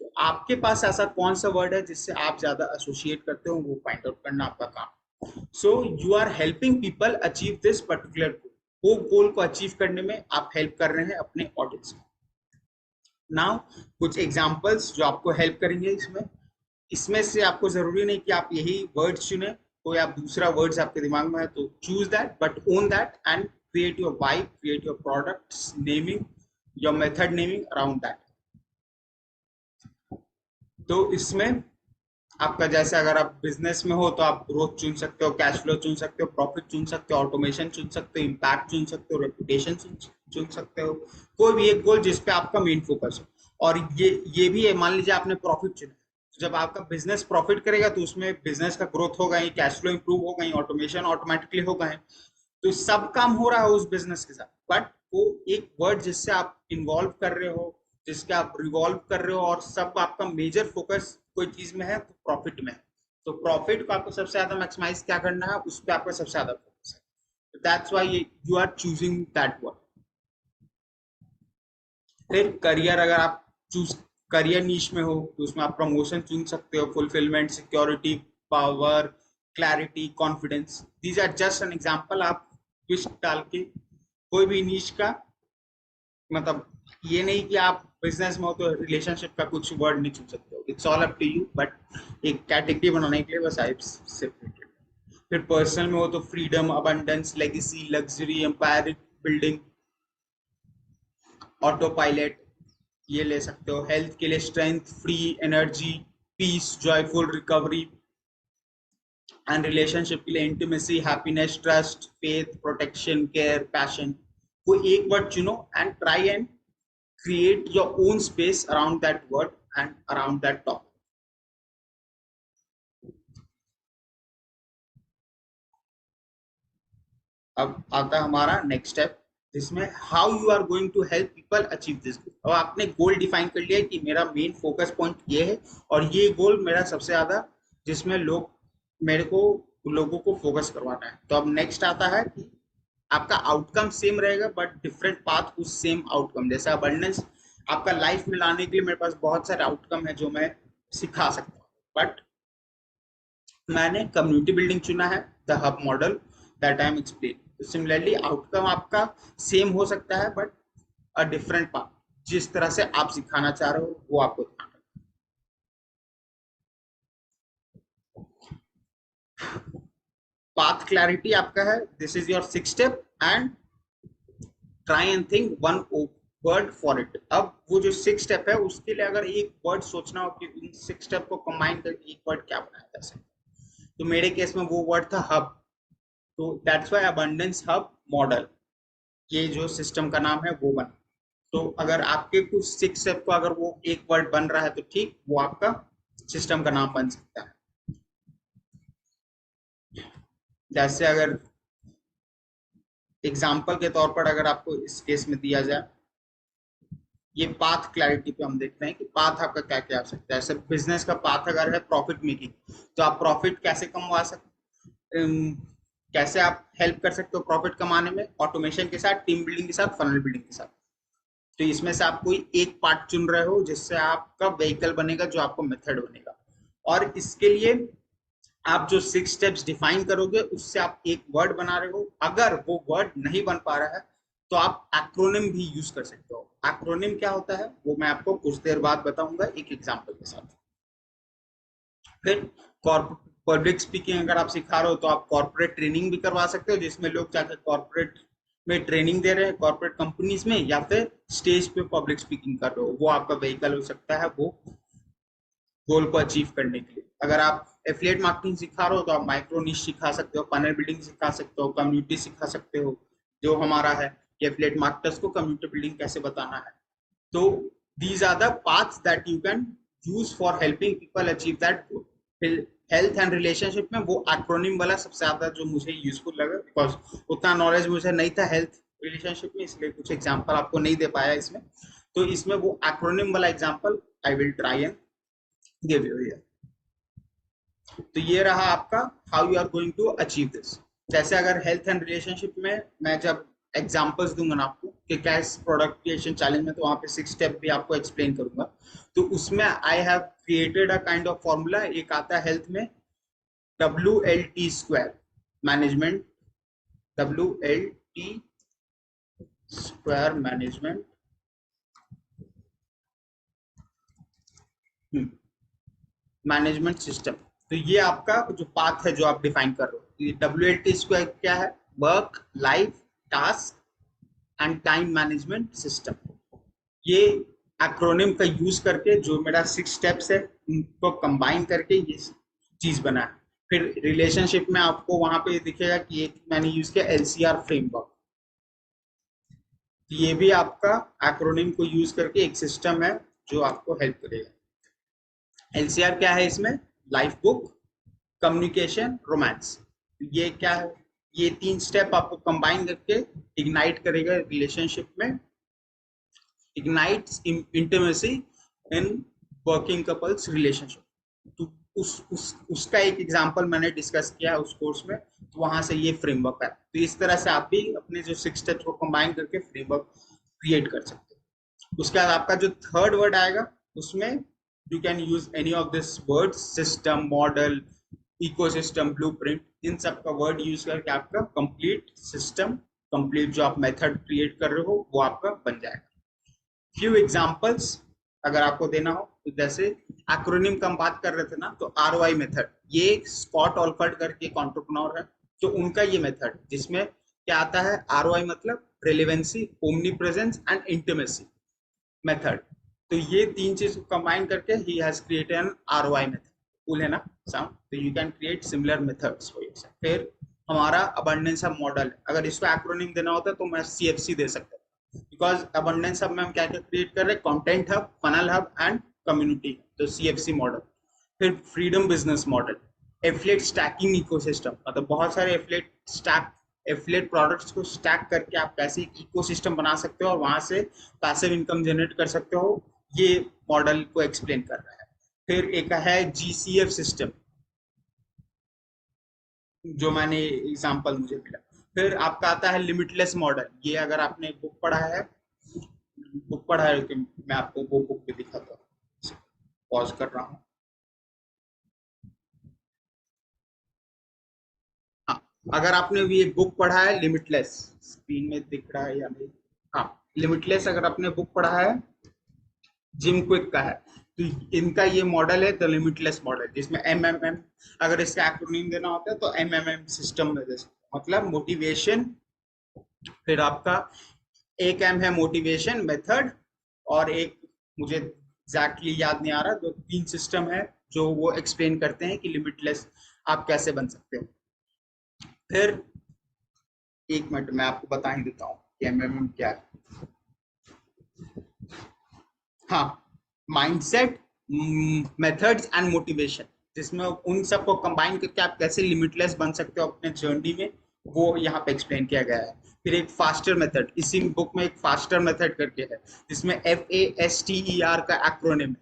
तो आपके पास ऐसा कौन सा वर्ड है जिससे आप ज्यादा एसोसिएट करते हो, वो फाइंड आउट करना आपका काम। So you are helping people achieve this particular goal, वो गोल को अचीव करने में आप हेल्प कर रहे हैं अपने ऑडियंस को। नाउ कुछ एग्जांपल्स जो आपको हेल्प करेंगे इसमें। इसमें से आपको जरूरी नहीं कि आप यही वर्ड्स चुने, कोई आप दूसरा वर्ड्स आपके दिमाग में है तो choose that, but own that and create your vibe, create your products naming, your method naming around that. तो इसमें आपका जैसे अगर आप बिजनेस में हो तो आप ग्रोथ चुन सकते हो, कैश फ्लो चुन सकते हो, प्रॉफिट चुन सकते हो, ऑटोमेशन चुन सकते हो, इम्पैक्ट चुन सकते हो, रेपुटेशन चुन सकते हो। कोई भी एक गोल जिस पे आपका मेन फोकस हो। और ये भी है, मान लीजिए आपने प्रॉफिट चुना, तो जब आपका बिजनेस प्रॉफिट करेगा तो उसमें बिजनेस का ग्रोथ होगा ही, कैश फ्लो इंप्रूव होगा ही, ऑटोमेशन ऑटोमेटिकली होगा ही। तो सब काम हो रहा है उस बिजनेस के साथ, बट वो एक वर्ड जिससे आप इन्वॉल्व कर रहे हो, जिसके आप रिवॉल्व कर रहे हो, और सब आपका मेजर फोकस कोई चीज में है तो प्रॉफिट में है। तो प्रॉफिट को आपको सबसे ज्यादा मैक्सिमाइज क्या करना है, उस पर आपका सबसे ज्यादा फोकस है। That's why you are choosing that word. फिर करियर, अगर आप चूज करियर नीश में हो तो उसमें आप प्रमोशन चुन सकते हो, fulfilment, security, power, clarity, confidence. These are just an example. आप ट्विस्ट डाल के कोई भी नीच का, मतलब ये नहीं कि आप बिजनेस में हो तो रिलेशनशिप का कुछ वर्ड नहीं चुन सकते हो, it's all up to you, but एक कैटेगरी बनाने के लिए बस आई सेपरेटेड। फिर पर्सनल में हो तो freedom, abundance, legacy, luxury, empire building, auto pilot, ये ले सकते हो। हेल्थ के लिए strength, free energy, peace, joyful recovery. And relationship के लिए intimacy, happiness, trust, faith, protection, care, passion. कोई एक वर्ड चुनो and try and create your own space around that word and around that topic. अब आता है हमारा नेक्स्ट स्टेप, जिसमें how you are going to help people achieve this goal. अब आपने गोल डिफाइन कर लिया है कि मेरा मेन फोकस पॉइंट ये है और ये गोल मेरा सबसे ज्यादा जिसमें मेरे को लोगों को फोकस करवाना है। तो अब नेक्स्ट आता है कि आपका आउटकम सेम रहेगा बट डिफरेंट पाथ उस सेम आउटकम। जैसे अबंडेंस आपका लाइफ में लाने के लिए मेरे पास बहुत सारे आउटकम है जो मैं सिखा सकता हूँ, बट मैंने कम्युनिटी बिल्डिंग चुना है, the hub model that I M explain. Similarly outcome आपका सेम हो सकता है बट अ डिफरेंट पाथ। जिस तरह से आप सिखाना चाह रहे हो वो आपको ध्यान रखना। पाथ क्लैरिटी आपका है, this is your six step and try and think one word for it. अब वो जो सिक्स स्टेप है उसके लिए अगर एक वर्ड सोचना हो कि उन सिक्स स्टेप को कंबाइन करके एक वर्ड क्या बनाया जा सकता है, तो मेरे केस में वो वर्ड था हब। तो that's why abundance hub model, ये जो सिस्टम का नाम है वो बना। तो अगर आपके कुछ सिक्स स्टेप को अगर वो एक वर्ड बन रहा है तो ठीक, वो आपका सिस्टम का नाम बन सकता है। जैसे अगर एग्जाम्पल के तौर पर अगर आपको इस केस में दिया जाए, ये पाथ क्लैरिटी पे हम देखते हैं कि पाथ आपका क्या क्या आ सकता है। जैसे बिजनेस का पाथ अगर है प्रॉफिट मेकिंग, तो आप प्रॉफिट कैसे कमवा सकते, कैसे आप हेल्प कर सकते हो प्रॉफिट कमाने में, ऑटोमेशन के साथ, टीम बिल्डिंग के साथ, फनल बिल्डिंग के साथ। तो इसमें से आप कोई एक पार्ट चुन रहे हो जिससे आपका व्हीकल बनेगा, जो आपको मेथड बनेगा। और इसके लिए आप जो सिक्स स्टेप्स डिफाइन करोगे उससे आप एक वर्ड बना रहे हो। अगर वो वर्ड नहीं बन पा रहा है तो आप एक्रोनिम भी यूज कर सकते हो। एक्रोनिम क्या होता है वो मैं आपको कुछ देर बाद बताऊंगा एक एग्जांपल के साथ। फिर पब्लिक स्पीकिंग अगर आप सिखा रहे हो तो आप कॉर्पोरेट ट्रेनिंग भी करवा सकते हो, जिसमें लोग जाकर कॉर्पोरेट में ट्रेनिंग दे रहे हैं, कॉर्पोरेट कंपनीज में, या फिर स्टेज पे पब्लिक स्पीकिंग कर रहे हो, वो आपका व्हीकल हो सकता है वो गोल को अचीव करने के लिए। अगर आप एफिलिएट मार्केटिंग सिखा रहे हो तो आप माइक्रो निश सिखा सकते हो, फनल बिल्डिंग सिखा सकते हो, कम्युनिटी सिखा सकते हो, जो हमारा है कि एफिलिएट मार्केटर्स को कम्युनिटी बिल्डिंग कैसे बताना है। तो these are the paths that you can use for helping people achieve that goal. फिर हेल्थ एंड रिलेशनशिप में वो एक्रोनिम वाला सबसे ज्यादा जो मुझे यूजफुल लगा, बिकॉज उतना नॉलेज मुझे नहीं था हेल्थ रिलेशनशिप में, इसलिए कुछ एग्जांपल आपको नहीं दे पाया इसमें। तो इसमें वो एक्रोनिम वाला example I will try and give you here. तो ये रहा आपका how you are going to achieve this. जैसे अगर हेल्थ एंड रिलेशनशिप में मैं जब एग्जांपल्स दूंगा ना आपको कि क्या इस प्रोडक्ट क्रिएशन चैलेंज में, तो वहां पे सिक्स स्टेप भी आपको एक्सप्लेन करूंगा। तो उसमें I have created a kind of formula. एक आता है हेल्थ में WLT² management, WLT² management management system. तो ये आपका जो पाथ है जो आप डिफाइन कर रहे हो, ये WLT² क्या है, work life task and time management system. ये एक्रोनिम का यूज करके जो मेरा सिक्स स्टेप्स है उनको कंबाइन करके ये चीज बना है। फिर रिलेशनशिप में आपको वहां पे दिखेगा कि एक मैंने यूज किया LCR फ्रेमवर्क। ये भी आपका एक्रोनिम को यूज करके एक सिस्टम है जो आपको हेल्प करेगा। LCR क्या है इसमें, लाइफ बुक, कम्युनिकेशन, रोमांस। ये क्या है, ये तीन स्टेप आपको कंबाइन करके इग्नाइट करेगा रिलेशनशिप में, ignites intimacy in working couples relationship. तो उसका एक एग्जांपल मैंने डिस्कस किया है उस कोर्स में, तो वहां से ये फ्रेमवर्क है। तो इस तरह से आप भी अपने जो सिक्स स्टेप्स को कंबाइन करके फ्रेमवर्क क्रिएट कर सकते हो। उसके बाद आपका जो थर्ड वर्ड आएगा उसमें you can use any of this word, system, model, ecosystem, blueprint, इन सब का वर्ड यूज करके आपका कंप्लीट सिस्टम, कंप्लीट जो आप मेथड क्रिएट कर रहे हो वो आपका बन जाएगा। फ्यू एग्जांपल्स अगर आपको देना हो तो जैसे एक्रोनिम का हम बात कर रहे थे ना, तो ROI मेथड, ये स्कॉट ऑलफर्ड करके एक एंटरप्रेन्योर है, तो उनका ये मेथड जिसमें क्या आता है, ROI मतलब relevancy, omni presence and intimacy method. तो ये तीन चीज कंबाइन करके he has created an ROI method. Cool है ना साउंड? तो you can create similar methods for yourself. फिर हमारा अबंडेंस ऑफ मॉडल, अगर इसको एक्रोनिम देना होता तो मैं सीएफसी दे सकता हूँ, बिकॉज अबंडेंस ऑफ में हम क्या क्या क्रिएट कर रहे हैं, content hub, funnel hub and community, तो सीएफसी मॉडल। फिर freedom business model, affiliate stacking ecosystem, मतलब बहुत सारे एफिलिएट स्टैक, एफिलिएट प्रोडक्ट्स को स्टैक करके आप कैसे एक इकोसिस्टम बना सकते हो और वहां से पैसिव इनकम जनरेट कर सकते हो, ये मॉडल को एक्सप्लेन कर रहा है। फिर एक है जीसीएफ सिस्टम, जो मैंने एग्जांपल मुझे मिला। फिर आपका आता है लिमिटलेस मॉडल, ये अगर आपने बुक पढ़ा है तो मैं आपको वो बुक भी दिखाता हूँ, पॉज कर रहा हूँ। हाँ, अगर अआपने भी एक बुक पढ़ा है लिमिटलेस, स्क्रीन में दिख रहा है या नहीं, हाँ, लिमिटलेस अगर आपने बुक पढ़ा है, जिम क्विक का है, तो इनका ये मॉडल है द लिमिटलेस मॉडल, जिसमें एमएमएम, अगर इसका एक्रोनीम देना होता है तो एमएमएम सिस्टम में दे सकते हैं। मतलब मोटिवेशन, फिर आपका एक एम है मोटिवेशन मेथड, और एक मुझे एग्जैक्टली याद नहीं आ रहा, तो तीन सिस्टम है जो वो एक्सप्लेन करते हैं कि लिमिटलेस आप कैसे बन सकते हो। फिर एक मिनट मैं आपको बता ही देता हूँ कि एमएमएम क्या है। हाँ, माइंडसेट, मेथड्स एंड मोटिवेशन, जिसमें उन सबको कंबाइन करके आप कैसे लिमिटलेस बन सकते हो अपने जर्नी में, वो यहाँ पे एक्सप्लेन किया गया है। फिर एक फास्टर मेथड, इसी बुक में एक फास्टर मेथड करके है, जिसमें FASTER का एक्रोनिम है,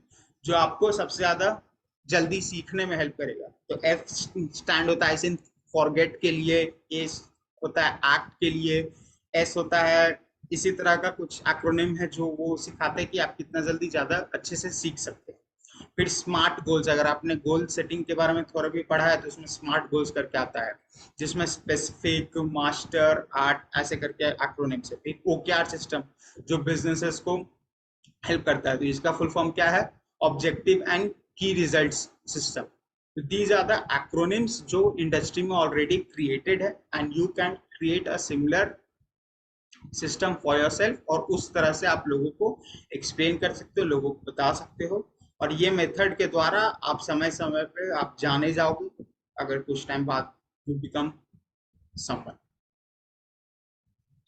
जो आपको सबसे ज्यादा जल्दी सीखने में हेल्प करेगा। तो F स्टैंड होता है फॉरगेट के लिए, A होता है एक्ट के लिए, S होता है, इसी तरह का कुछ एक्रोनिम है जो वो सिखाते हैं कि आप कितना जल्दी ज्यादा अच्छे से सीख सकते हैं। फिर स्मार्ट गोल्स, अगर आपने गोल सेटिंग के बारे में थोड़ा भी पढ़ा है तो उसमें स्मार्ट गोल्स करके आता है, जिसमें स्पेसिफिक, मास्टर, आर्ट ऐसे करके एक्रोनिम से। फिर OKR सिस्टम, जो बिजनेसेस को हेल्प करता है, तो इसका फुल फॉर्म क्या है, objective and key results system. These are the acronyms जो इंडस्ट्री में ऑलरेडी क्रिएटेड है, and you can create a similar system for yourself, और उस तरह से आप लोगों को एक्सप्लेन कर सकते हो, लोगों को बता सकते हो, और ये मेथड के द्वारा आप समय समय पे आप जाने जाओगे, अगर कुछ टाइम बाद you become someone.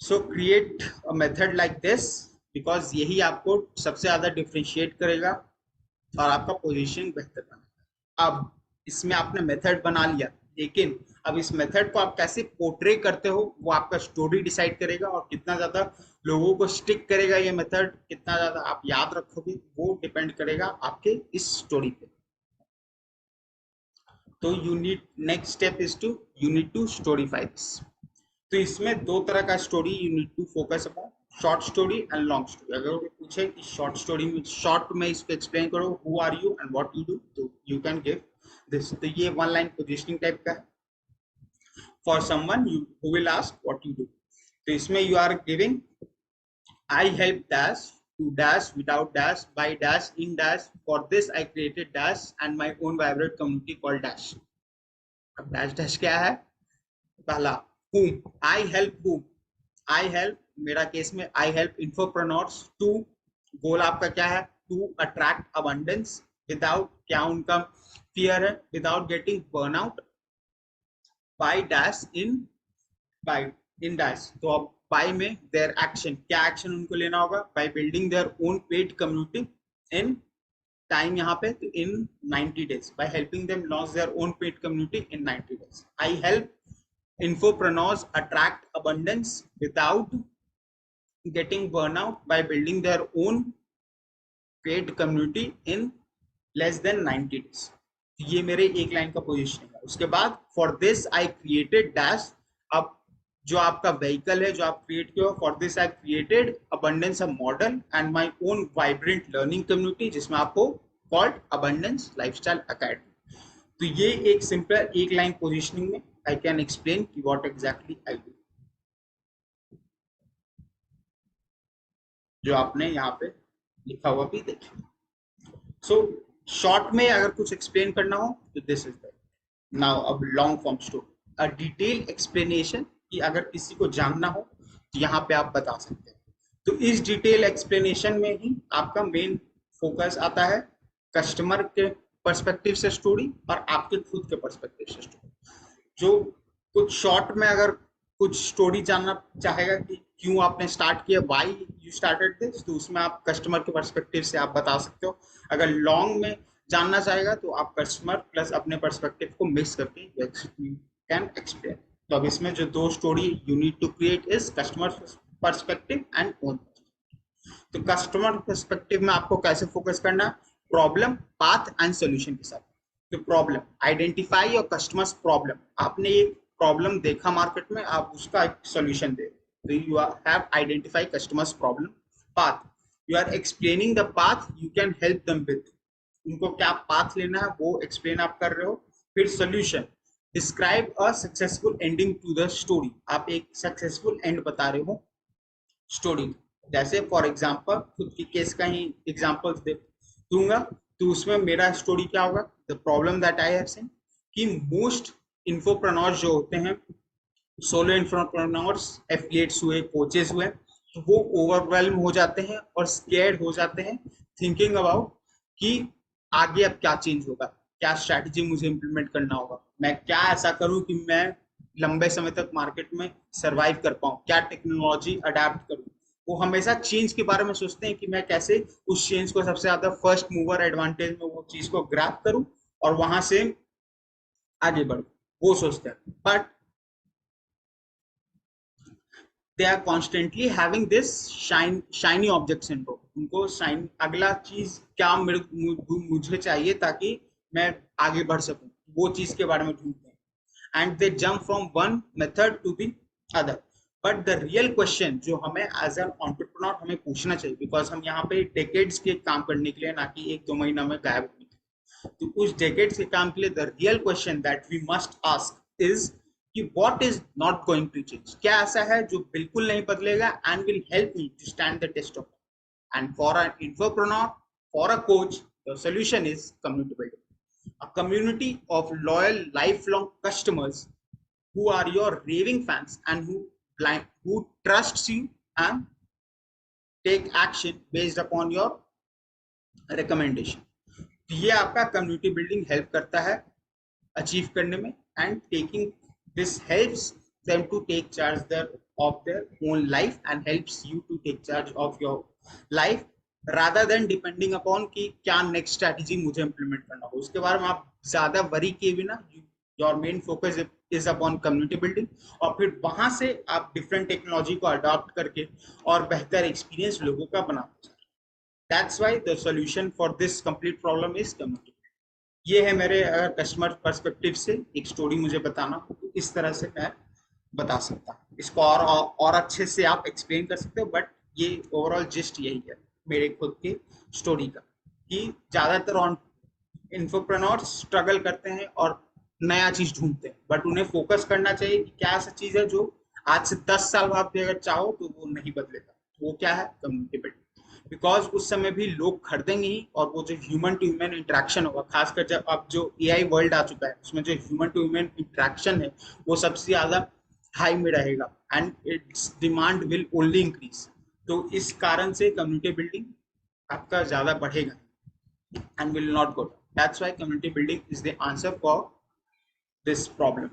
So create a method like this, because यही आपको सबसे ज्यादा डिफ्रेंशिएट करेगा और आपका पोजीशन बेहतर बनेगा। अब इसमें आपने मेथड बना लिया, लेकिन अब इस मेथड को आप कैसे पोर्ट्रे करते हो वो आपका स्टोरी डिसाइड करेगा, और कितना ज्यादा लोगों को स्टिक करेगा ये मेथड, कितना ज्यादा आप याद रखोगे, वो डिपेंड करेगा आपके इस स्टोरी पे। तो you need, next step is to, you need to storify this. तो इसमें दो तरह का story you need to focus upon, short story and long story. अगर कोई पूछे कि शॉर्ट स्टोरी में, शॉर्ट में इसको एक्सप्लेन करो, who are you and what you do, तो यू कैन गिव दिस। तो ये वन लाइन पोजिशनिंग टाइप का है। For someone you who will ask what you do, तो इसमें you are giving I help dash to dash without dash by dash in dash. For this I created dash and my own vibrant community called dash. अब dash dash क्या है? पहला whom, I help whom, I help, मेरा case में I help infopreneurs to, गोल आपका क्या है, to attract abundance without, क्या उनका fear है, without getting burnout by dash in, by in dash। तो अब बाय में देयर एक्शन, क्या एक्शन उनको लेना होगा, by building their own paid community in time, यहाँ पे तो इन 90 days, by helping them launch their own paid community in 90 days। I help infopreneurs attract abundance without getting burnout by building their own paid community in less than 90 days। ये मेरे एक line का position है। उसके बाद for this I created dash, अब जो आपका व्हीकल है जो आप क्रिएट किया, for this I created abundance a model and my own vibrant learning community, जिसमें आपको कॉल्ड अबंडेंस लाइफस्टाइल एकेडमी। तो ये एक सिंपल एक लाइन पोजीशनिंग में आई कैन एक्सप्लेन कि व्हाट एग्जैक्टली आई डू, जो आपने यहाँ पे लिखा हुआ भी देखिए। सो शॉर्ट में अगर कुछ एक्सप्लेन करना हो तो दिस इज दैट। नाउ अब long form story, a detail explanation, कि अगर किसी को जानना हो तो यहाँ पे आप बता सकते हैं। तो इस डिटेल एक्सप्लेनेशन में ही आपका मेन फोकस आता है कस्टमर के पर्सपेक्टिव से स्टोरी और आपके खुद के पर्सपेक्टिव से स्टोरी। जो कुछ शॉर्ट में अगर कुछ स्टोरी जानना चाहेगा कि क्यों आपने स्टार्ट किया, व्हाई यू स्टार्टेड दिस, तो उसमें आप कस्टमर के पर्सपेक्टिव से आप बता सकते हो। अगर लॉन्ग में जानना चाहेगा तो आप कस्टमर प्लस अपने पर्सपेक्टिव को मिक्स करके यू कैन एक्सप्लेन। तो अब इसमें जो दो story you need to create is customer perspective and own. तो कस्टमर पर्सपेक्टिव में आपको कैसे फोकस करना है, प्रॉब्लम पाथ एंड सोल्यूशन के साथ। तो problem, identify your customers problem. आपने एक प्रॉब्लम देखा मार्केट में, आप उसका एक सोल्यूशन दे, तो you have identify customers problem. Path, you are explaining the path you can help them with, उनको क्या पाथ लेना है वो एक्सप्लेन आप कर रहे हो। फिर solution, describe a successful ending to the story, आप एक सक्सेसफुल एंड बता रहे हो स्टोरी। जैसे फॉर एग्जांपल खुद की केस का ही एग्जांपल दूंगा, तो उसमें मेरा स्टोरी क्या होगा, the problem that I have seen कि मोस्ट इन्फोप्रेन्योर्स जो होते हैं, सोलो इन्फोप्रेन्योर्स, एफिलिएट्स हुए, कोचेस हुए, तो वो ओवरवेल्म हो जाते हैं और स्केर्ड हो जाते हैं थिंकिंग अबाउट कि आगे अब क्या चेंज होगा, क्या स्ट्रैटेजी मुझे इंप्लीमेंट करना होगा, मैं क्या ऐसा करूं कि मैं लंबे समय तक मार्केट में सरवाइव कर पाऊं, क्या टेक्नोलॉजी अडेप्ट करूं। वो हमेशा चेंज के बारे में सोचते हैं कि मैं कैसे उस चेंज को सबसे ज्यादा फर्स्ट मूवर एडवांटेज में वो चीज को ग्रैब करूं और वहां से आगे बढ़ूं, वो सोचते हैं। But they are constantly having this shiny object syndrome, उनको शाइन अगला चीज क्या मुझे चाहिए ताकि मैं आगे बढ़ सकूं, वो चीज के बारे में ढूंढते हैं। And they jump from one method to the other. But the real question जो हमें एज एन एंटरप्रेन्योर हमें पूछना चाहिए, बिकॉज हम यहाँ पे डेकेड्स के काम करने के लिए, ना कि एक दो महीना में गायब होने के लिए, तो उस डेकेड्स के काम के लिए the real question that we must ask is कि what is not going to change, क्या ऐसा है जो बिल्कुल नहीं बदलेगा and will help me to stand the test of time। And for an infopreneur, for a coach, the solution is community building, a community of loyal lifelong customers who are your raving fans and who trusts you and take action based upon your recommendation। तो ये आपका community building help करता है achieve करने में, and taking this helps them to take charge of their own life and helps you to take charge of your life rather than depending upon कि क्या next strategy मुझे implement करना हो, उसके बारे में आप ज्यादा वरी किए बिना your main focus is upon community building, और फिर वहां से आप डिफरेंट टेक्नोलॉजी को अडॉप्ट करके और बेहतर एक्सपीरियंस लोगों का बनाते हैं। That's why the solution for this complete problem is community. ये है मेरे अगर कस्टमर पर्सपेक्टिव से एक स्टोरी मुझे बताना हो तो इस तरह से मैं बता सकता हूँ इसको, और अच्छे से आप एक्सप्लेन कर सकते हो। बट ये ओवरऑल जिस्ट यही है मेरे खुद के स्टोरी का, कि ज्यादातर इन्फोप्रेन्योर्स स्ट्रगल करते हैं और नया चीज ढूंढते हैं, बट उन्हें फोकस करना चाहिए कि क्या ऐसा चीज है जो आज से 10 साल बाद भी अगर चाहो तो वो नहीं बदलेगा। वो क्या है, कम्युनिटी बिल्डिंग। बिकॉज उस समय भी लोग खरीदेंगे ही, और वो जो ह्यूमन टू ह्यूमन इंटरेक्शन होगा, खासकर जब अब जो एआई वर्ल्ड आ चुका है उसमें जो ह्यूमन टू ह्यूमन इंटरेक्शन है वो सबसे ज्यादा हाई में रहेगा, and it's demand will only increase. तो इस कारण से कम्युनिटी बिल्डिंग आपका ज्यादा बढ़ेगा and will not go down. That's why community building is the answer for this problem,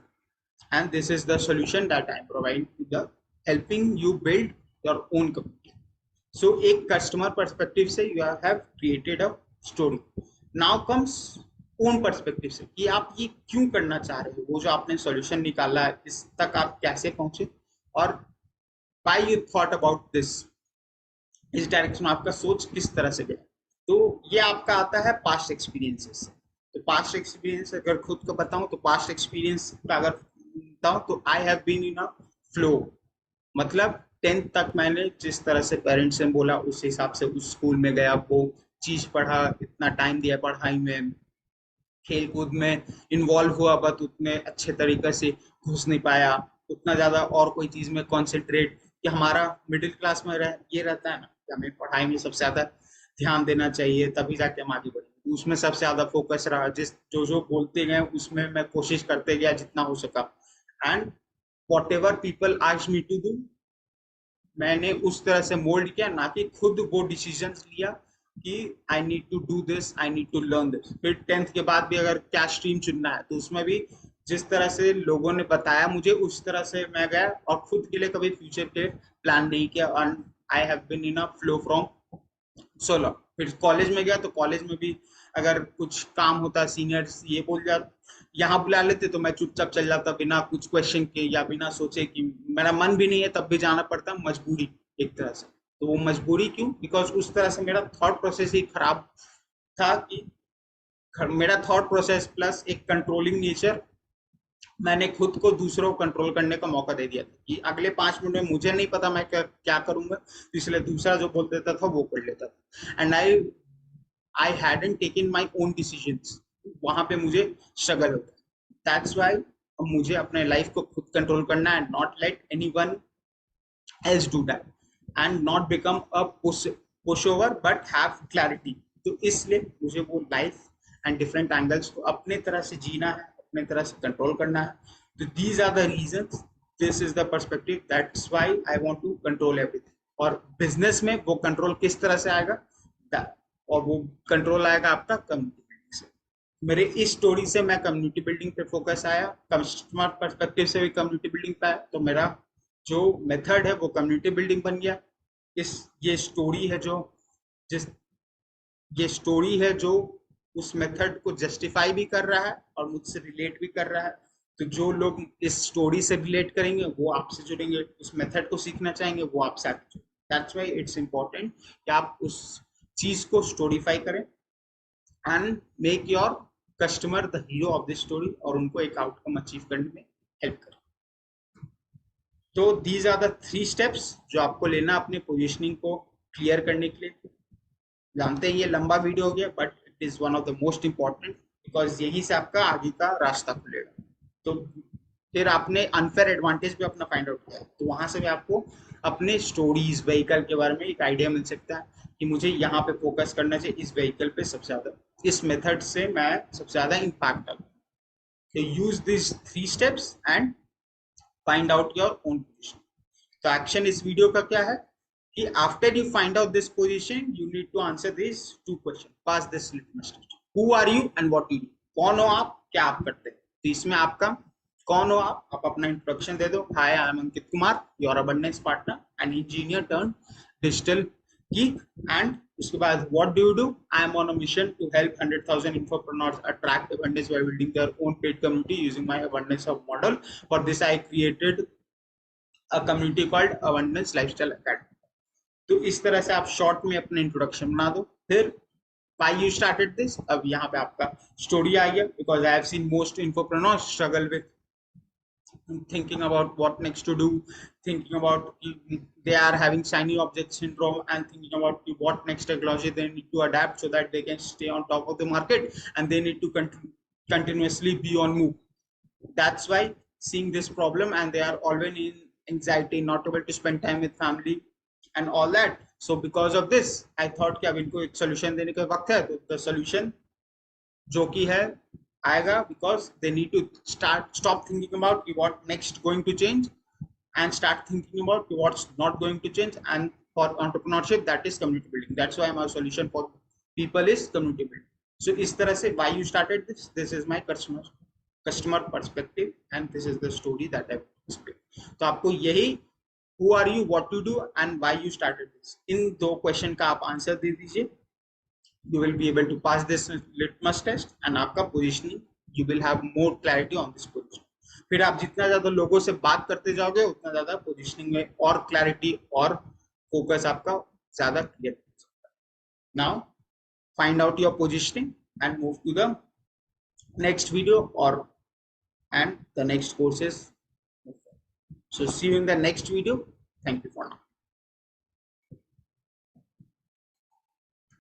and this is the solution that I am providing to the helping you build your own community. So एक customer perspective से you have created a story. Now comes own perspective से कि आप ये क्यों करना चाह रहे हो, वो जो आपने solution निकाला है इस तक आप कैसे पहुंचे, और why you thought about this, इस डायरेक्शन में आपका सोच किस तरह से गया। तो ये आपका आता है पास्ट एक्सपीरियंसेस से। तो पास्ट एक्सपीरियंस अगर खुद को बताऊं तो पास्ट एक्सपीरियंस का अगर बताऊं तो I have been in a flow, मतलब 10th तक मैंने जिस तरह से पेरेंट्स ने बोला उस हिसाब से उस स्कूल में गया, वो चीज पढ़ा, इतना टाइम दिया पढ़ाई में, खेल कूद में इन्वॉल्व हुआ, बट उतने अच्छे तरीके से घुस नहीं पाया, उतना ज्यादा और कोई चीज में कॉन्सेंट्रेट, कि हमारा मिडिल क्लास में ये रहता है ना कि हमें पढ़ाई में सबसे ज्यादा ध्यान देना चाहिए तभी जाके हम आगे बढ़ेंगे, उसमें सबसे ज्यादा फोकस रहा, जिस जो जो बोलते गए उसमें मैं कोशिश करते गया जितना हो सका, and whatever people asked me to do मैंने उस तरह से मोल्ड किया, ना कि खुद वो डिसीजंस लिया कि I need to do this, I need to learn this. फिर 10th के बाद भी अगर क्या स्ट्रीम चुनना है तो उसमें भी जिस तरह से लोगों ने बताया मुझे उस तरह से मैं गया और खुद के लिए कभी फ्यूचर के प्लान नहीं किया। And I have been in a flow from 16। फिर कॉलेज में गया तो कॉलेज में भी अगर कुछ काम होता सीनियर्स ये बोल जाते, यहाँ बुला लेते तो मैं चुपचाप चल जाता बिना कुछ क्वेश्चन के या बिना सोचे कि मेरा मन भी नहीं है तब भी जाना पड़ता, मजबूरी एक तरह से। तो वो मजबूरी क्यों? बिकॉज उस तरह से मेरा थॉट प्रोसेस ही खराब था कि मेरा थॉट प्रोसेस प्लस एक कंट्रोलिंग नेचर, मैंने खुद को दूसरों को कंट्रोल करने का मौका दे दिया था कि अगले 5 मिनट में मुझे नहीं पता मैं क्या करूंगा, तो इसलिए दूसरा जो बोल देता था वो कर लेता था। And I hadn't taken my own decisions, वहां पे मुझे स्ट्रगल होता है। दैट्स व्हाई मुझे अपने लाइफ को खुद कंट्रोल करना है, not let anyone else do that, and not become a pushover but have clarity. तो इसलिए मुझे वो लाइफ एंड डिफरेंट एंगल्स को अपने तरह से जीना है, अपने तरह से कंट्रोल करना है। तो these are the reasons, this is the perspective, that's why I want to control everything. और बिजनेस में वो कंट्रोल किस तरह से आएगा, और वो कंट्रोल आएगा आपका कम्युनिटी बिल्डिंग से। मेरे इस स्टोरी से मैं कम्युनिटी बिल्डिंग पे फोकस आया, कस्टमर पर्सपेक्टिव से भी कम्युनिटी बिल्डिंग पे आया, तो मेरा जो मेथड है वो कम्युनिटी बिल्डिंग बन गया। इस ये स्टोरी है जो जिस ये स्टोरी है जो उस मेथड को जस्टिफाई भी कर रहा है और मुझसे रिलेट भी कर रहा है। तो जो लोग इस स्टोरी से रिलेट करेंगे वो आपसे जुड़ेंगे, उस मेथड को सीखना चाहेंगे वो आपसे आगे जुड़ेंगे। दैट्स व्हाई इट्स इंपॉर्टेंट कि आप उस चीज को स्टोरीफाई करें and make your customer the hero of this story, और उनको एक आउटकम अचीव करने में हेल्प करें। तो दीज आर द 3 स्टेप्स जो आपको लेना अपने पोजिशनिंग को क्लियर करने के लिए। जानते हैं ये लंबा वीडियो हो गया but it is one of the most important, because यहीं से आपका आगे का रास्ता खुलेगा। तो फिर आपने अनफेयर एडवांटेज भी अपना फाइंड आउट किया, तो वहां से भी आपको अपने स्टोरीज व्हीकल के बारे में एक आइडिया मिल सकता है कि मुझे यहाँ पे फोकस करना चाहिए, इस व्हीकल पे सबसे ज्यादा, इस मेथड से मैं सबसे ज्यादा इम्पैक्ट डालूँ। तो use this 3 steps and find out your own position. तो एक्शन इस वीडियो का क्या है कि after you find out this position you need to answer this 2 question, pass this litmus test. Who are you and what you do? कौन हो आप, क्या आप करते हैं? तो इसमें आपका कौन हो आप अपना इंट्रोडक्शन दे दो। Hi, I am Ankit Kumar, your abundance partner and engineer turn digital geek। And उसके बाद what do you do? I am on a mission to help 100,000 infopreneurs attract abundance by building their own paid community using my abundance of model. For this I created a community called abundance lifestyle academy। तो इस तरह से आप short में अपना introduction बना दो। फिर why you started this, अब यहाँ पे आपका स्टोरी आ गया, because I have seen most infopreneurs struggle with thinking about what next to do, thinking about they are having shiny object syndrome and thinking about what next technology they need to adapt so that they can stay on top of the market, and they need to continuously be on move. That's why seeing this problem, and they are always in anxiety, not able to spend time with family and all that. So because of this I thought कि अब इनको एक solution देने का वक्त है। तो the solution जो कि है आएगा, because they need to stop thinking about what next going to change and start thinking about what's not going to change. And for entrepreneurship that is community building. That's why my solution for people is community building. So इस तरह से why you started this is my customer perspective and this is the story that I explained। तो आपको यही who are you, what to do and why you started this, in 2 question का आप answer दे दीजिए। you will be able to pass this litmus test and आपका positioning you will have more clarity on this position। फिर आप जितना ज्यादा लोगों से बात करते जाओगे उतना ज्यादा पोजिशनिंग में और क्लैरिटी और फोकस आपका ज्यादा क्लियर हो सकता है। Now find out your positioning and move to the next video or and the next courses। So see you in the next video. Thank you for now।